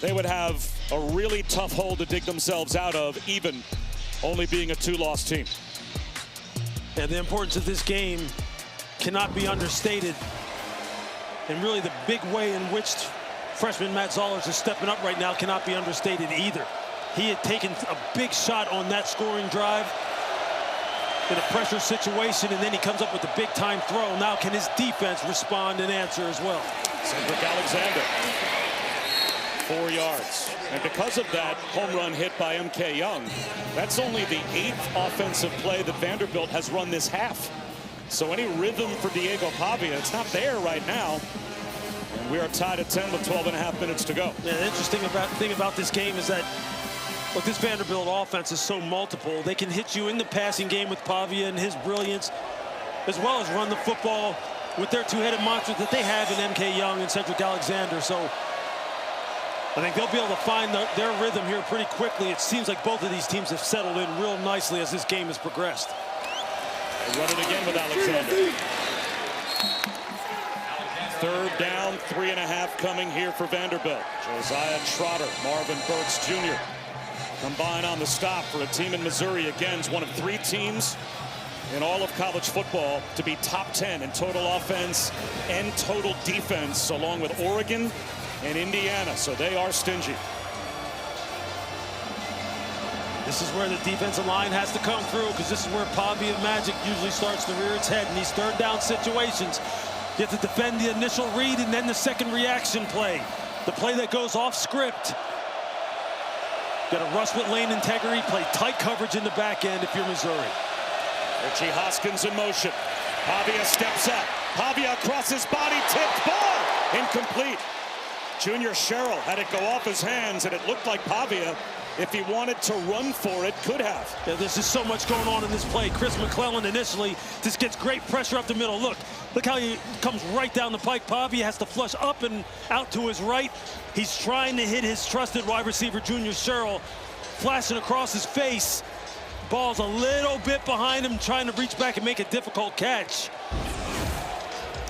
they would have a really tough hole to dig themselves out of, even only being a 2-loss team. And the importance of this game cannot be understated. And really the big way in which freshman Matt Zollers is stepping up right now cannot be understated either. He had taken a big shot on that scoring drive in a pressure situation, and then he comes up with a big-time throw. Now can his defense respond and answer as well? Cedric Alexander, 4 yards. And because of that home run hit by M.K. Young, that's only the 8th offensive play that Vanderbilt has run this half. So any rhythm for Diego Pavia, it's not there right now. And we are tied at 10 with 12.5 minutes to go. Yeah, the interesting thing about this game is that, look, this Vanderbilt offense is so multiple. They can hit you in the passing game with Pavia and his brilliance, as well as run the football with their two-headed monsters that they have in M.K. Young and Cedric Alexander. So I think they'll be able to find their rhythm here pretty quickly. It seems like both of these teams have settled in real nicely as this game has progressed. They run it again with Alexander. 3rd down, 3.5 coming here for Vanderbilt. Josiah Trotter, Marvin Burks Jr. combine on the stop for a team in Missouri. Again, is one of 3 teams in all of college football to be top 10 in total offense and total defense, along with Oregon and Indiana. So they are stingy. This is where the defensive line has to come through, because this is where Pavia magic usually starts to rear its head in these 3rd down situations. You have to defend the initial read and then the second reaction play, the play that goes off script. Got to rush with lane integrity, play tight coverage in the back end if you're Missouri. Richie Hoskins in motion. Pavia steps up. Pavia across his body, tipped, ball incomplete. Junior Sherrill had it go off his hands, and it looked like Pavia, if he wanted to run for it, could have. Yeah, there's just so much going on in this play. Chris McClellan initially just gets great pressure up the middle. Look how he comes right down the pike. Pavia has to flush up and out to his right. He's trying to hit his trusted wide receiver, Junior Sherrill, flashing across his face. Ball's a little bit behind him, trying to reach back and make a difficult catch.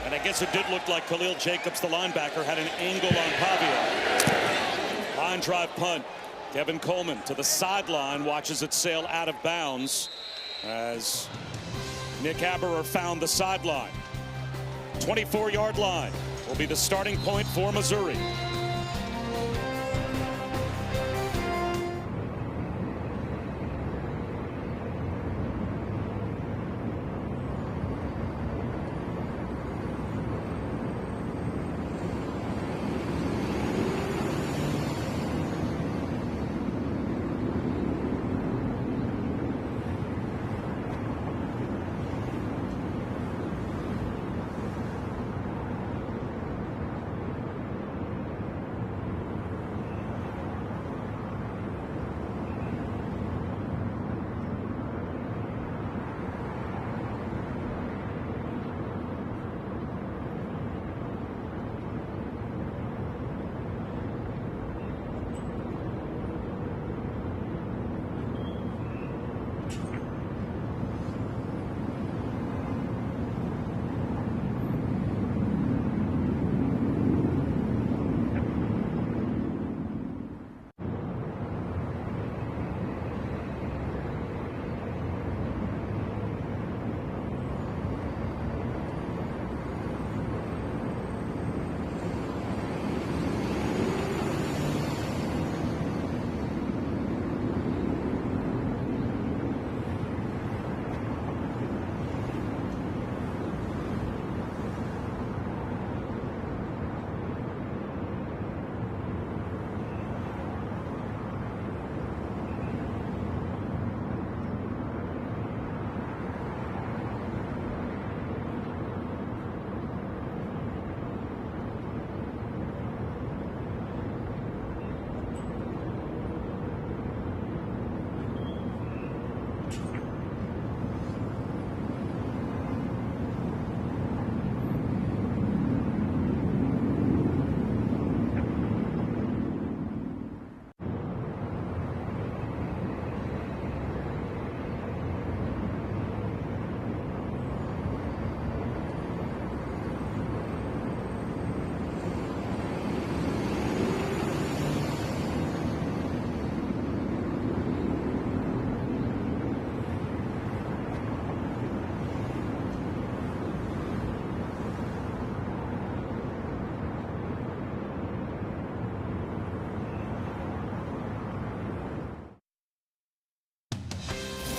And I guess it did look like Khalil Jacobs, the linebacker, had an angle on Pavia. Line drive punt. Kevin Coleman to the sideline, watches it sail out of bounds as Nick Haberer found the sideline. 24-yard line will be the starting point for Missouri.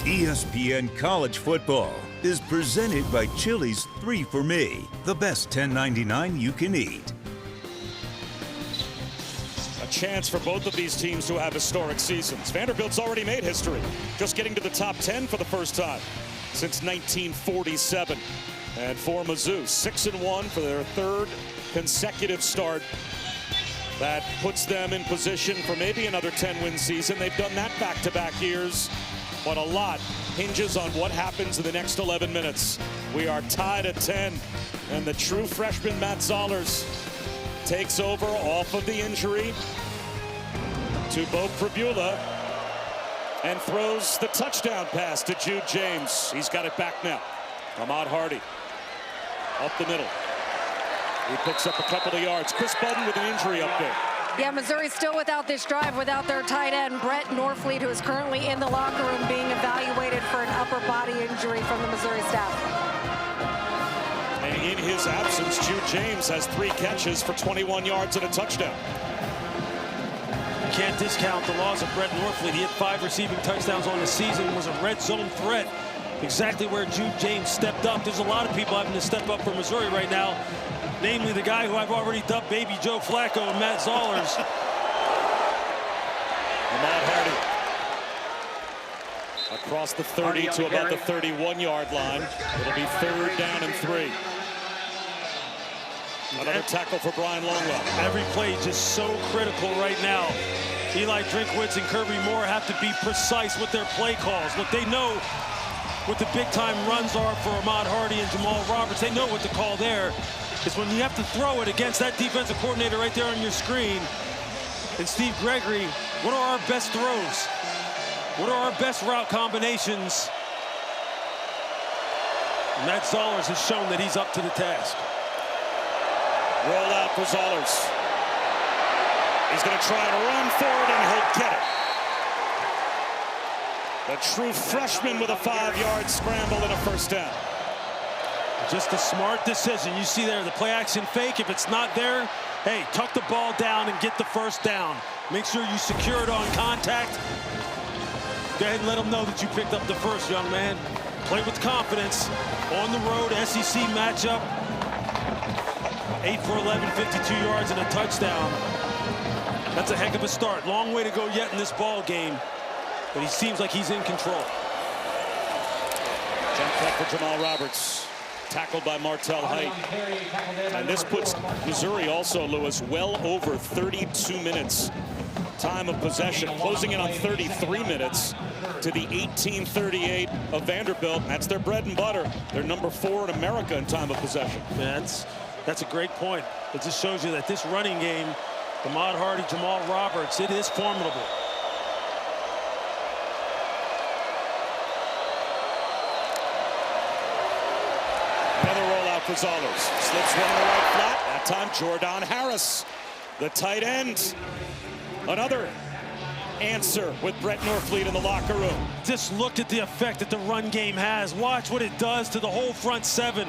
ESPN College Football is presented by Chili's 3 for Me, the best $10.99 you can eat. A chance for both of these teams to have historic seasons. Vanderbilt's already made history, just getting to the top 10 for the first time since 1947. And for Mizzou, 6-1 for their third consecutive start. That puts them in position for maybe another 10-win season. They've done that back-to-back years, but a lot hinges on what happens in the next 11 minutes. We are tied at 10, and the true freshman Matt Zollers takes over off of the injury to Bo Pribula and throws the touchdown pass to Jude James. He's got it back now. Ahmad Hardy up the middle. He picks up a couple of yards. Chris Budden with an injury up there. Yeah, Missouri's still without this drive, without their tight end, Brett Norfleet, who is currently in the locker room being evaluated for an upper body injury from the Missouri staff. And in his absence, Jude James has 3 catches for 21 yards and a touchdown. You can't discount the loss of Brett Norfleet. He had 5 receiving touchdowns on the season, was a red zone threat. Exactly where Jude James stepped up. There's a lot of people having to step up for Missouri right now, namely the guy who I've already dubbed Baby Joe Flacco, and Matt Zollers. Ahmad Hardy across the 30 to about the 31-yard line. It'll be 3rd down and 3. Another tackle for Brian Longwell. Every play just so critical right now. Eli Drinkwitz and Kirby Moore have to be precise with their play calls. Look, they know what the big-time runs are for Ahmad Hardy and Jamal Roberts. They know what to call there. It's when you have to throw it against that defensive coordinator right there on your screen. And Steve Gregory, what are our best throws? What are our best route combinations? And Matt Zollers has shown that he's up to the task. Roll out for Zollers. He's going to try to run forward, and he'll get it. The true freshman with a 5-yard scramble and a first down. Just a smart decision. You see there the play action fake. If it's not there, hey, tuck the ball down and get the first down. Make sure you secure it on contact. Go ahead and let them know that you picked up the first, young man. Play with confidence. On the road, SEC matchup. 8 for 11, 52 yards and a touchdown. That's a heck of a start. Long way to go yet in this ball game, but he seems like he's in control. Jump cut for Jamal Roberts. Tackled by Martell Height. And this puts Missouri also, Lewis, well over 32 minutes time of possession, closing in on 33 minutes to the 18:38 of Vanderbilt. That's their bread and butter. They're number 4 in America in time of possession. Yeah, that's a great point. It just shows you that this running game, Ahmad Hardy, Jamal Roberts, it is formidable. Another rollout for Zollers. Slips one in the right flat. That time, Jordan Harris, the tight end. Another answer with Brett Norfleet in the locker room. Just look at the effect that the run game has. Watch what it does to the whole front 7.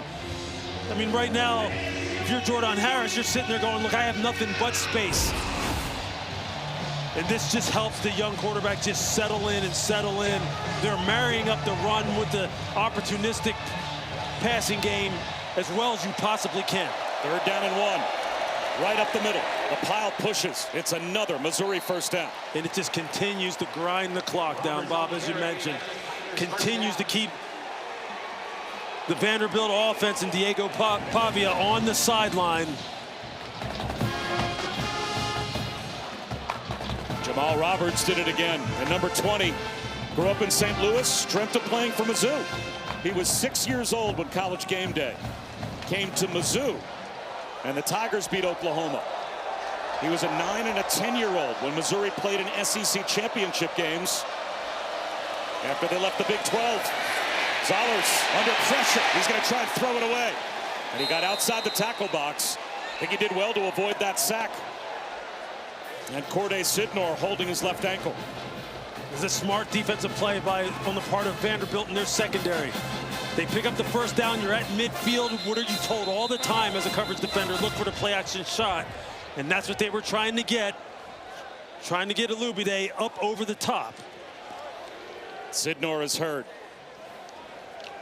I mean, right now, if you're Jordan Harris, you're sitting there going, look, I have nothing but space. And this just helps the young quarterback just settle in and settle in. They're marrying up the run with the opportunistic passing game as well as you possibly can. 3rd down and 1. Right up the middle. The pile pushes. It's another Missouri first down. And it just continues to grind the clock down, Bob, as you mentioned. Continues to keep the Vanderbilt offense and Diego Pavia on the sideline. Jamal Roberts did it again. And number 20 grew up in St. Louis, dreamt of playing for Mizzou. He was 6 years old when College Game Day came to Mizzou, and the Tigers beat Oklahoma. He was a 9- and a 10-year-old when Missouri played in SEC championship games after they left the Big 12. Zollers under pressure. He's going to try and throw it away. And he got outside the tackle box. I think he did well to avoid that sack. And Corday Sidnor holding his left ankle. It's a smart defensive play on the part of Vanderbilt in their secondary. They pick up the first down. You're at midfield. What are you told all the time as a coverage defender? Look for the play action shot. And that's what they were trying to get. Trying to get Alubide up over the top. Sidnor is hurt.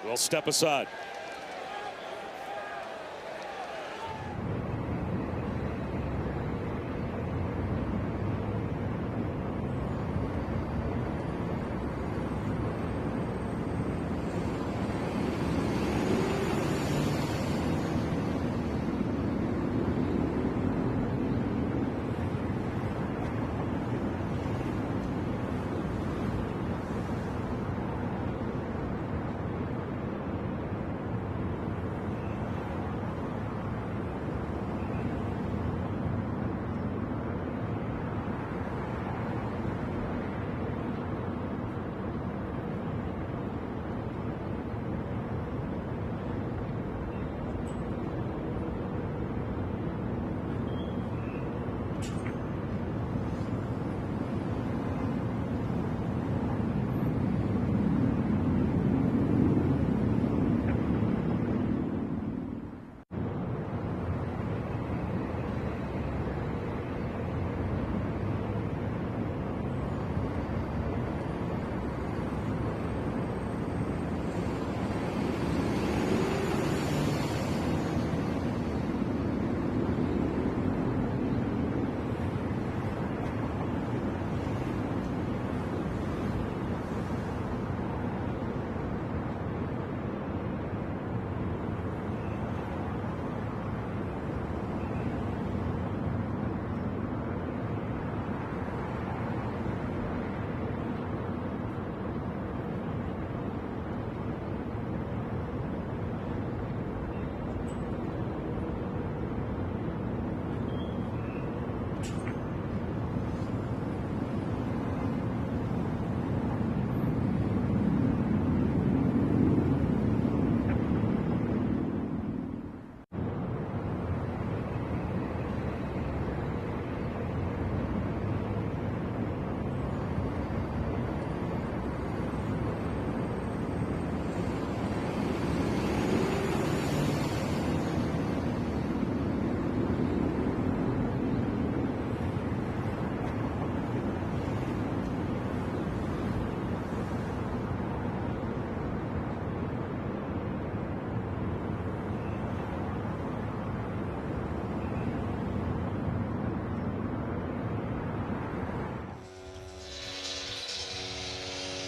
We'll step aside.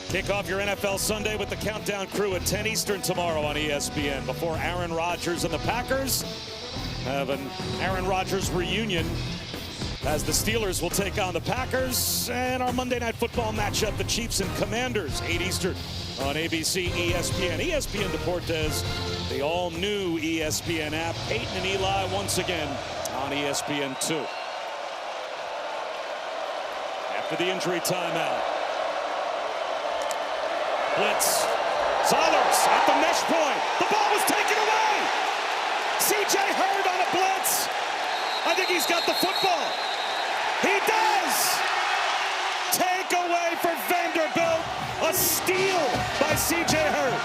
Kick off your NFL Sunday with the Countdown Crew at 10 Eastern tomorrow on ESPN before Aaron Rodgers and the Packers have an Aaron Rodgers reunion as the Steelers will take on the Packers, and our Monday Night Football matchup, the Chiefs and Commanders, 8 Eastern on ABC, ESPN. ESPN Deportes, the all-new ESPN app. Peyton and Eli once again on ESPN2. After the injury timeout. Blitz. Zollers at the mesh point. The ball was taken away. C.J. Hurd on a blitz. I think he's got the football. He does. Take away for Vanderbilt. A steal by C.J. Hurd.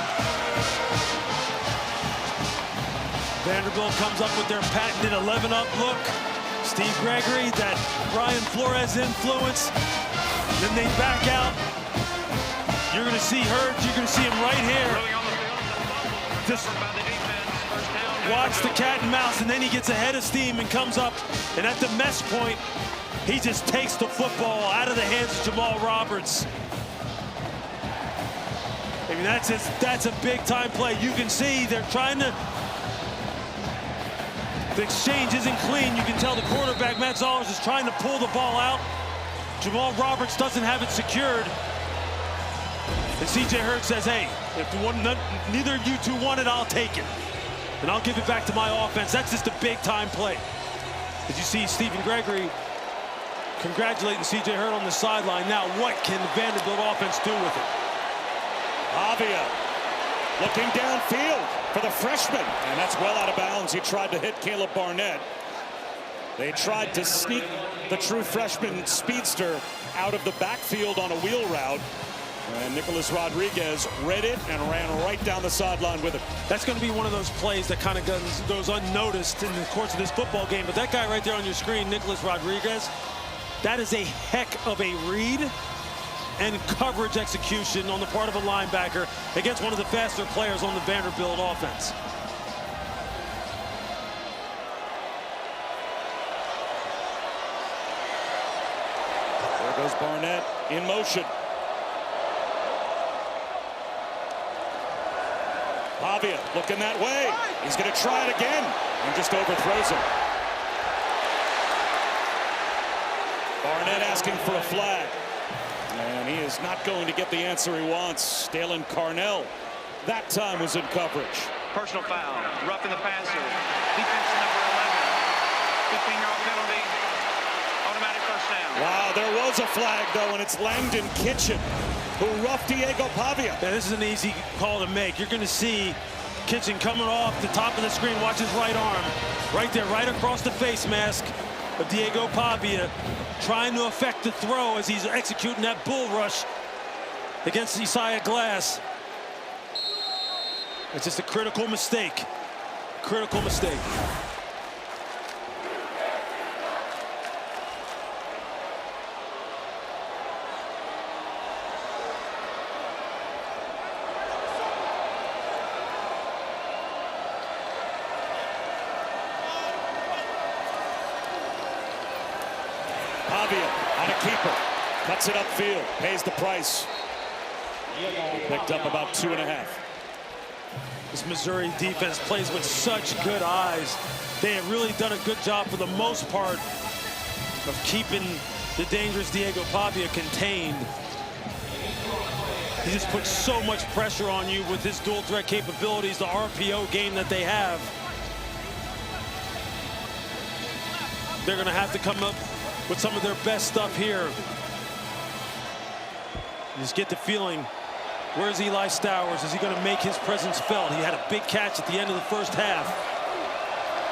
Vanderbilt comes up with their patented 11-up look. Steve Gregory, that Brian Flores influence. Then they back out. You're going to see Hurd. You're going to see him right here. Just watch the cat and mouse, and then he gets ahead of steam and comes up. And at the mesh point, he just takes the football out of the hands of Jamal Roberts. I mean, that's a big-time play. You can see they're trying to. The exchange isn't clean. You can tell the quarterback, Matt Zollers, is trying to pull the ball out. Jamal Roberts doesn't have it secured. And C.J. Hurd says, hey, if neither of you two want it, I'll take it. And I'll give it back to my offense. That's just a big-time play. As you see Stephen Gregory congratulating C.J. Hurd on the sideline. Now, what can the Vanderbilt offense do with it? Avia looking downfield for the freshman. And that's well out of bounds. He tried to hit Caleb Barnett. They tried to sneak the true freshman speedster out of the backfield on a wheel route. And Nicholas Rodriguez read it and ran right down the sideline with it. That's going to be one of those plays that kind of goes unnoticed in the course of this football game. But that guy right there on your screen, Nicholas Rodriguez, that is a heck of a read. and coverage execution on the part of a linebacker against one of the faster players on the Vanderbilt offense. There goes Barnett in motion. Pavia looking that way. He's going to try it again and just overthrows him. Barnett asking for a flag. And he is not going to get the answer he wants. Dalen Carnell that time was in coverage. Personal foul, roughing the passer. Defense number 11. 15-yard penalty. Automatic first down. Wow, there was a flag, though, and it's Langdon Kitchen who roughed Diego Pavia. Yeah, this is an easy call to make. You're going to see Kitchen coming off the top of the screen. Watch his right arm. Right there, right across the face mask of Diego Pavia, trying to affect the throw as he's executing that bull rush against Isaiah Glass. It's just a critical mistake. Critical mistake. Pavia on a keeper. Cuts it upfield. Pays the price. Picked up about 2.5. This Missouri defense plays with such good eyes. They have really done a good job for the most part of keeping the dangerous Diego Pavia contained. He just puts so much pressure on you with his dual threat capabilities, the RPO game that they have. They're going to have to come up with some of their best stuff here. You just get the feeling, where's Eli Stowers? Is he going to make his presence felt? He had a big catch at the end of the first half.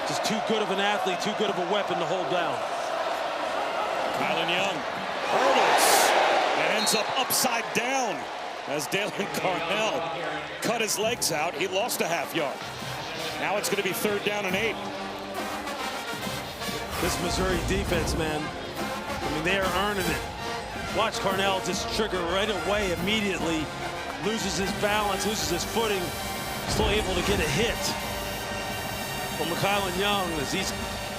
Just too good of an athlete, too good of a weapon to hold down. Kylan Young hurdles and ends up upside down as Dalen Carnell cut his legs out. He lost a half yard. Now it's going to be 3rd down and 8. This Missouri defense, man, I mean, they are earning it. Watch Carnell just trigger right away immediately. Loses his balance, loses his footing. Still able to get a hit. Well, Kylan Young, as he's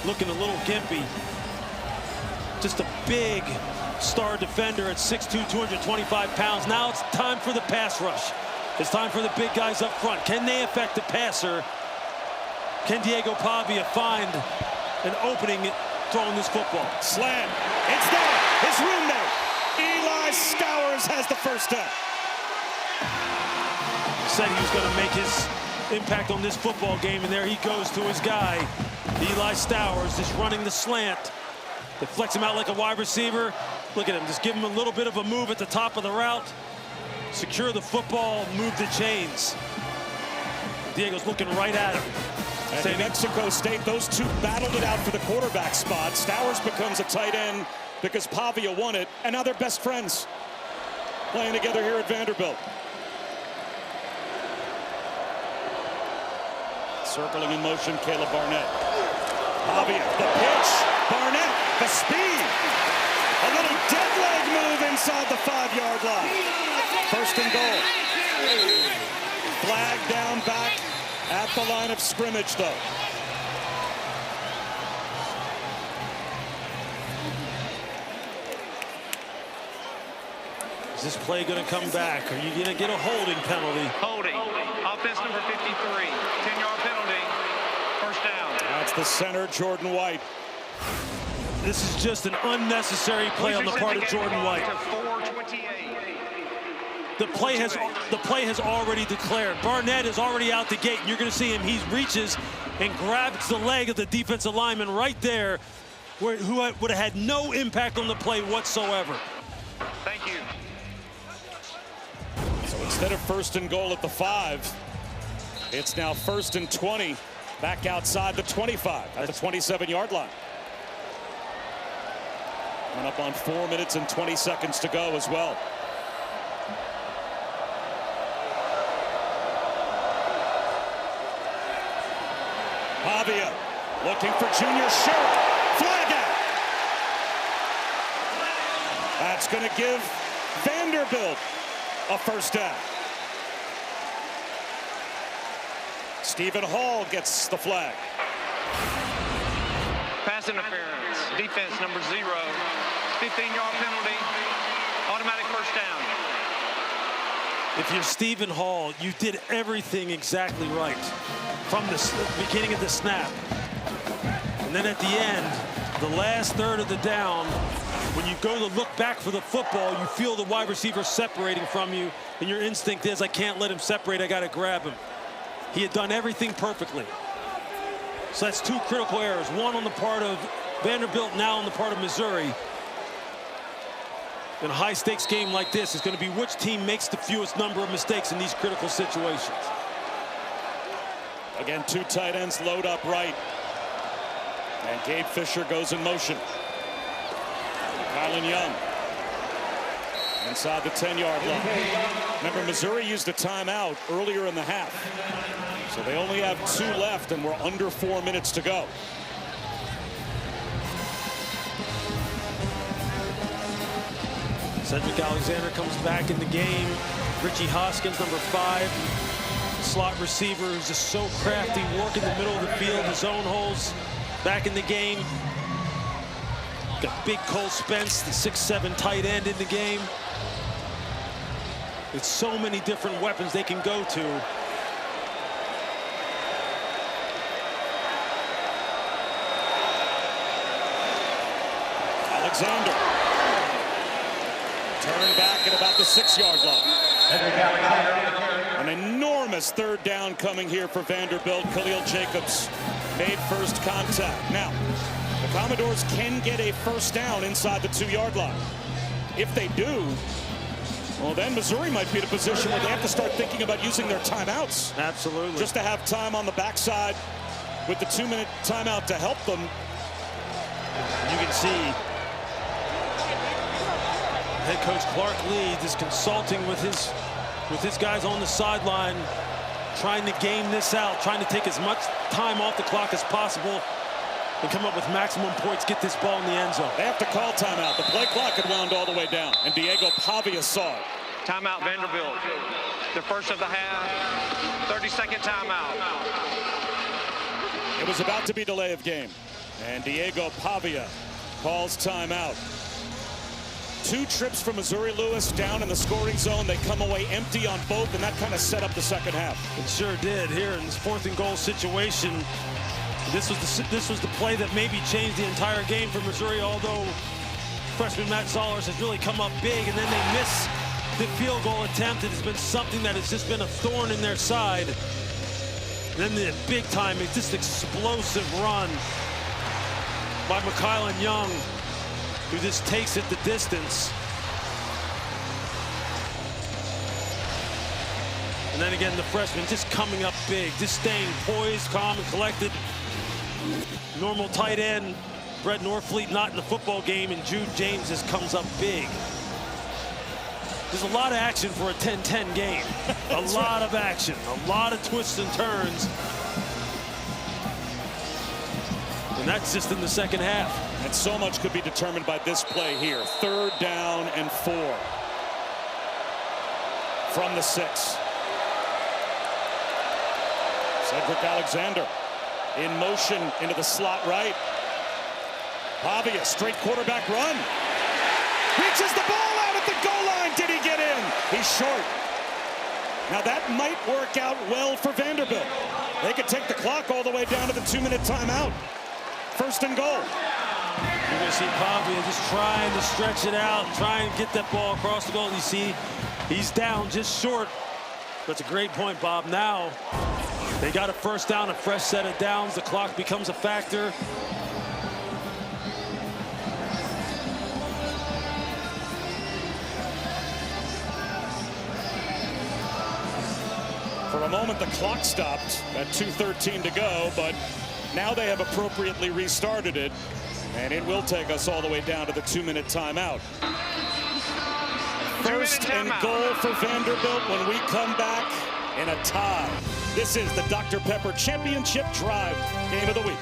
looking a little gimpy. Just a big star defender at 6'2", 225 pounds. Now it's time for the pass rush. It's time for the big guys up front. Can they affect the passer? Can Diego Pavia find an opening throwing this football? Slam. It's there. His room there. Eli Stowers has the first down. Said he was going to make his impact on this football game, and there he goes to his guy. Eli Stowers just running the slant. They flex him out like a wide receiver. Look at him, just give him a little bit of a move at the top of the route. Secure the football, move the chains. Diego's looking right at him. And in Mexico State, those two battled it out for the quarterback spot. Stowers becomes a tight end because Pavia won it, and now they're best friends playing together here at Vanderbilt. Circling in motion, Caleb Barnett. Pavia, the pitch. Barnett, the speed. A little dead leg move inside the 5-yard line. 1st and goal. Flag down back at the line of scrimmage, though. Is this play going to come back? Are you going to get a holding penalty? Holding. Offense number 53. 10-yard penalty. First down. That's the center, Jordan White. This is just an unnecessary play on the part of Jordan White. The play has already declared. Barnett is already out the gate, and you're going to see him. He reaches and grabs the leg of the defensive lineman right there, who would have had no impact on the play whatsoever. Thank you. So instead of 1st and goal at the 5, it's now 1st and 20, back outside the 25 at the 27-yard line. And up on 4 minutes and 20 seconds to go as well. Pavia looking for Junior Sherrill. Flag out. That's going to give Vanderbilt a first down. Stephen Hall gets the flag. Pass interference. Defense number 0. 15-yard penalty. Automatic first down. If you're Stephen Hall, you did everything exactly right from the beginning of the snap. And then at the end, the last third of the down, when you go to look back for the football, you feel the wide receiver separating from you, and your instinct is, I can't let him separate, I got to grab him. He had done everything perfectly. So that's 2 critical errors, one on the part of Vanderbilt, now on the part of Missouri. In a high-stakes game like this, it's going to be which team makes the fewest number of mistakes in these critical situations. Again, 2 tight ends load up right. And Gabe Fisher goes in motion. Kylan Young inside the 10-yard line. Remember, Missouri used a timeout earlier in the half. So they only have 2 left, and we're under 4 minutes to go. Cedric Alexander comes back in the game. Richie Hoskins, number 5, slot receiver, who's just so crafty, working the middle of the field, his own holes, back in the game. Got big Cole Spence, the 6'7" tight end in the game. It's so many different weapons they can go to. Alexander turning back at about the 6-yard line. An enormous third down coming here for Vanderbilt. Khalil Jacobs made first contact. Now, the Commodores can get a first down inside the 2-yard line. If they do, well, then Missouri might be in a position where they have to start thinking about using their timeouts. Absolutely. Just to have time on the backside with the 2-minute timeout to help them. You can see head coach Clark Lee is consulting with his guys on the sideline, trying to game this out, trying to take as much time off the clock as possible and come up with maximum points, get this ball in the end zone. They have to call timeout. The play clock had wound all the way down, and Diego Pavia saw it. Timeout Vanderbilt. The first of the half. 30-second timeout. It was about to be delay of game, and Diego Pavia calls timeout. 2 trips for Missouri Lewis down in the scoring zone. They come away empty on both, and that kind of set up the second half. It sure did. Here in this 4th and goal situation, this was the play that maybe changed the entire game for Missouri, although freshman Matt Zollers has really come up big, and then they miss the field goal attempt. It has been something that has just been a thorn in their side. And then the big time, just explosive run by Kylan Young, who just takes it the distance. And then again, the freshman just coming up big, just staying poised, calm, and collected. Normal tight end, Brett Norfleet not in the football game, and Jude James just comes up big. There's a lot of action for a 10-10 game. A lot of action, a lot of twists and turns. And that's just in the second half. And so much could be determined by this play here. 3rd down and 4. From the 6. Cedric Alexander in motion into the slot right. Pavia, straight quarterback run. Reaches the ball out at the goal line. Did he get in? He's short. Now that might work out well for Vanderbilt. They could take the clock all the way down to the 2-minute timeout. 1st and goal. You're going to see Pavia just trying to stretch it out, trying to get that ball across the goal. You see, he's down just short. That's a great point, Bob. Now, they got a first down, a fresh set of downs. The clock becomes a factor. For a moment, the clock stopped at 2:13 to go, but now they have appropriately restarted it, and it will take us all the way down to the 2-minute timeout. 1st and goal for Vanderbilt when we come back in a tie. This is the Dr. Pepper Championship Drive Game of the Week.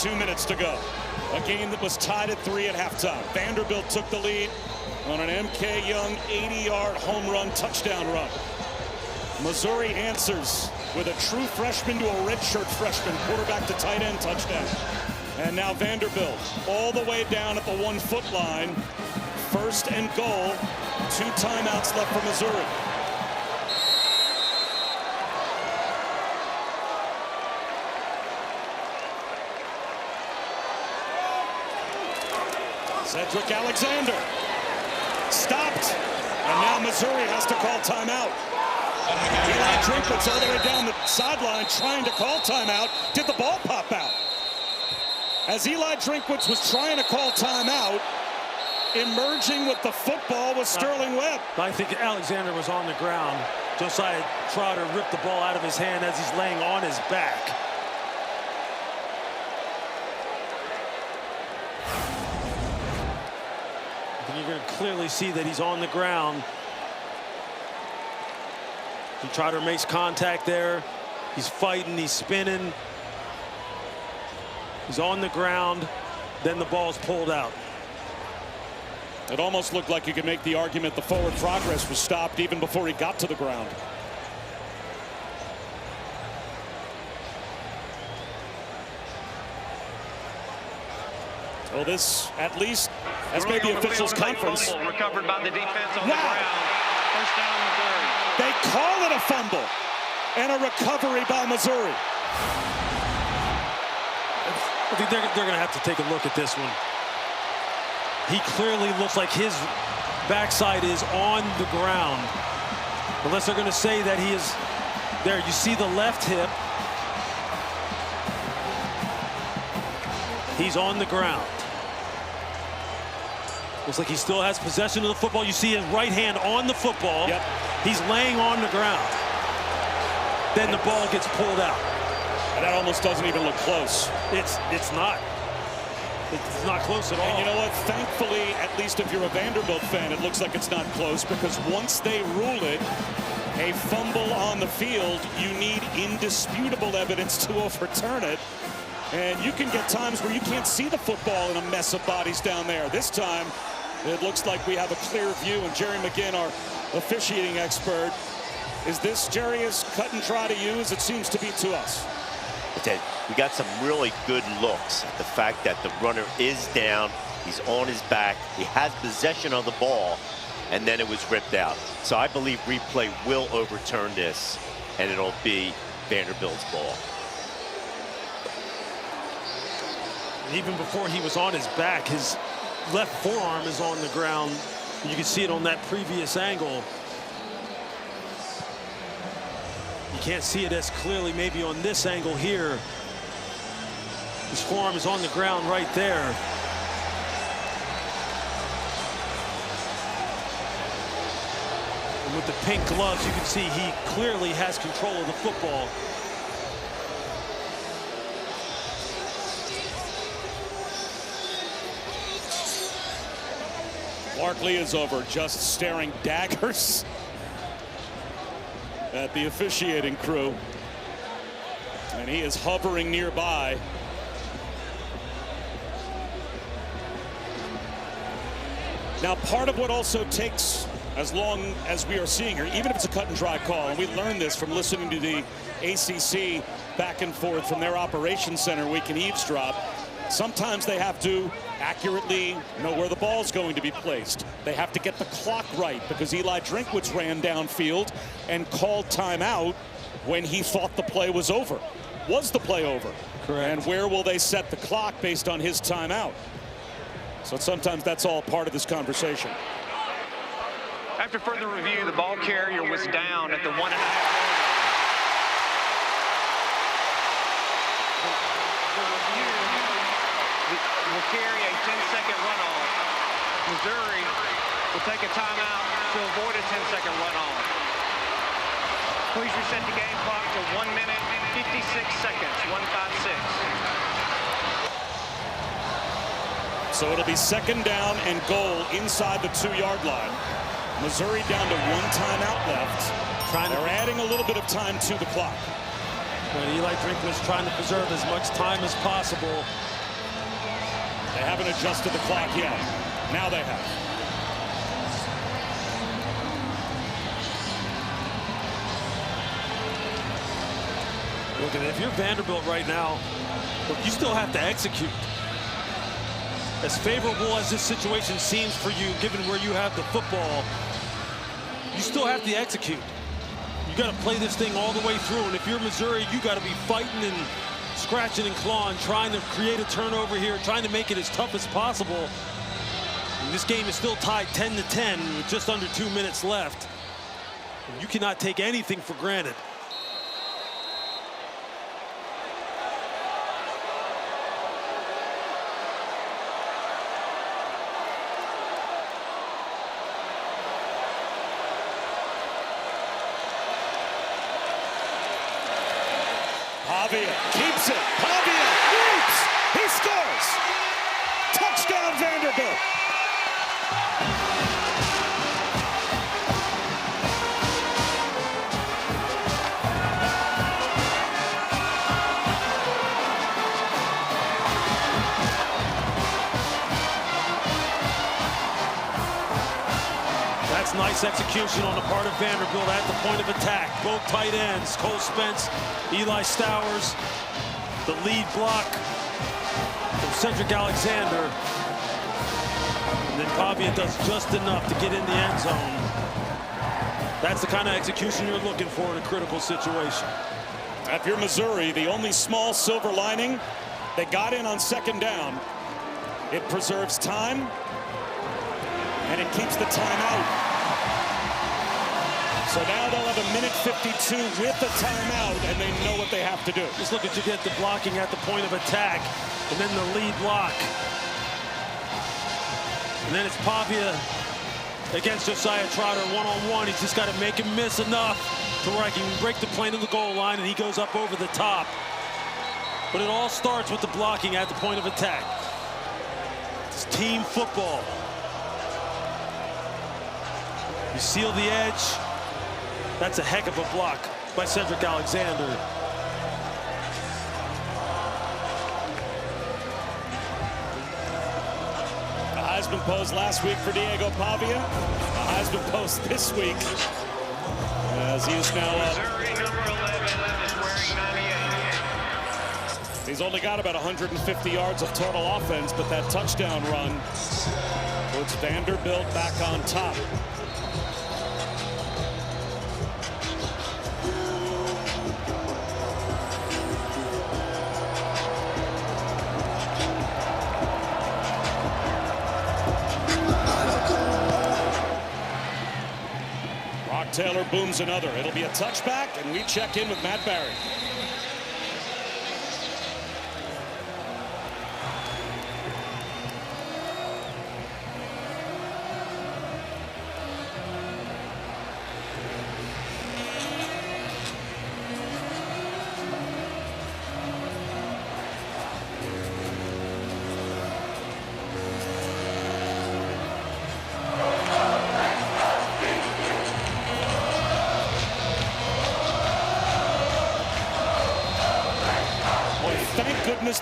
2 minutes to go. A game that was tied at 3 at halftime. Vanderbilt took the lead on an M.K. Young 80-yard home run touchdown run. Missouri answers with a true freshman to a redshirt freshman, quarterback to tight end touchdown. And now Vanderbilt all the way down at the 1-foot line. 1st and goal. 2 timeouts left for Missouri. Cedric Alexander stopped, and now Missouri has to call timeout. Eli Drinkwitz all the way down the sideline trying to call timeout. Did the ball pop out? As Eli Drinkwitz was trying to call timeout, emerging with the football was Sterling Webb. I think Alexander was on the ground. Josiah Trotter ripped the ball out of his hand as he's laying on his back. You're going to clearly see that he's on the ground. Trotter makes contact there. He's fighting, he's spinning. He's on the ground. Then the ball's pulled out. It almost looked like you could make the argument the forward progress was stopped even before he got to the ground. Well, this at least has made the officials' conference. Recovered by the defense on the ground. First down, Missouri. They call it a fumble and a recovery by Missouri. I think they're going to have to take a look at this one. He clearly looks like his backside is on the ground. Unless they're going to say that he is there. You see the left hip. He's on the ground. Looks like he still has possession of the football. You see his right hand on the football. Yep. He's laying on the ground. Then the ball gets pulled out. And that almost doesn't even look close. It's not. It's not close at all. And you know what? Thankfully, at least if you're a Vanderbilt fan, it looks like it's not close, because once they rule it a fumble on the field, you need indisputable evidence to overturn it. And you can get times where you can't see the football in a mess of bodies down there. This time, it looks like we have a clear view. And Jerry McGinn, our officiating expert, is this, Jerry, as cut and dry to you as it seems to be to us? We got some really good looks at the fact that the runner is down, he's on his back, he has possession of the ball, and then it was ripped out. So I believe replay will overturn this, and it'll be Vanderbilt's ball. Even before he was on his back, his left forearm is on the ground. You can see it on that previous angle. You can't see it as clearly maybe on this angle here. His forearm is on the ground right there. And with the pink gloves, you can see he clearly has control of the football. Barkley is over, just staring daggers at the officiating crew. And he is hovering nearby. Now, part of what also takes as long as we are seeing here, even if it's a cut and dry call, and we learned this from listening to the ACC back and forth from their operations center, we can eavesdrop. Sometimes they have to accurately know where the ball's going to be placed. They have to get the clock right, because Eli Drinkwitz ran downfield and called timeout when he thought the play was over. Was the play over? Correct. And where will they set the clock based on his timeout? So sometimes that's all part of this conversation. After further review, the ball carrier was down at the 1.5. Will carry a 10-second runoff. Missouri will take a timeout to avoid a 10-second runoff. Please reset the game clock to 1 minute, 56 seconds, 1:56. So it'll be second down and goal inside the 2-yard line. Missouri down to 1 timeout left. They're adding a little bit of time to the clock. Eli Drinkwitz trying to preserve as much time as possible. haven't adjusted the clock yet. Now they have. Look at it. If you're Vanderbilt right now, look, you still have to execute. As favorable as this situation seems for you, given where you have the football, you still have to execute. You got to play this thing all the way through. And if you're Missouri, you got to be fighting and scratching and clawing, trying to create a turnover here, trying to make it as tough as possible. And this game is still tied 10-10 with just under 2 minutes left. You cannot take anything for granted. Pavia keeps it. Pavia leaps. He scores. Touchdown, Vanderbilt. That's nice execution on the part of Vanderbilt at the point of attack. Both tight ends, Cole Spence, Eli Stowers, the lead block from Cedric Alexander. And then Pavia does just enough to get in the end zone. That's the kind of execution you're looking for in a critical situation. If you're Missouri, the only small silver lining, they got in on second down. It preserves time, and it keeps the timeout. So now they'll have a minute 52 with the timeout, and they know what they have to do. Just look at you get the blocking at the point of attack, and then the lead block. And then it's Pavia against Josiah Trotter one-on-one. He's just got to make him miss enough to where I can break the plane to the goal line, and he goes up over the top. But it all starts with the blocking at the point of attack. It's team football. You seal the edge. That's a heck of a block by Cedric Alexander. The Heisman pose last week for Diego Pavia. The Heisman pose this week, as he is now up. He's only got about 150 yards of total offense, but that touchdown run puts Vanderbilt back on top. Taylor booms another. It'll be a touchback, and we check in with Matt Barry.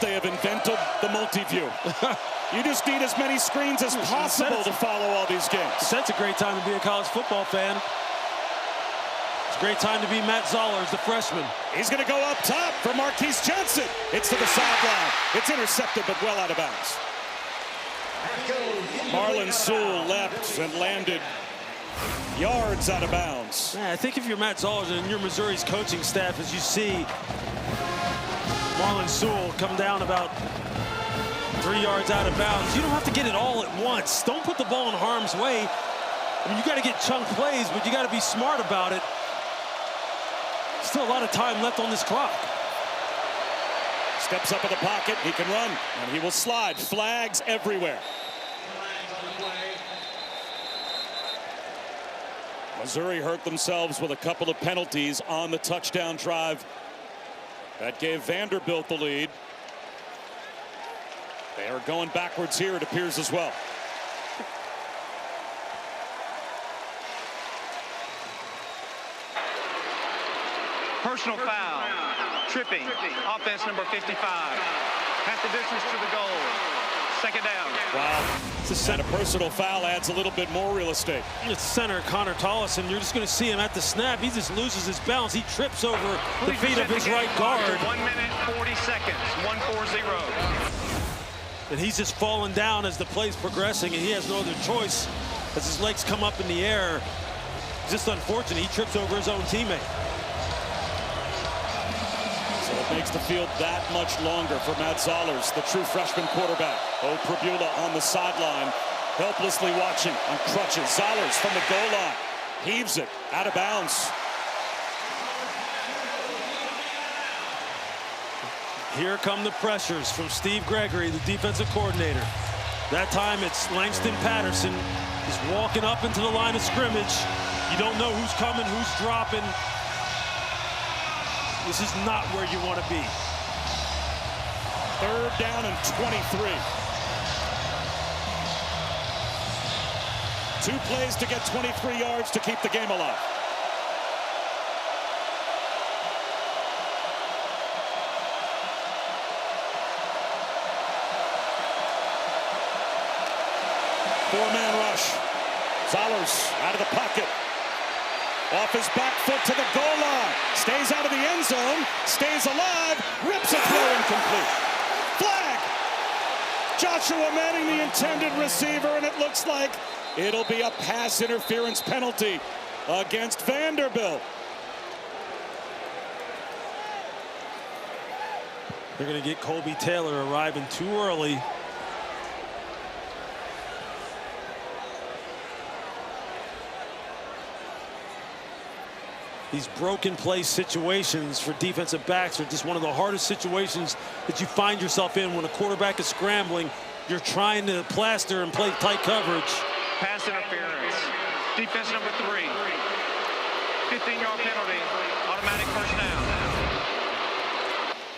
They have invented the multi-view. You just need as many screens as possible to follow all these games. That's a great time to be a college football fan. It's a great time to be Matt Zollers, the freshman. He's going to go up top for Marquise Johnson. It's to the sideline. It's intercepted, but well out of bounds. Marlon Sewell leapt and landed yards out of bounds. Yeah, I think if you're Matt Zollers and you're Missouri's coaching staff, as you see Marlon Sewell come down about 3 yards out of bounds, you don't have to get it all at once. Don't put the ball in harm's way. I mean, you got to get chunk plays, but you got to be smart about it. Still a lot of time left on this clock. Steps up in the pocket, he can run, and he will slide. Flags everywhere. Missouri hurt themselves with a couple of penalties on the touchdown drive. That gave Vanderbilt the lead. They are going backwards here, it appears, as well. Personal foul. Tripping. Offense number 55. Half the distance to the goal. Second down. And a personal foul adds a little bit more real estate. It's center Connor Tollison. You're just going to see him at the snap. He just loses his balance. He trips over the feet of his right guard. 1 minute, 40 seconds, 1:40. And he's just falling down as the play's progressing, and he has no other choice as his legs come up in the air. It's just unfortunate. He trips over his own teammate. So it makes the field that much longer for Matt Zollers, the true freshman quarterback. Oh, Prabula on the sideline, helplessly watching on crutches. Zollers from the goal line, heaves it out of bounds. Here come the pressures from Steve Gregory, the defensive coordinator. That time it's Langston Patterson. He's walking up into the line of scrimmage. You don't know who's coming, who's dropping. This is not where you want to be. 3rd down and 23. 2 plays to get 23 yards to keep the game alive. Four-man rush. Zollers out of the pocket. Off his back foot to the goal line. Stays out of the end zone. Stays alive. Rips a throw incomplete. Flag. Joshua Manning, the intended receiver, and it looks like it'll be a pass interference penalty against Vanderbilt. They're going to get Colby Taylor arriving too early. These broken play situations for defensive backs are just one of the hardest situations that you find yourself in when a quarterback is scrambling. You're trying to plaster and play tight coverage. Pass interference. Defense number 3. 15-yard penalty. Automatic first down.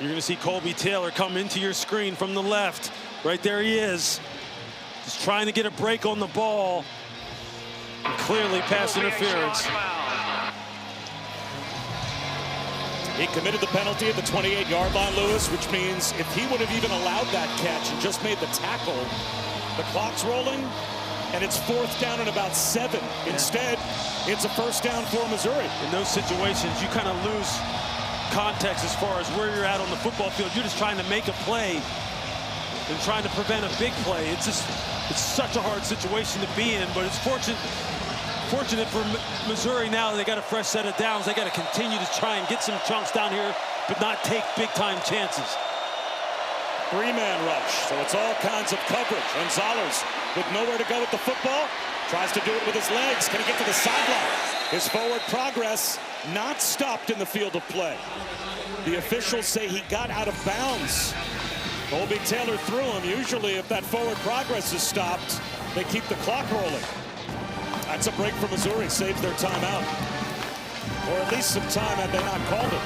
You're going to see Colby Taylor come into your screen from the left. Right there he is. Just trying to get a break on the ball. And clearly pass interference. He committed the penalty at the 28-yard line, Lewis, which means if he would have even allowed that catch and just made the tackle, the clock's rolling, and it's 4th down and about 7. Instead, it's a first down for Missouri. In those situations, you kind of lose context as far as where you're at on the football field. You're just trying to make a play and trying to prevent a big play. It's such a hard situation to be in, but it's fortunate for Missouri now. They got a fresh set of downs. They got to continue to try and get some chunks down here, but not take big-time chances. 3-man rush, so it's all kinds of coverage. And Zollers, with nowhere to go with the football, tries to do it with his legs. Can he get to the sideline? His forward progress not stopped in the field of play. The officials say he got out of bounds. Colby Taylor threw him. Usually, if that forward progress is stopped, they keep the clock rolling. That's a break for Missouri, saves their timeout. Or at least some time had they not called it.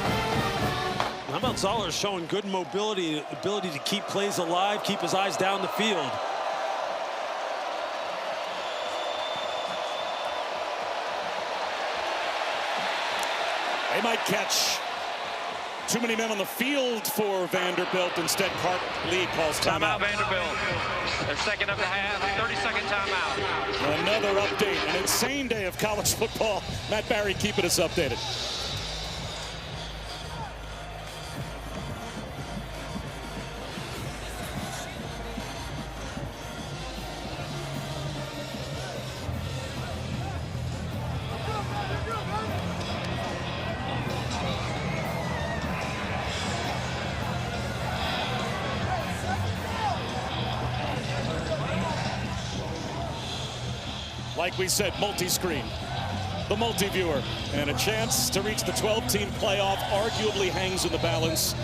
How about Zollers showing good mobility, ability to keep plays alive, keep his eyes down the field. They might catch too many men on the field for Vanderbilt. Instead, Clark Lee calls timeout. Vanderbilt. Their second of the half, 30-second timeout. Another update, an insane day of college football. Matt Barry keeping us updated. Like we said, multi-screen, the multi-viewer, and a chance to reach the 12-team playoff arguably hangs in the balance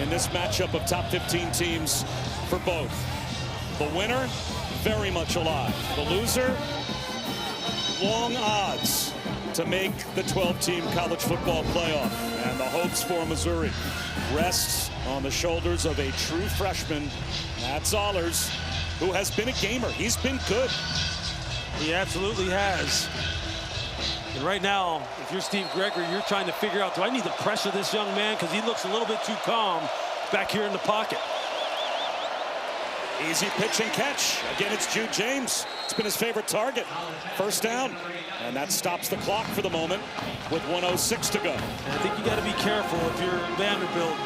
in this matchup of top 15 teams for both. The winner, very much alive. The loser, long odds to make the 12-team college football playoff. And the hopes for Missouri rests on the shoulders of a true freshman, Matt Zollers, who has been a gamer. He's been good. He absolutely has. And right now, if you're Steve Gregory, you're trying to figure out, do I need to pressure this young man? Because he looks a little bit too calm back here in the pocket. Easy pitch and catch. Again, it's Jude James. It's been his favorite target. First down. And that stops the clock for the moment with 1:06 to go. And I think you got to be careful if you're Vanderbilt.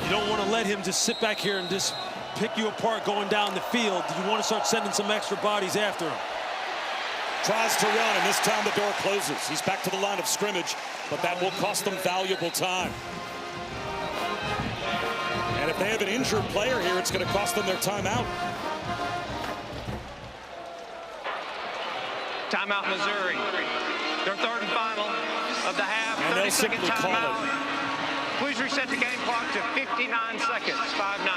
You don't want to let him just sit back here and just pick you apart going down the field. You want to start sending some extra bodies after him. Tries to run, and this time the door closes. He's back to the line of scrimmage, but that will cost them valuable time. And if they have an injured player here, it's going to cost them their timeout. Timeout, Missouri. Their third and final of the half. And they'll 30-second simply call timeout. it. Please reset the game clock to 59 seconds. 5-9.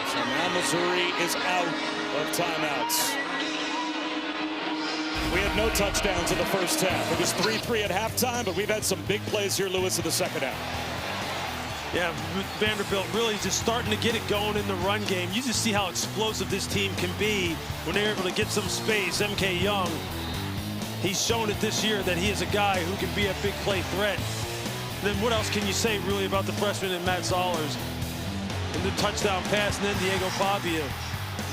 So now Missouri is out of timeouts. We had no touchdowns in the first half. It was 3-3 at halftime, but we've had some big plays here, Lewis, in the second half. Yeah, Vanderbilt really just starting to get it going in the run game. You just see how explosive this team can be when they're able to get some space. MK Young, he's shown it this year that he is a guy who can be a big play threat. And then what else can you say really about the freshman and Matt Zollers? And the touchdown pass, and then Diego Pavia,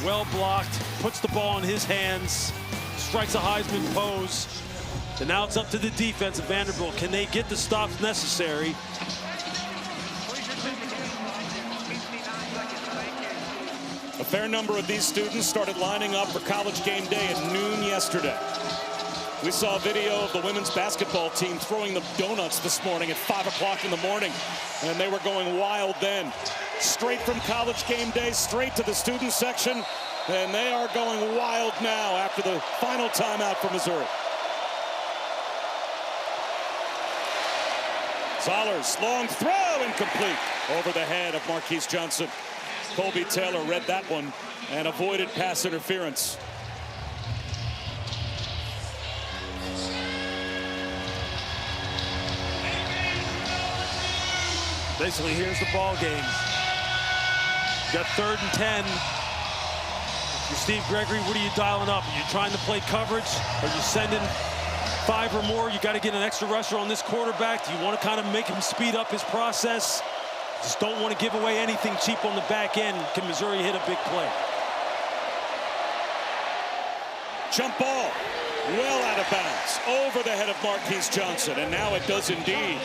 well blocked, puts the ball in his hands, strikes a Heisman pose. And now it's up to the defense of Vanderbilt. Can they get the stops necessary? A fair number of these students started lining up for College Game Day at noon yesterday. We saw a video of the women's basketball team throwing them donuts this morning at 5 o'clock in the morning, and they were going wild then. Straight from College Game Day, straight to the student section, and they are going wild now after the final timeout for Missouri. Zollers, long throw, incomplete. Over the head of Marquise Johnson. Colby Taylor read that one and avoided pass interference. Basically, here's the ball game. You got 3rd and 10. You're Steve Gregory, what are you dialing up? Are you trying to play coverage? Are you sending 5 or more? You got to get an extra rusher on this quarterback. Do you want to kind of make him speed up his process? Just don't want to give away anything cheap on the back end. Can Missouri hit a big play? Jump ball, well out of bounds, over the head of Marquise Johnson. And now it does indeed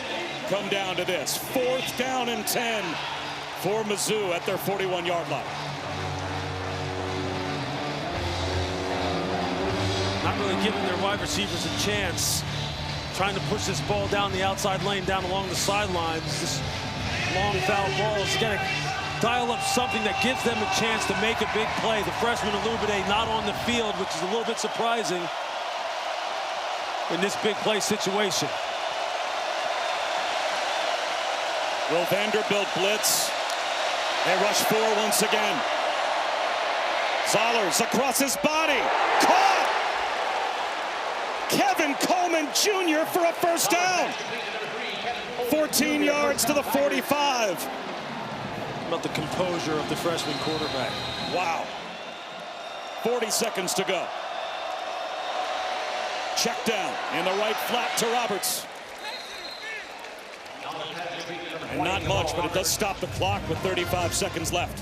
come down to this. 4th down and 10 for Mizzou at their 41-yard line. Not really giving their wide receivers a chance. Trying to push this ball down the outside lane, down along the sidelines. This long foul ball is going to dial up something that gives them a chance to make a big play. The freshman Illuminate not on the field, which is a little bit surprising in this big play situation. Will Vanderbilt blitz? They rush 4 once again. Zollers across his body. Caught! Kevin Coleman Jr. for a first down. 14 yards to the 45. About the composure of the freshman quarterback. Wow. 40 seconds to go. Check down in the right flat to Roberts. And not much, but it does stop the clock with 35 seconds left.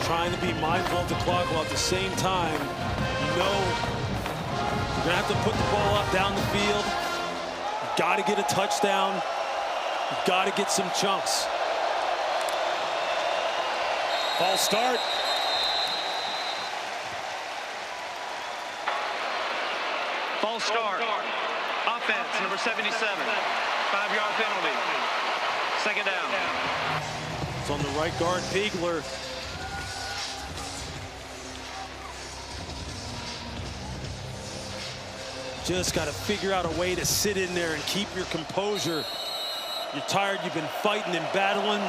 Trying to be mindful of the clock while at the same time, you know, you're going to have to put the ball up down the field. You've got to get a touchdown. You've got to get some chunks. False start. False start. Offense, number 77. 5-yard penalty. 2nd down. It's on the right guard, Piegler. Just got to figure out a way to sit in there and keep your composure. You're tired, you've been fighting and battling.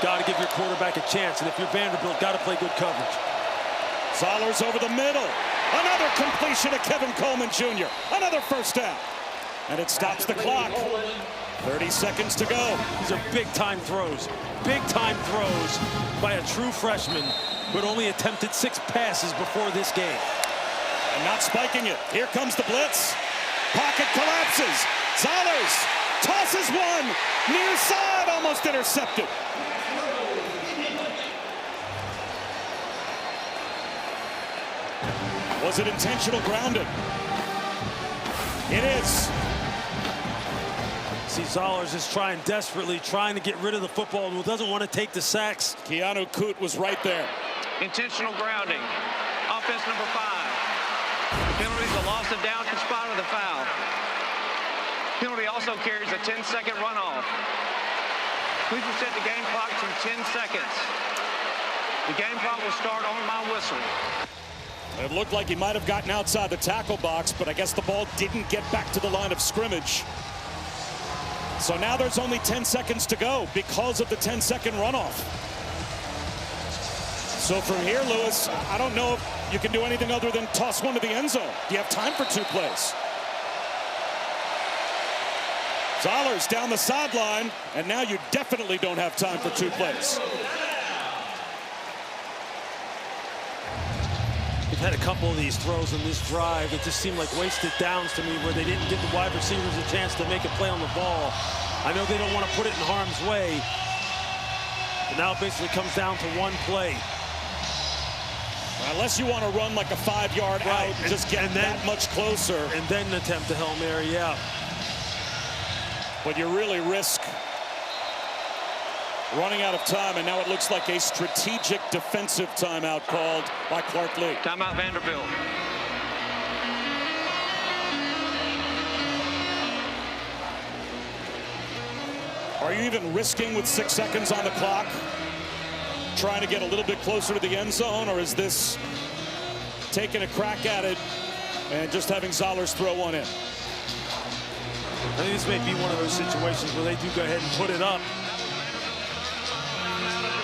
Got to give your quarterback a chance, and if you're Vanderbilt, got to play good coverage. Zollers over the middle. Another completion to Kevin Coleman Jr. Another first down. And it stops the clock. 30 seconds to go. These are big-time throws. Big-time throws by a true freshman who had only attempted 6 passes before this game. And not spiking it. Here comes the blitz. Pocket collapses. Zollers tosses one. Near side, almost intercepted. Was it intentional grounding? It is. See, Zollers is trying desperately, trying to get rid of the football and doesn't want to take the sacks. Keanu Coote was right there. Intentional grounding. Offense number 5. The penalty is a loss of down in spite of the foul. Penalty also carries a 10-second runoff. Please set the game clock to 10 seconds. The game clock will start on my whistle. It looked like he might have gotten outside the tackle box, but I guess the ball didn't get back to the line of scrimmage. So now there's only 10 seconds to go because of the 10-second runoff. So from here, Lewis, I don't know if you can do anything other than toss one to the end zone. Do you have time for 2 plays? Zollers down the sideline, and now you definitely don't have time for 2 plays. We've had a couple of these throws in this drive that just seemed like wasted downs to me, where they didn't give the wide receivers a chance to make a play on the ball. I know they don't want to put it in harm's way, but now it basically comes down to 1 play. Unless you want to run like a 5-yard out, and just get that much closer. And then attempt a Hail Mary, yeah. But you really risk running out of time, and now it looks like a strategic defensive timeout called by Clark Lee. Timeout Vanderbilt. Are you even risking with 6 seconds on the clock, trying to get a little bit closer to the end zone, or is this taking a crack at it and just having Zollers throw one in? I think this may be one of those situations where they do go ahead and put it up.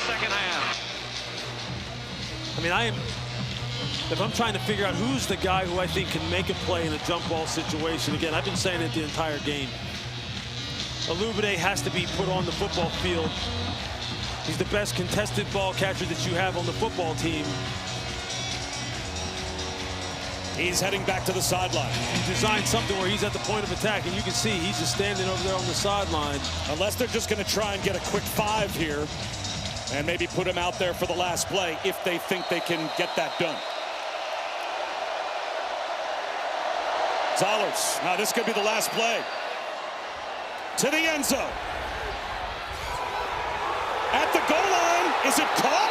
Second half. I mean, if I'm trying to figure out who's the guy who I think can make a play in a jump ball situation, again, I've been saying it the entire game. Alubade has to be put on the football field. He's the best contested ball catcher that you have on the football team. He's heading back to the sideline. He designed something where he's at the point of attack, and you can see he's just standing over there on the sideline. Unless they're just going to try and get a quick 5 here and maybe put him out there for the last play if they think they can get that done. Zollers. Now this could be the last play. To the end zone. At the goal line. Is it caught?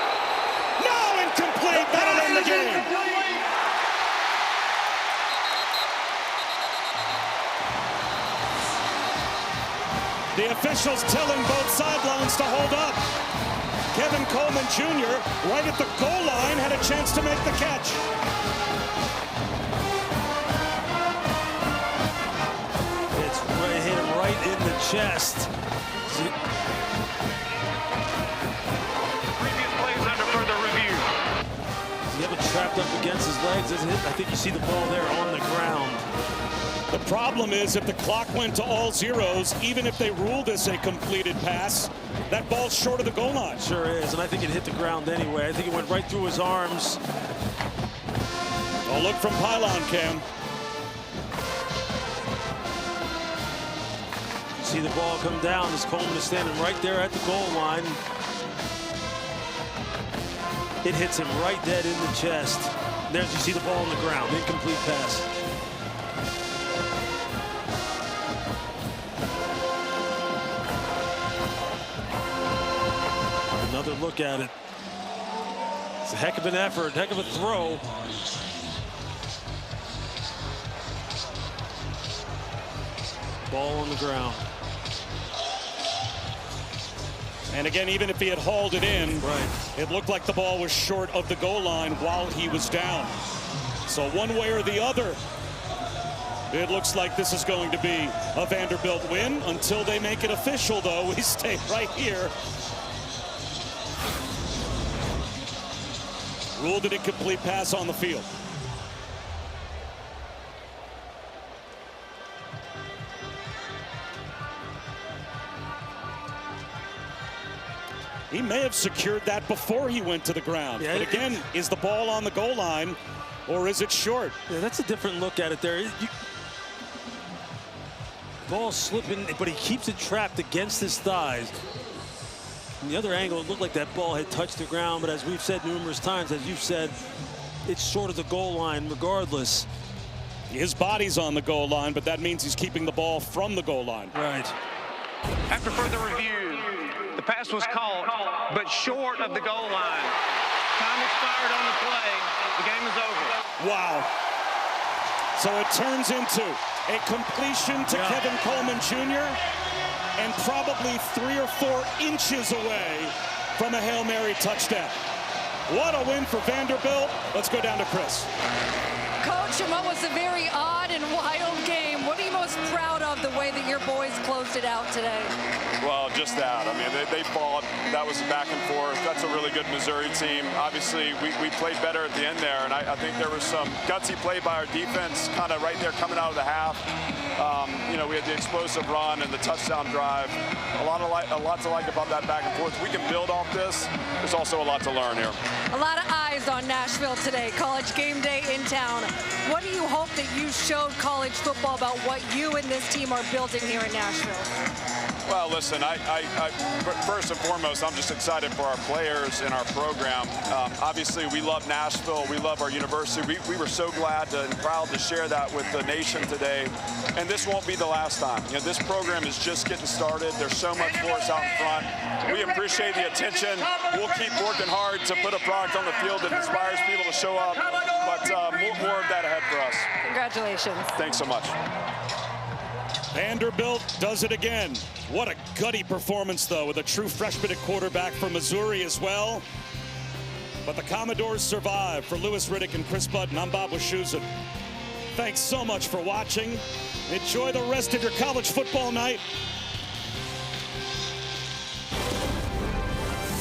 No, incomplete. That'll end the game. The officials telling both sidelines to hold up. Kevin Coleman Jr. right at the goal line had a chance to make the catch. It's hit him right in the chest. Previous plays under further review. He have it trapped up against his legs. I think you see the ball there on the ground. The problem is if the clock went to all zeros, even if they rule this a completed pass, that ball's short of the goal line. Sure is, and I think it hit the ground anyway. I think it went right through his arms. A look from pylon cam. You see the ball come down as Coleman is standing right there at the goal line. It hits him right dead in the chest. There's, you see the ball on the ground, incomplete pass. Another look at it. It's a heck of an effort, heck of a throw. Ball on the ground. And again, even if he had hauled it in, right, it looked like the ball was short of the goal line while he was down. So one way or the other, it looks like this is going to be a Vanderbilt win. Until they make it official, though, we stay right here. Ruled an incomplete pass on the field. He may have secured that before he went to the ground. Yeah, but again, is the ball on the goal line? Or is it short? Yeah, that's a different look at it there. Ball slipping, but he keeps it trapped against his thighs. From the other angle, it looked like that ball had touched the ground, but as we've said numerous times, as you've said, it's short of the goal line regardless. His body's on the goal line, but that means he's keeping the ball from the goal line. Right. After further review, the pass was caught, but short of the goal line. Time expired on the play. The game is over. Wow. So it turns into a completion to Kevin Coleman Jr. and probably 3 or 4 inches away from a Hail Mary touchdown. What a win for Vanderbilt. Let's go down to Chris. Coach, and what was a very odd and wild game. What are you most proud of the way that your boys closed it out today? Well, just that. I mean, they fought. That was back and forth. That's a really good Missouri team. Obviously, we played better at the end there, and I think there was some gutsy play by our defense kind of right there coming out of the half. You know, we had the explosive run and the touchdown drive. A lot to like about that back and forth. We can build off this. There's also a lot to learn here. A lot of eyes on Nashville today. College game day in town. What do you hope that you showed college football about what you and this team are building here in Nashville? Well, listen, first and foremost, I'm just excited for our players and our program. Obviously, we love Nashville. We love our university. We were so glad and proud to share that with the nation today. And this won't be the last time. You know, this program is just getting started. There's so much for us out in front. We appreciate the attention. We'll keep working hard to put a product on the field that inspires people to show up. But more of that ahead for us. Congratulations. Thanks so much. Vanderbilt does it again. What a gutty performance, though, with a true freshman at quarterback for Missouri as well. But the Commodores survive. For Louis Riddick and Chris Budden, I'm Bob Wischusen. Thanks so much for watching. Enjoy the rest of your college football night.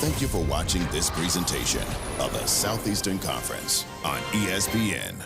Thank you for watching this presentation of the Southeastern Conference on ESPN.